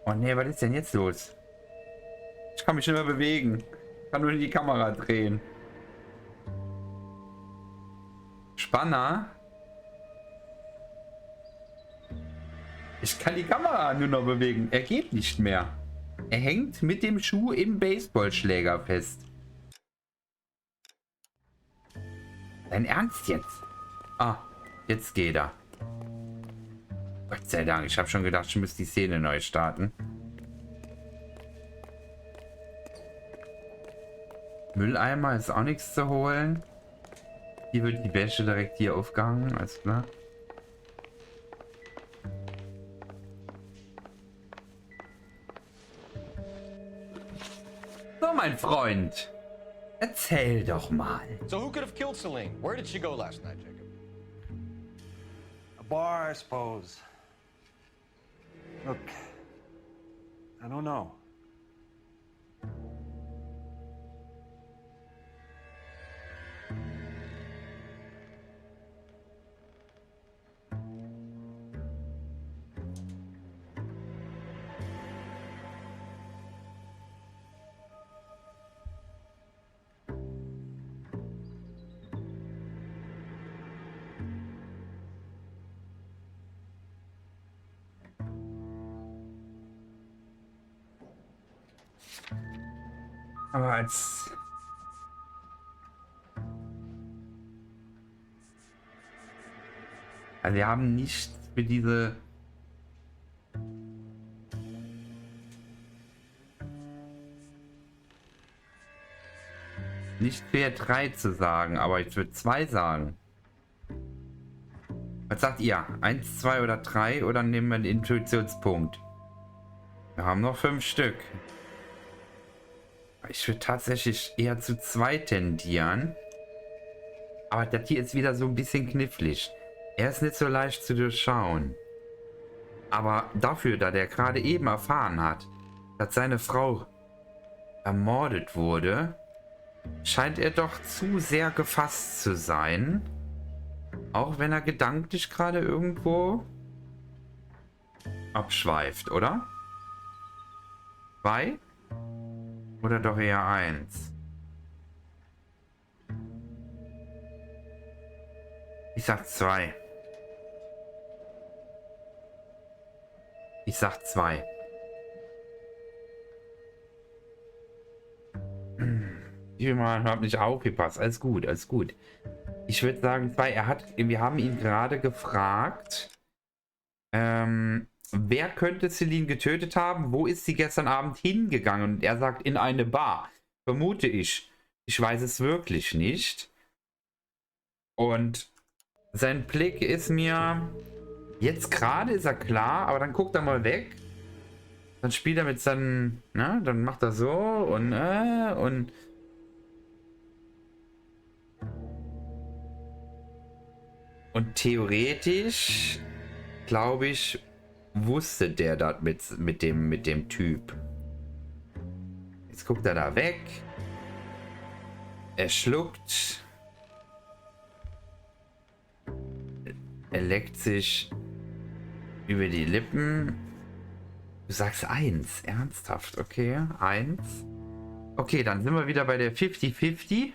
Oh ne, was ist denn jetzt los? Ich kann mich nicht mehr bewegen. Ich kann nur die Kamera drehen. Spanner? Ich kann die Kamera nur noch bewegen. Er geht nicht mehr. Er hängt mit dem Schuh im Baseballschläger fest. Dein Ernst jetzt? Ah, jetzt geht er. Gott sei Dank. Ich habe schon gedacht, ich müsste die Szene neu starten. Mülleimer ist auch nichts zu holen. Hier wird die Wäsche direkt hier aufgehangen. Alles klar. So, mein Freund. Erzähl doch mal. So who could have killed Celine? Where did she go last night, Jacob? A bar, I suppose. Look, I don't know. Aber als... Also wir haben nicht für diese... Nicht für 3 zu sagen, aber ich würde 2 sagen. Was sagt ihr? 1, 2 oder 3 oder nehmen wir den Intuitionspunkt? Wir haben noch 5 Stück. Ich würde tatsächlich eher zu 2 tendieren. Aber das hier ist wieder so ein bisschen knifflig. Er ist nicht so leicht zu durchschauen. Aber dafür, da der gerade eben erfahren hat, dass seine Frau ermordet wurde, scheint er doch zu sehr gefasst zu sein. Auch wenn er gedanklich gerade irgendwo abschweift, oder? 2? Oder doch eher 1? Ich sag 2. Ich sag 2. Ich habe nicht aufgepasst. Alles gut, alles gut. Ich würde sagen 2. Wir haben ihn gerade gefragt, wer könnte Celine getötet haben? Wo ist sie gestern Abend hingegangen? Und er sagt, in eine Bar. Vermute ich. Ich weiß es wirklich nicht. Und sein Blick ist mir... Jetzt gerade ist er klar, aber dann guckt er mal weg. Dann spielt er mit seinen... Na, dann macht er so und... Und theoretisch, glaube ich... wusste der das mit dem Typ? Jetzt guckt er da weg. Er schluckt. Er leckt sich über die Lippen. Du sagst 1. Ernsthaft, okay. 1. Okay, dann sind wir wieder bei der 50-50.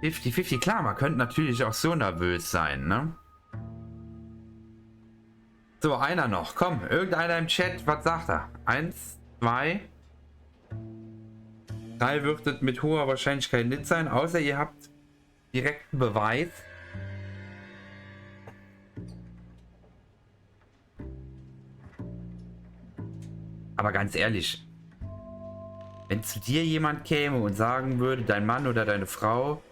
50-50, klar, man könnte natürlich auch so nervös sein, ne? So, einer noch. Komm, irgendeiner im Chat, was sagt er? 1, 2. 3 wird es mit hoher Wahrscheinlichkeit nicht sein, außer ihr habt direkten Beweis. Aber ganz ehrlich, wenn zu dir jemand käme und sagen würde, dein Mann oder deine Frau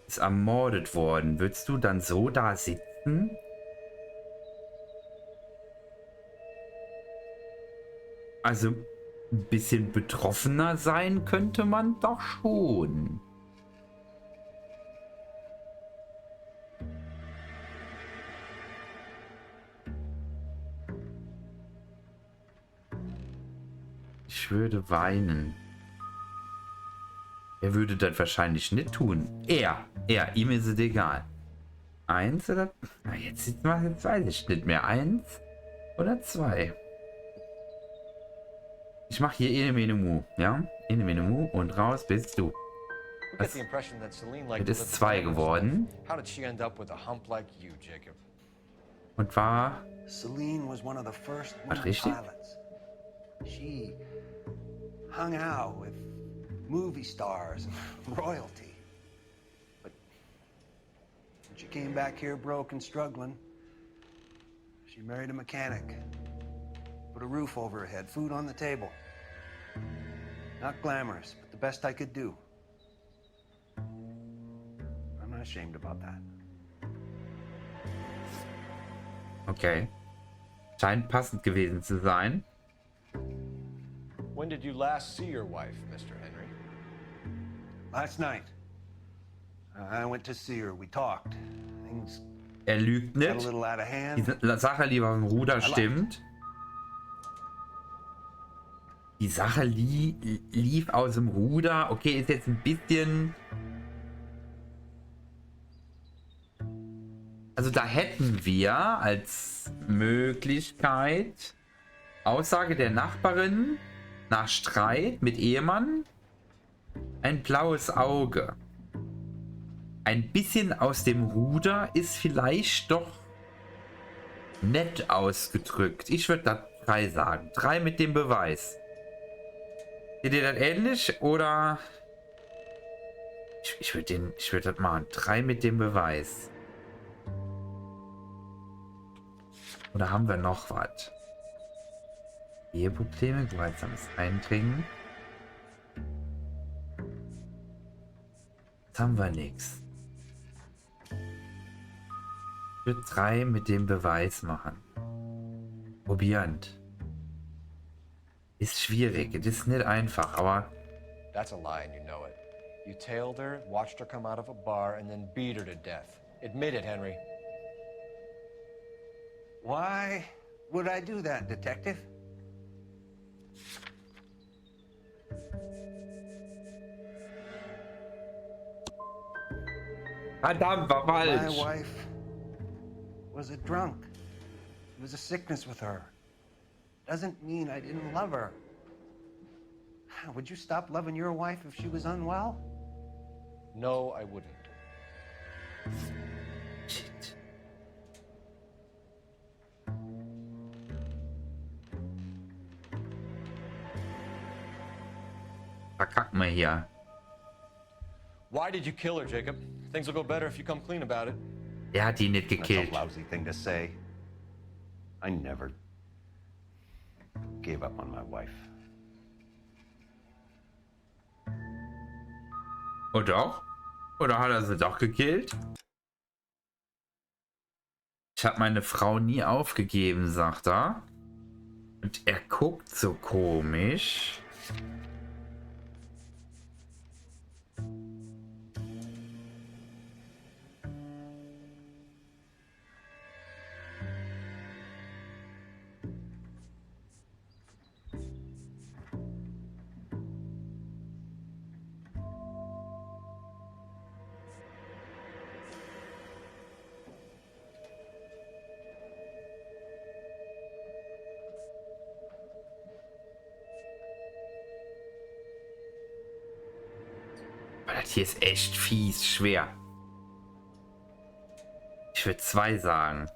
ist ermordet worden, würdest du dann so da sitzen? Also ein bisschen betroffener sein könnte man doch schon. Ich würde weinen. Er würde das wahrscheinlich nicht tun. Ihm ist es egal. 1 oder... Na, jetzt weiß ich nicht mehr. 1 oder 2. Ich mache hier Enemene, ja? Enemene und raus bist du. Das ist 2 geworden. Und war... Celine was one of the first richtig? pilots. She hung out with movie stars and royalty. But when she came back here broke and struggling, she married a mechanic. Put a roof over her head, food on the table. Not glamorous, but the best I could do. I'm not ashamed about that. Okay. Scheint passend gewesen zu sein. When did you last see your wife, Mr. Henry? Last night. I went to see her. We talked. Things Er lügt got a nicht. little out of hand. Die Sache lieber im Ruder stimmt. Die Sache lief aus dem Ruder. Okay, ist jetzt ein bisschen... Also da hätten wir als Möglichkeit Aussage der Nachbarin nach Streit mit Ehemann, ein blaues Auge. Ein bisschen aus dem Ruder ist vielleicht doch nett ausgedrückt. Ich würde da 3 sagen. 3 mit dem Beweis. Seht ihr das ähnlich? Oder... Ich würde das machen. 3 mit dem Beweis. Oder haben wir noch was? Eheprobleme, gewaltsames Eindringen. Jetzt haben wir nichts. Ich würde 3 mit dem Beweis machen. Probierend. Ist schwierig, es ist nicht einfach, aber... That's a lie and you know it. You tailed her, watched her come out of a bar, and then beat her to death. Admit it, Henry. Why would I do that, Detective? Verdammt, war falsch. My wife was a drunk. It was a sickness with her. Doesn't mean I didn't love her. Would you stop loving your wife if she was unwell? No, I wouldn't. Shit. Verkacken wir hier. Why did you kill her, Jacob? Things will go better if you come clean about it. Er hat ihn nicht gekillt. That's a lousy thing to say. I never gave up on my wife. Oh doch? Oder hat er sie doch gekillt? Ich habe meine Frau nie aufgegeben, sagt er. Und er guckt so komisch. Das hier ist echt fies schwer. Ich würde 2 sagen.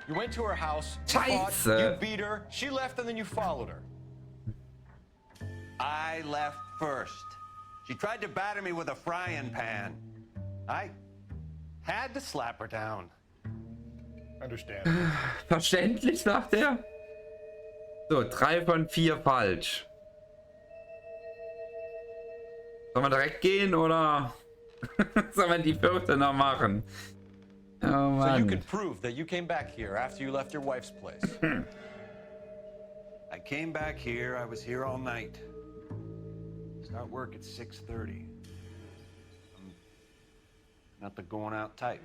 You went to her house, you fought, you beat her, she left and then you followed her. I left first. She tried to batter me with a frying pan. I had to slap her down. Understand. Verständlich, sagt er. So, 3 von 4 falsch. Sollen wir direkt gehen oder sollen wir die 4. noch machen? Oh Mann. So you could prove that you came back here after you left your wife's place. I came back here. I was here all night. Start work at 6:30. I'm not the going out type.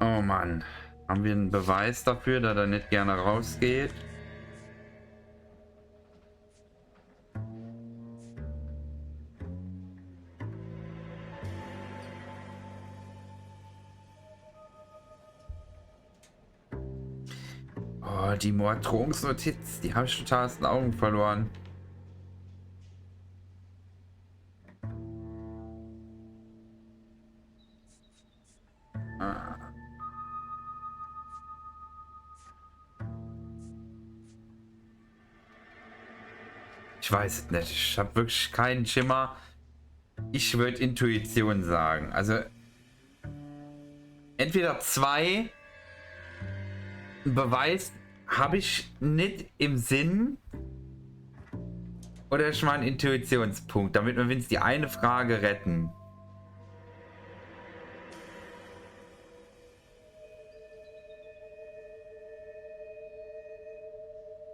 Oh Mann. Haben wir einen Beweis dafür, dass er nicht gerne rausgeht? Oh, die Morddrohungsnotiz, die habe ich total aus den Augen verloren. Ich weiß es nicht. Ich habe wirklich keinen Schimmer. Ich würde Intuition sagen. Also entweder 2. Ein Beweis habe ich nicht im Sinn. Oder schon mal einen Intuitionspunkt, damit wir wenigstens die eine Frage retten.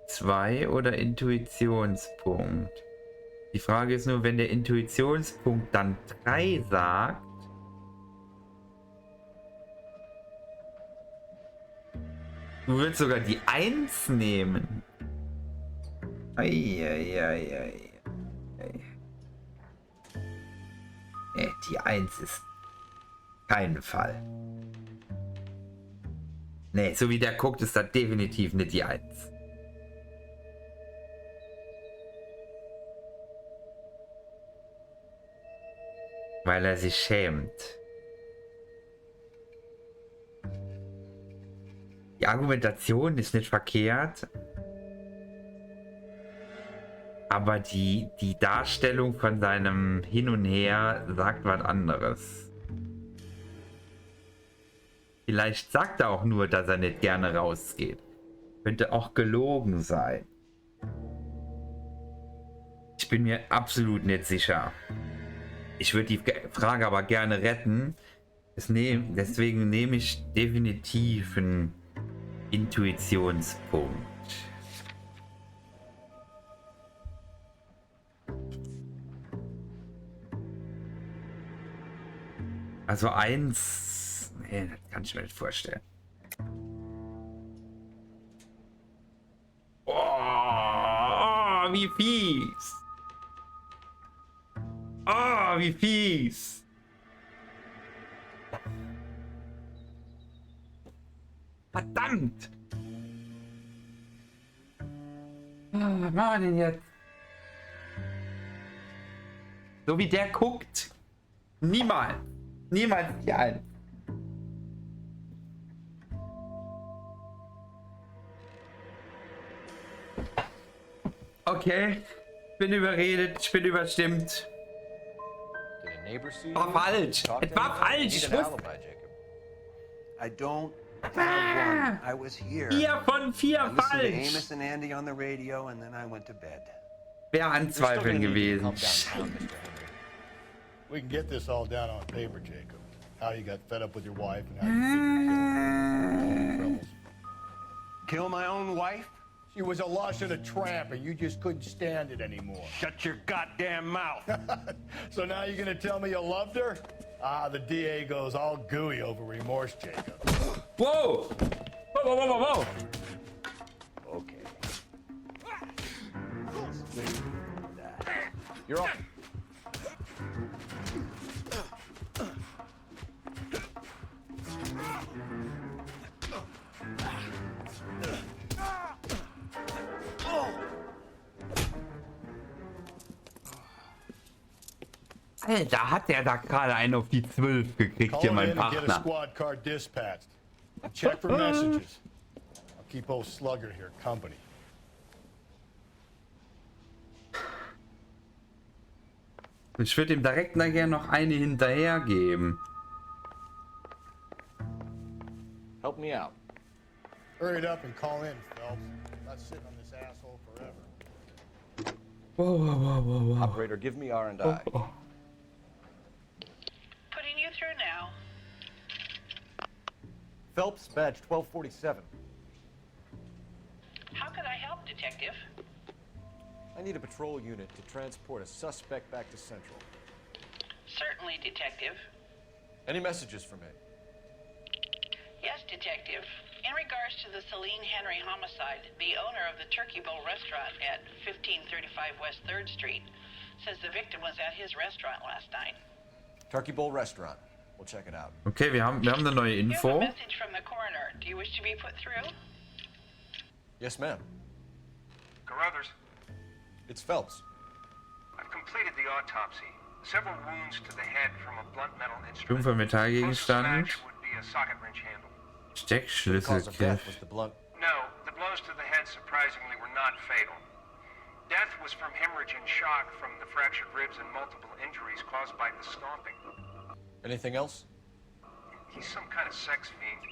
Zwei oder Intuitionspunkt. Die Frage ist nur, wenn der Intuitionspunkt dann 3 sagt. Du würdest sogar die 1 nehmen. Eieieiei. Die 1 ist kein Fall. Nee, so wie der guckt, ist das definitiv nicht die 1. Weil er sich schämt. Die Argumentation ist nicht verkehrt. Aber die Darstellung von seinem Hin und Her sagt was anderes. Vielleicht sagt er auch nur, dass er nicht gerne rausgeht. Könnte auch gelogen sein. Ich bin mir absolut nicht sicher. Ich würde die Frage aber gerne retten. Deswegen nehme ich definitiv einen Intuitionspunkt. Also 1, nee, das kann ich mir nicht vorstellen. Oh, wie fies. Oh, wie fies. Verdammt. Was machen wir denn jetzt? So wie der guckt. Niemals. Niemals die 1. Okay. Ich bin überredet. Ich bin überstimmt. War falsch. Es war falsch. Ich wusste. I don't have one. I was here. 4 von 4 I listened to falsch. Amos and Andy on the radio, and then I went to bed. Wäre anzweifeln gewesen. We can get this all down on paper, Jacob. How you got fed up with your wife and how you figured troubles. Kill my own wife? She was a lush and a tramp, and you just couldn't stand it anymore. Shut your goddamn mouth. So now you're gonna tell me you loved her? Ah, the DA goes all gooey over remorse, Jacob. Whoa! Whoa, whoa, whoa, whoa, whoa! Okay. You're off. Alter, hat der da gerade einen auf die 12 gekriegt, hier mein Partner. Squad car dispatched. Check for messages. I'll keep old Slugger here company. Ich würde ihm direkt nachher noch eine hinterhergeben. Help me out. Hurry it up and call in, Phelps. I'm not sitting on this asshole forever. Whoa, whoa, whoa, whoa, whoa. Operator, give me R&I. Oh, oh. Putting you through now. Phelps, badge 1247. How could I help, Detective? I need a patrol unit to transport a suspect back to Central. Certainly, Detective. Any messages for me? Yes, Detective. In regards to the Celine Henry homicide, the owner of the Turkey Bowl restaurant at 1535 West 3rd Street says the victim was at his restaurant last night. Turkey Bowl restaurant. We'll check it out. Okay, wir haben eine neue You have a Info. message from the coroner. Do you wish to be put through? Yes, ma'am. Carruthers, It's Phelps. I've completed the autopsy. Several wounds to the head from a blunt metal instrument. Stumpfer Metallgegenstand. Closest match would be a socket wrench handle. Steckschlüsselgriff. No, the blows to the head surprisingly were not fatal. Death was from hemorrhage and shock from the fractured ribs and multiple injuries caused by the stomping. Anything else? He's some kind of sex fiend.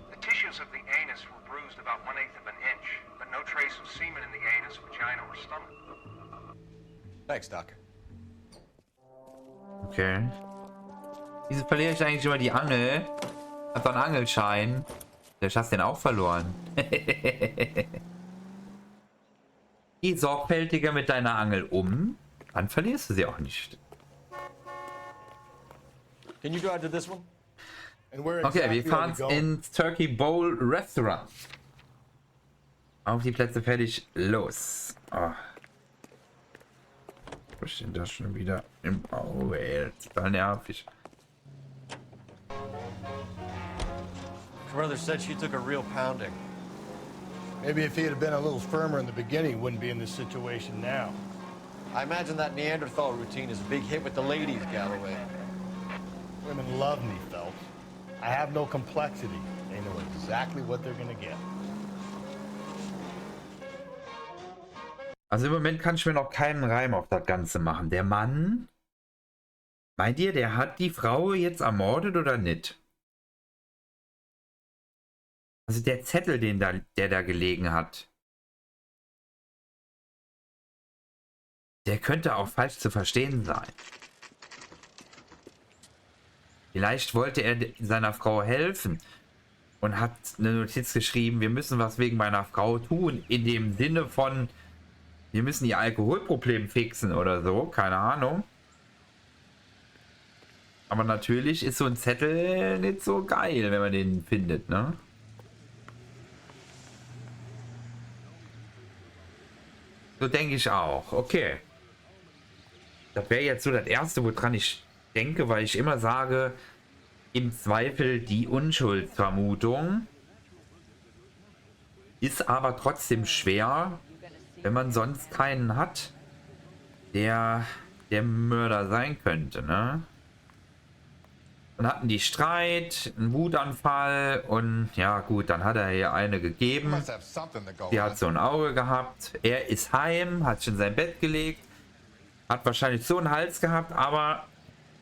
The tissues of the anus were bruised about 1/8 of an inch, but no trace of semen in the anus, vagina, or stomach. Thanks, Doc. Okay. Wieso verliere ich eigentlich immer die Angel? Hat doch einen Angelschein. Der hast den auch verloren. Geh sorgfältiger mit deiner Angel um, dann verlierst du sie auch nicht. Can you drive to this one? Okay, wir fahren ins Turkey Bowl Restaurant. Auf die Plätze, fertig, los. Oh. Was ist denn das schon wieder im Auge? Ey, total nervig. Carruthers said she took a real pounding. Maybe if he had been a little firmer in the beginning, he wouldn't be in this situation now. I imagine that Neanderthal routine is a big hit with the ladies, Galloway. Women love me, Phelps. I have no complexity. They know exactly what they're gonna get. Also im Moment kann ich mir noch keinen Reim auf das Ganze machen. Der Mann, meint ihr, der hat die Frau jetzt ermordet oder nicht? Also der Zettel, der da gelegen hat, der könnte auch falsch zu verstehen sein. Vielleicht wollte er seiner Frau helfen und hat eine Notiz geschrieben, wir müssen was wegen meiner Frau tun, in dem Sinne von, wir müssen ihr Alkoholproblem fixen oder so, keine Ahnung. Aber natürlich ist so ein Zettel nicht so geil, wenn man den findet, ne? So denke ich auch. Okay. Das wäre jetzt so das Erste, woran ich denke, weil ich immer sage, im Zweifel die Unschuldsvermutung. Ist aber trotzdem schwer, wenn man sonst keinen hat, der Mörder sein könnte, ne? Dann hatten die Streit, einen Wutanfall und ja gut, dann hat er hier eine gegeben. Die hat so ein Auge gehabt. Er ist heim, hat sich in sein Bett gelegt, hat wahrscheinlich so einen Hals gehabt, aber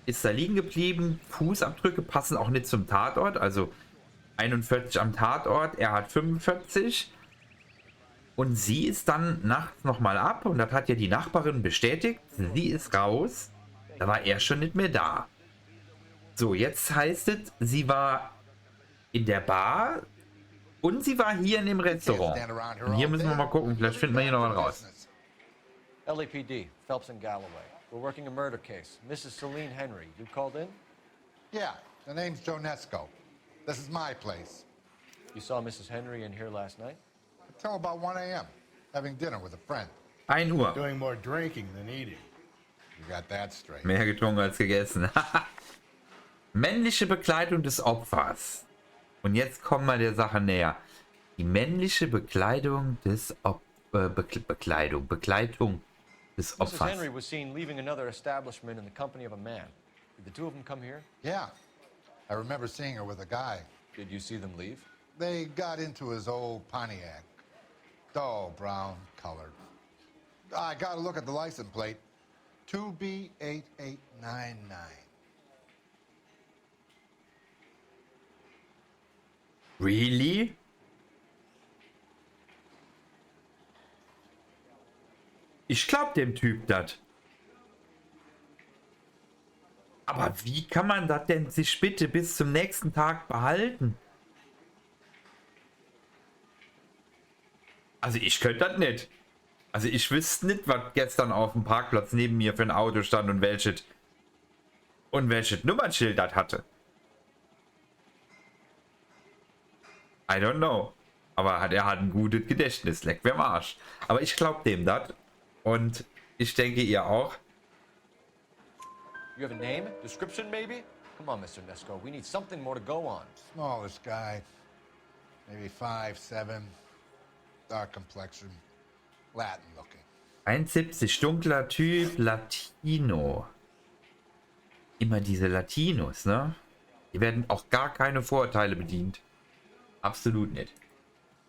ist da liegen geblieben. Fußabdrücke passen auch nicht zum Tatort, also 41 am Tatort, er hat 45. Und sie ist dann nachts nochmal ab und das hat ja die Nachbarin bestätigt. Sie ist raus, da war er schon nicht mehr da. So, jetzt heißt es, sie war in der Bar und sie war hier in dem Restaurant. Und hier müssen wir mal gucken, vielleicht finden wir hier noch was raus. LAPD, Phelps and Galloway. We're working a murder case. Mrs. Celine Henry, you called in? Yeah, the name's Jonesco. This is my place. You saw Mrs. Henry in here last night? Until about 1 a.m., having dinner with a friend. 1 Uhr. Doing more drinking than eating. You got that straight. Mehr getrunken als gegessen. Männliche Bekleidung des Opfers. Und jetzt kommen wir der Sache näher. Die männliche Bekleidung des Begleitung des Mrs. Opfers. Henry was seen leaving another establishment in the company of a man. Did the two of them come here? Yeah. I remember seeing her with a guy. Did you see them leave? They got into his old Pontiac. Dull brown colored. I got to look at the license plate. 2B8899. Really? Ich glaub dem Typ das. Aber wie kann man das denn sich bitte bis zum nächsten Tag behalten? Also ich könnte das nicht. Also ich wüsste nicht, was gestern auf dem Parkplatz neben mir für ein Auto stand und welches Nummernschild das hatte. I don't know. Aber er hat ein gutes Gedächtnis. Leck mir am Arsch. Aber ich glaube dem das. Und ich denke ihr auch. You have a name? Description, maybe? Come on, Mr. Nesco. We need something more to go on. Smallish guy. Maybe 5'7". Dark complexion. Latin looking. 1,70, dunkler Typ, Latino. Immer diese Latinos, ne? Die werden auch gar keine Vorurteile bedient. Absolut nicht.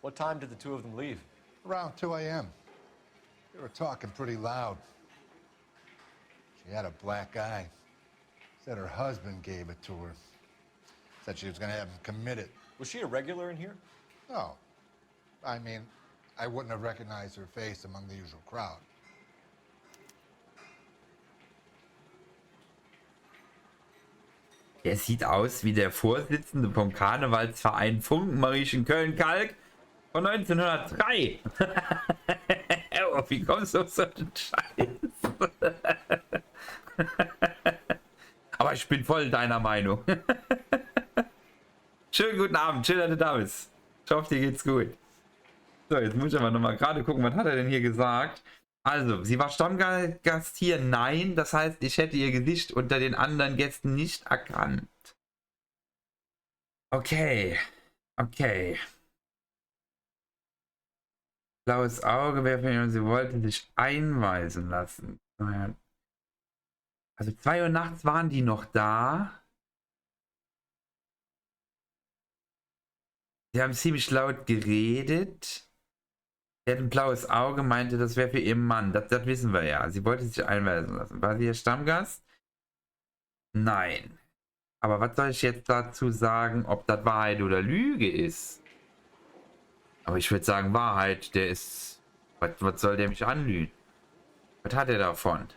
What time did the two of them leave? Around 2 a.m. They were talking pretty loud. She had a black eye. Said her husband gave it to her. Said she was going to have him committed. Was she a regular in here? No. I mean, I wouldn't have recognized her face among the usual crowd. Er sieht aus wie der Vorsitzende vom Karnevalsverein Funkenmariechen Köln-Kalk von 1903. Oh, wie kommst du auf so einen Scheiß? Aber ich bin voll deiner Meinung. Schönen guten Abend, schön, dass du da bist. Ich hoffe, dir geht's gut. So, jetzt muss ich aber nochmal gerade gucken, was hat er denn hier gesagt? Also, sie war Stammgast hier? Nein, das heißt, ich hätte ihr Gesicht unter den anderen Gästen nicht erkannt. Okay, okay. Blaues Auge, wer von ihnen, sie wollte sich einweisen lassen. Also 2 Uhr nachts waren die noch da. Sie haben ziemlich laut geredet. Sie hat ein blaues Auge, meinte, das wäre für ihren Mann. Das wissen wir ja. Sie wollte sich einweisen lassen. War sie ihr Stammgast? Nein. Aber was soll ich jetzt dazu sagen, ob das Wahrheit oder Lüge ist? Aber ich würde sagen Wahrheit. Der ist... Was soll der mich anlügen? Was hat er davon?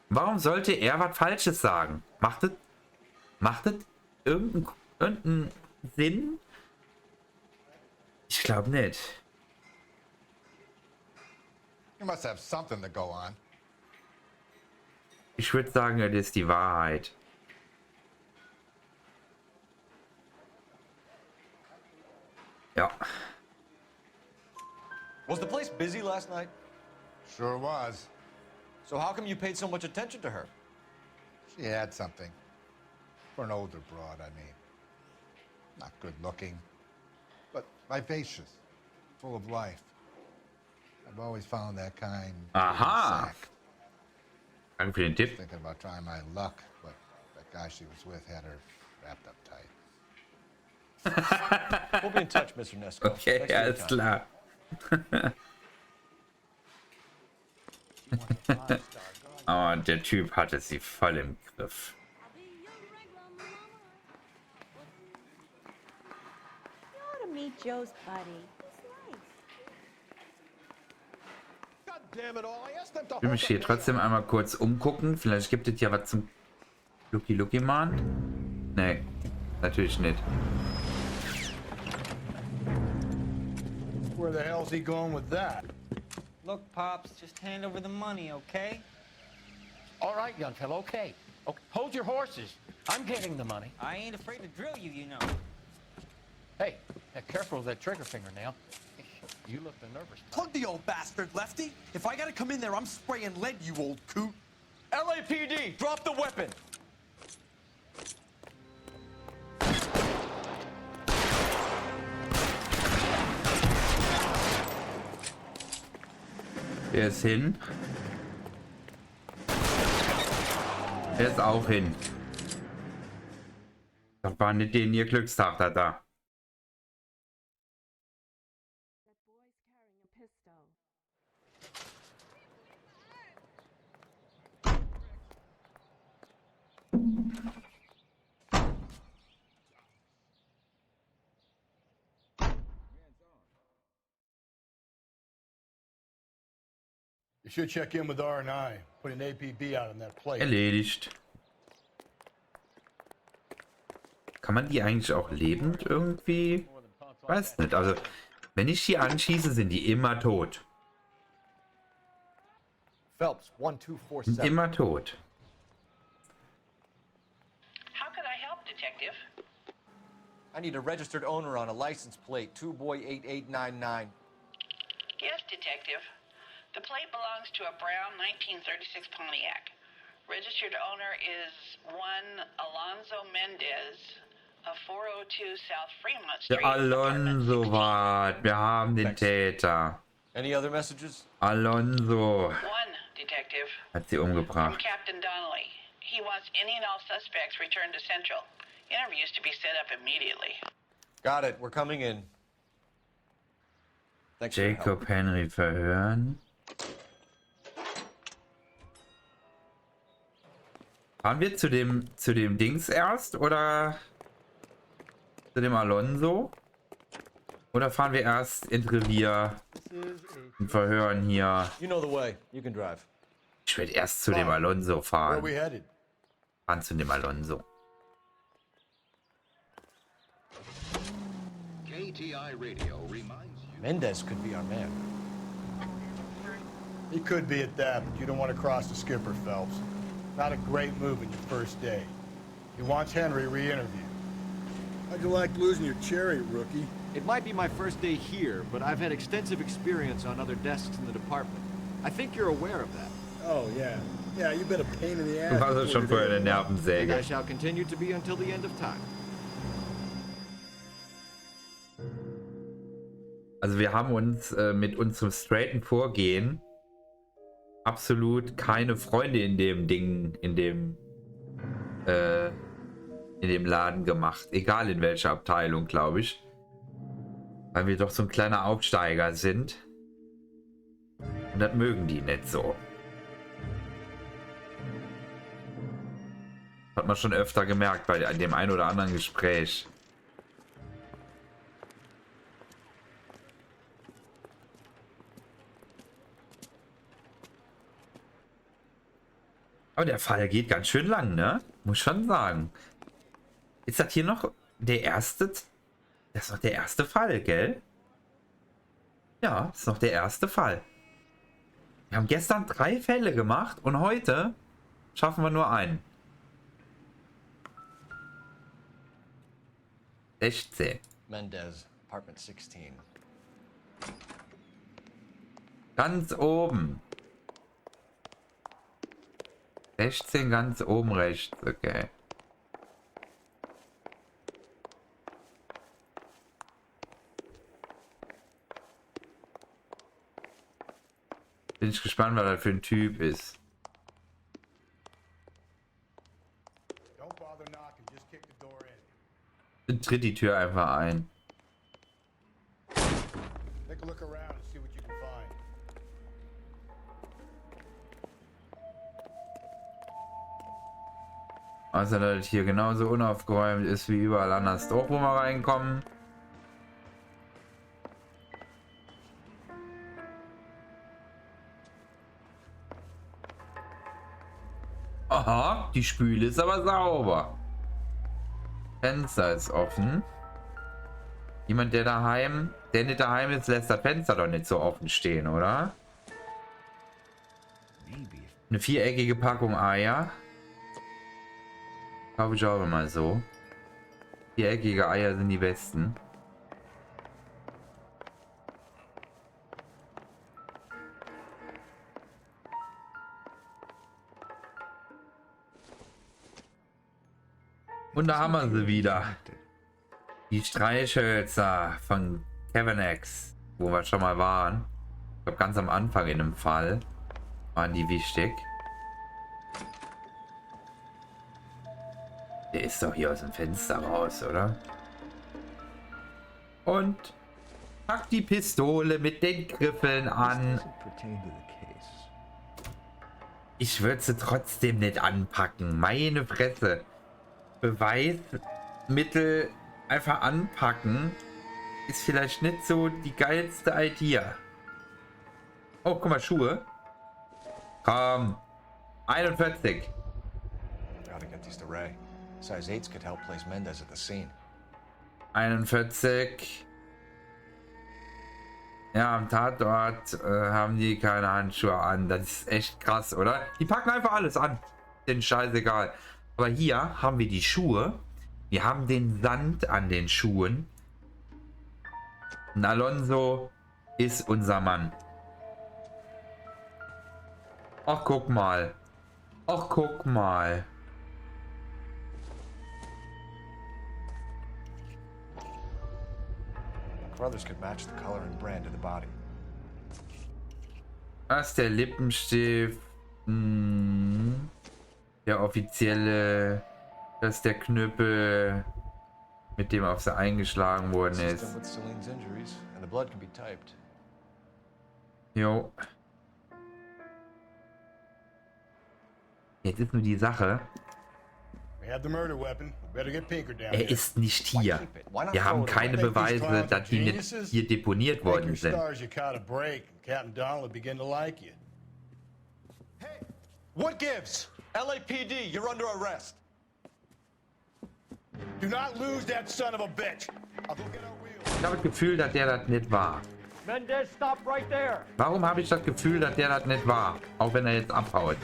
Warum sollte er was Falsches sagen? Macht das irgendeinen Sinn? Ich glaube nicht. You must have something to go on. Ich würde sagen, das ist die Wahrheit. Ja. Was the place busy last night? Sure was. So how come you paid so much attention to her? She had something. For an older broad, I mean. Not good looking, but vivacious, full of life. I've always found that kind. Aha. Danke für den Tipp. Thinking about trying my luck, but that guy she was with had her wrapped up tight. We'll be in touch, Mr. Nesco. Okay, alles klar. Oh, der Typ hatte sie voll im Griff. Meet Joe's buddy. Ich will mich hier trotzdem einmal kurz umgucken. Vielleicht gibt es ja was zum Lucky Man. Nee, natürlich nicht. Where the hell's he going with that? Look, Pops, just hand over the money, okay? All right, young fellow, okay. Hold your horses. I'm getting the money. I ain't afraid to drill you, you know. Hey, careful with that trigger finger now. You look the nervous type. Plug the old bastard, Lefty. If I gotta come in there, I'm spraying lead, you old coot. LAPD, drop the weapon. Der ist hin. Der ist auch hin. Das war nicht den ihr Glückstag da. You should check in with R&I. Put an APB out on that plate. Erledigt. Kann man die eigentlich auch lebend irgendwie? Weiß nicht. Also, wenn ich die anschieße, sind die immer tot. Phelps, Sind 1247. immer tot. How could I help, Detective? I need a registered owner on a license plate, 2boy8899. Yes, Detective. The plate belongs to a brown 1936 Pontiac. Registered owner is one Alonzo Mendez of 402 South Fremont Street. Der Alonso war. Wir haben den Täter. Any other messages? Alonso One, Detective. hat sie From umgebracht. Captain Donnelly. He wants any and all suspects returned to Central. Interviews to be set up immediately. Got it. We're coming in. Thanks for your help. Jacob Henry verhören. Fahren wir zu dem Dings erst oder zu dem Alonso? Oder fahren wir erst ins Revier und verhören hier? You know the way. You can drive. Ich werde erst zu dem Alonso Where fahren. we headed? Fahren zu dem Alonso. KTI Radio reminds you. Mendez could be our man. He could be at that, but you don't want to cross the skipper, Phelps. Not a great move in your first day. He wants Henry re-interviewed. How'd you like losing your cherry, rookie? It might be my first day here, but I've had extensive experience on other desks in the department. I think you're aware of that. Oh, yeah. Yeah, you've been a pain in the ass. Du warst schon vorher eine And I Nervensäge. shall continue to be until the end of time. Also wir haben uns mit unserem straighten Vorgehen absolut keine Freunde in dem Ding, in dem Laden gemacht. Egal in welcher Abteilung, glaube ich. Weil wir doch so ein kleiner Aufsteiger sind. Und das mögen die nicht so. Hat man schon öfter gemerkt bei dem ein oder anderen Gespräch. Aber der Fall geht ganz schön lang, ne? Muss schon sagen. Ist das hier noch der erste? Das ist noch der erste Fall, gell? Ja, das ist noch der erste Fall. Wir haben gestern 3 Fälle gemacht und heute schaffen wir nur einen. 16. Mendez, apartment 16. Ganz oben. 16 ganz oben rechts, okay. Bin ich gespannt, was das für ein Typ ist. Tritt die Tür einfach ein. Take a look around and see what you can find. Also, dass es hier genauso unaufgeräumt ist wie überall anders auch, wo wir reinkommen. Aha, die Spüle ist aber sauber. Fenster ist offen. Jemand, der nicht daheim ist, lässt das Fenster doch nicht so offen stehen, oder? Eine viereckige Packung Eier. Kaufe ich auch immer so. Viereckige Eier sind die besten. Und da haben wir sie wieder. Die Streichhölzer von Kevin X, wo wir schon mal waren. glaube, ganz am Anfang in dem Fall waren die wichtig. Der ist doch hier aus dem Fenster raus, oder? Und pack die Pistole mit den Griffeln an. Ich würde sie trotzdem nicht anpacken. Meine Fresse. Beweismittel einfach anpacken ist vielleicht nicht so die geilste Idee. Oh, guck mal, Schuhe. Komm. 41. Gotta get these to Ray. Size 8s could help place Mendez at the scene. 41. Ja, am Tatort haben die keine Handschuhe an. Das ist echt krass, oder? Die packen einfach alles an. Den scheißegal. Aber hier haben wir die Schuhe. Wir haben den Sand an den Schuhen. Und Alonso ist unser Mann. Ach, guck mal. Ach, guck mal. Brothers could match the color and brand of the body. Das ist der Lippenstift. Der offizielle. Das ist der Knüppel, mit dem auf sie eingeschlagen worden ist. Jo. Jetzt ist nur die Sache. Er ist nicht hier. Wir haben keine Beweise, dass die nicht hier deponiert worden sind. What gives? LAPD, you're under arrest. Do not lose that son of a bitch. Ich habe das Gefühl, dass der das nicht war. Mendez, stop right there. Warum habe ich das Gefühl, dass der das nicht war? Auch wenn er jetzt abhaut.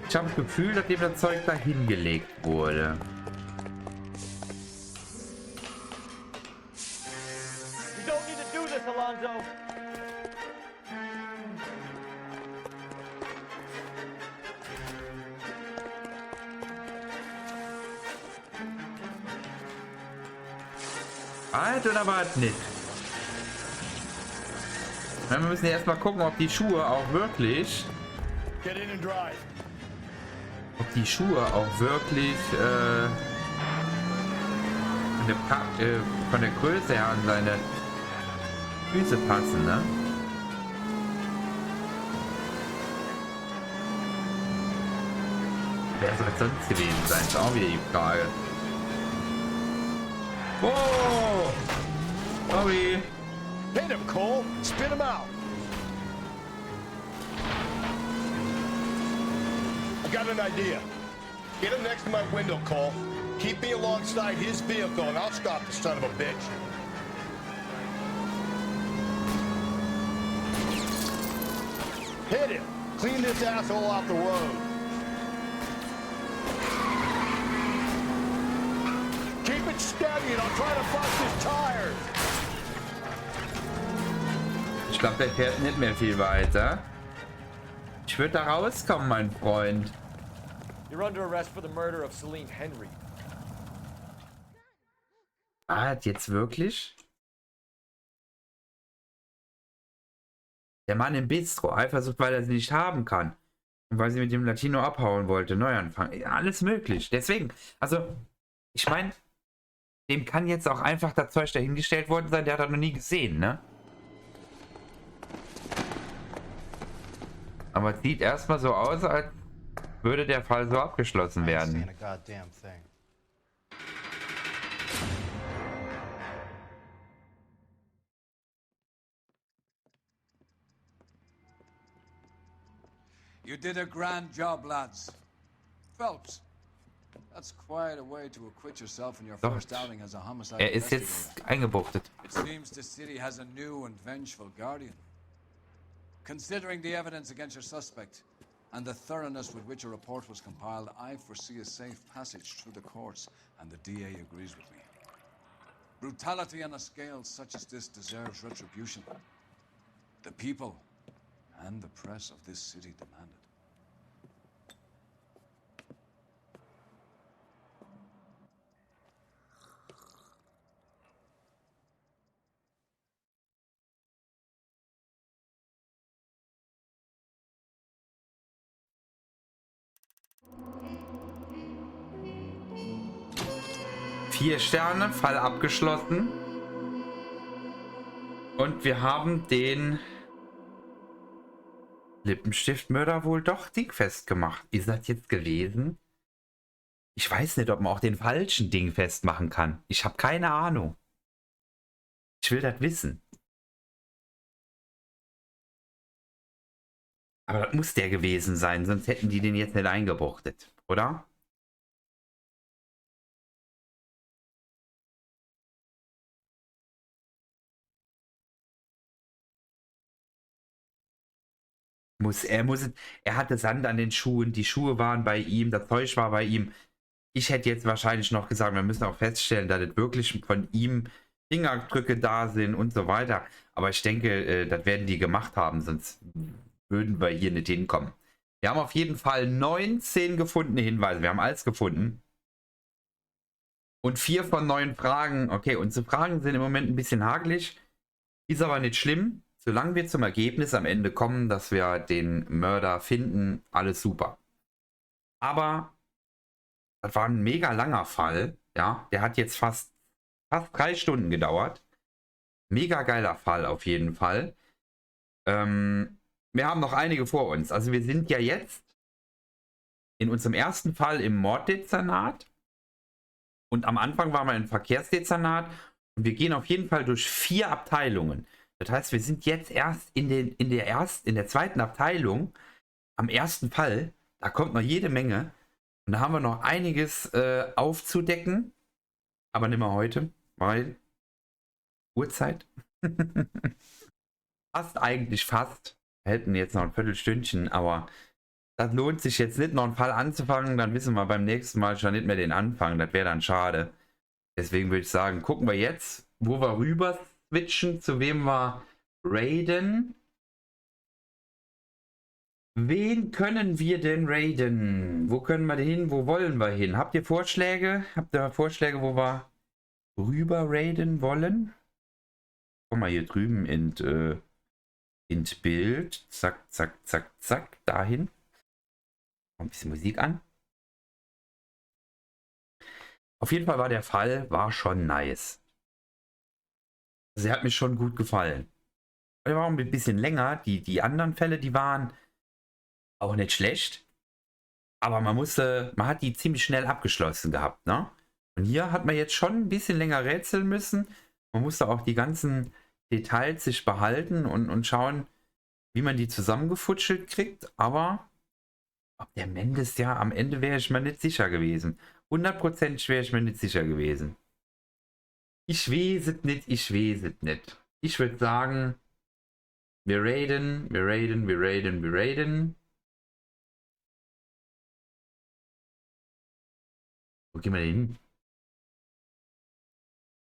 Ich habe das Gefühl, dass dem das Zeug da hingelegt wurde. You don't need to do this, Alonso. Halt oder was nicht? Wir müssen ja erstmal gucken, ob die Schuhe auch wirklich. Ob die Schuhe auch wirklich von der Größe her an seine Füße passen, ne? Wer soll es sonst gewesen sein? Ist auch wieder die Frage. Whoa! Sorry. Hit him, Cole. Spit him out. I got an idea. Get him next to my window, Cole. Keep me alongside his vehicle, and I'll stop the son of a bitch. Hit him. Clean this asshole off the road. Keep it steady, and I'll try to bust his tires. Ich glaube, der fährt nicht mehr viel weiter. Ich würde da rauskommen, mein Freund. You're under arrest for the murder of Celine Henry. Hat jetzt wirklich? Der Mann im Bistro, Eifersucht, weil er sie nicht haben kann. Und weil sie mit dem Latino abhauen wollte, Neuanfang. Ja, alles möglich. Deswegen, also, ich meine, dem kann jetzt auch einfach das Zeug dahingestellt worden sein, der hat das noch nie gesehen, ne? Aber es sieht erstmal so aus, als würde der Fall so abgeschlossen werden. You did a grand job, lads. Phelps, that's quite a way to acquit yourself in your first outing as a homicide Er ist jetzt eingebuchtet. It seems the city has a new and vengeful guardian. Considering the evidence against your suspect and the thoroughness with which a report was compiled, I foresee a safe passage through the courts, and the DA agrees with me. Brutality on a scale such as this deserves retribution. The people and the press of this city demand it. 4 Sterne, Fall abgeschlossen. Und wir haben den Lippenstiftmörder wohl doch dingfest gemacht. Ist das jetzt gewesen? Ich weiß nicht, ob man auch den falschen Ding festmachen kann. Ich habe keine Ahnung. Ich will das wissen. Aber das muss der gewesen sein, sonst hätten die den jetzt nicht eingebuchtet, oder? Er hatte Sand an den Schuhen, die Schuhe waren bei ihm, das Zeug war bei ihm. Ich hätte jetzt wahrscheinlich noch gesagt, wir müssen auch feststellen, dass es wirklich von ihm Fingerabdrücke da sind und so weiter. Aber ich denke, das werden die gemacht haben, sonst würden wir hier nicht hinkommen. Wir haben auf jeden Fall 19 gefundene Hinweise. Wir haben alles gefunden. Und 4 von 9 Fragen. Okay, unsere Fragen sind im Moment ein bisschen hagelig. Ist aber nicht schlimm. Solange wir zum Ergebnis am Ende kommen, dass wir den Mörder finden, alles super. Aber das war ein mega langer Fall. Ja, der hat jetzt fast 3 Stunden gedauert. Mega geiler Fall auf jeden Fall. Wir haben noch einige vor uns. Also wir sind ja jetzt in unserem ersten Fall im Morddezernat. Und am Anfang waren wir im Verkehrsdezernat. Und wir gehen auf jeden Fall durch 4 Abteilungen. Das heißt, wir sind jetzt erst in der zweiten Abteilung am ersten Fall. Da kommt noch jede Menge. Und da haben wir noch einiges aufzudecken. Aber nicht mehr heute, weil Uhrzeit. fast. Wir hätten jetzt noch ein Viertelstündchen, aber das lohnt sich jetzt nicht, noch einen Fall anzufangen. Dann wissen wir beim nächsten Mal schon nicht mehr den Anfang. Das wäre dann schade. Deswegen würde ich sagen, gucken wir jetzt, wo wir rüber switchen, zu wem wir raiden. Wen können wir denn raiden? Wo können wir denn hin? Wo wollen wir hin? Habt ihr Vorschläge? Habt ihr Vorschläge, wo wir rüber raiden wollen? Komm mal hier drüben in Bild. Zack, zack, zack, zack. Dahin. Ein bisschen Musik an. Auf jeden Fall war der Fall schon nice. Also er hat mir schon gut gefallen. Der war auch ein bisschen länger. Die anderen Fälle, die waren auch nicht schlecht. Aber man hat die ziemlich schnell abgeschlossen gehabt, ne? Und hier hat man jetzt schon ein bisschen länger rätseln müssen. Man musste auch die ganzen Details sich behalten und schauen, wie man die zusammengefutschelt kriegt. Aber ob der Mendes, ja, am Ende wäre ich mir nicht sicher gewesen. 100% wäre ich mir nicht sicher gewesen. Ich weiß es nicht, ich weiß es nicht. Ich würde sagen, wir raiden. Wo gehen wir denn hin?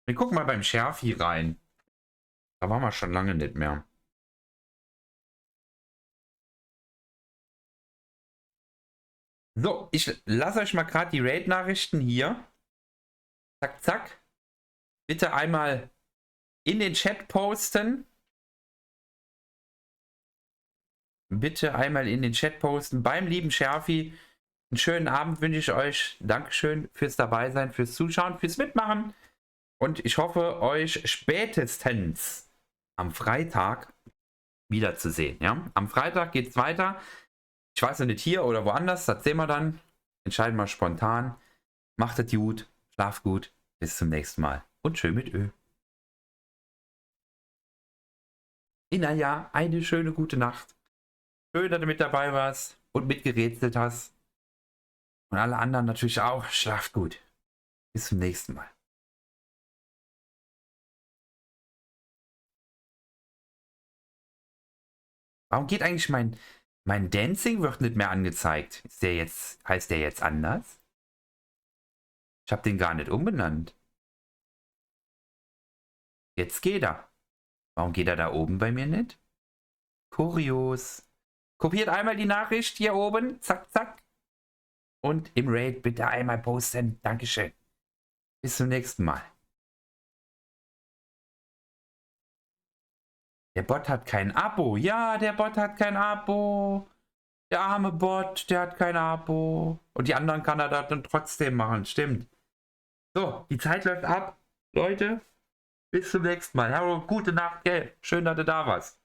Wir gucken mal beim Schärfi rein. Da waren wir schon lange nicht mehr. So, ich lasse euch mal gerade die Raid-Nachrichten hier. Zack, zack. Bitte einmal in den Chat posten. Bitte einmal in den Chat posten. Beim lieben Schärfi. Einen schönen Abend wünsche ich euch. Dankeschön fürs Dabeisein, fürs Zuschauen, fürs Mitmachen. Und ich hoffe, euch spätestens am Freitag wiederzusehen. Ja? Am Freitag geht es weiter. Ich weiß noch nicht, hier oder woanders. Das sehen wir dann. Entscheiden wir spontan. Macht es gut. Schlaf gut. Bis zum nächsten Mal. Und schön mit Ö. Naja, eine schöne gute Nacht. Schön, dass du mit dabei warst und mitgerätselt hast. Und alle anderen natürlich auch. Schlaft gut. Bis zum nächsten Mal. Warum geht eigentlich mein Dancing wird nicht mehr angezeigt? Heißt der jetzt anders? Ich habe den gar nicht umbenannt. Jetzt geht er. Warum geht er da oben bei mir nicht? Kurios. Kopiert einmal die Nachricht hier oben. Zack, zack. Und im Raid bitte einmal posten. Dankeschön. Bis zum nächsten Mal. Der Bot hat kein Abo. Ja, der Bot hat kein Abo. Der arme Bot, der hat kein Abo. Und die anderen kann er dann trotzdem machen. Stimmt. So, die Zeit läuft ab. Leute, bis zum nächsten Mal. Hallo, gute Nacht, gell? Schön, dass du da warst.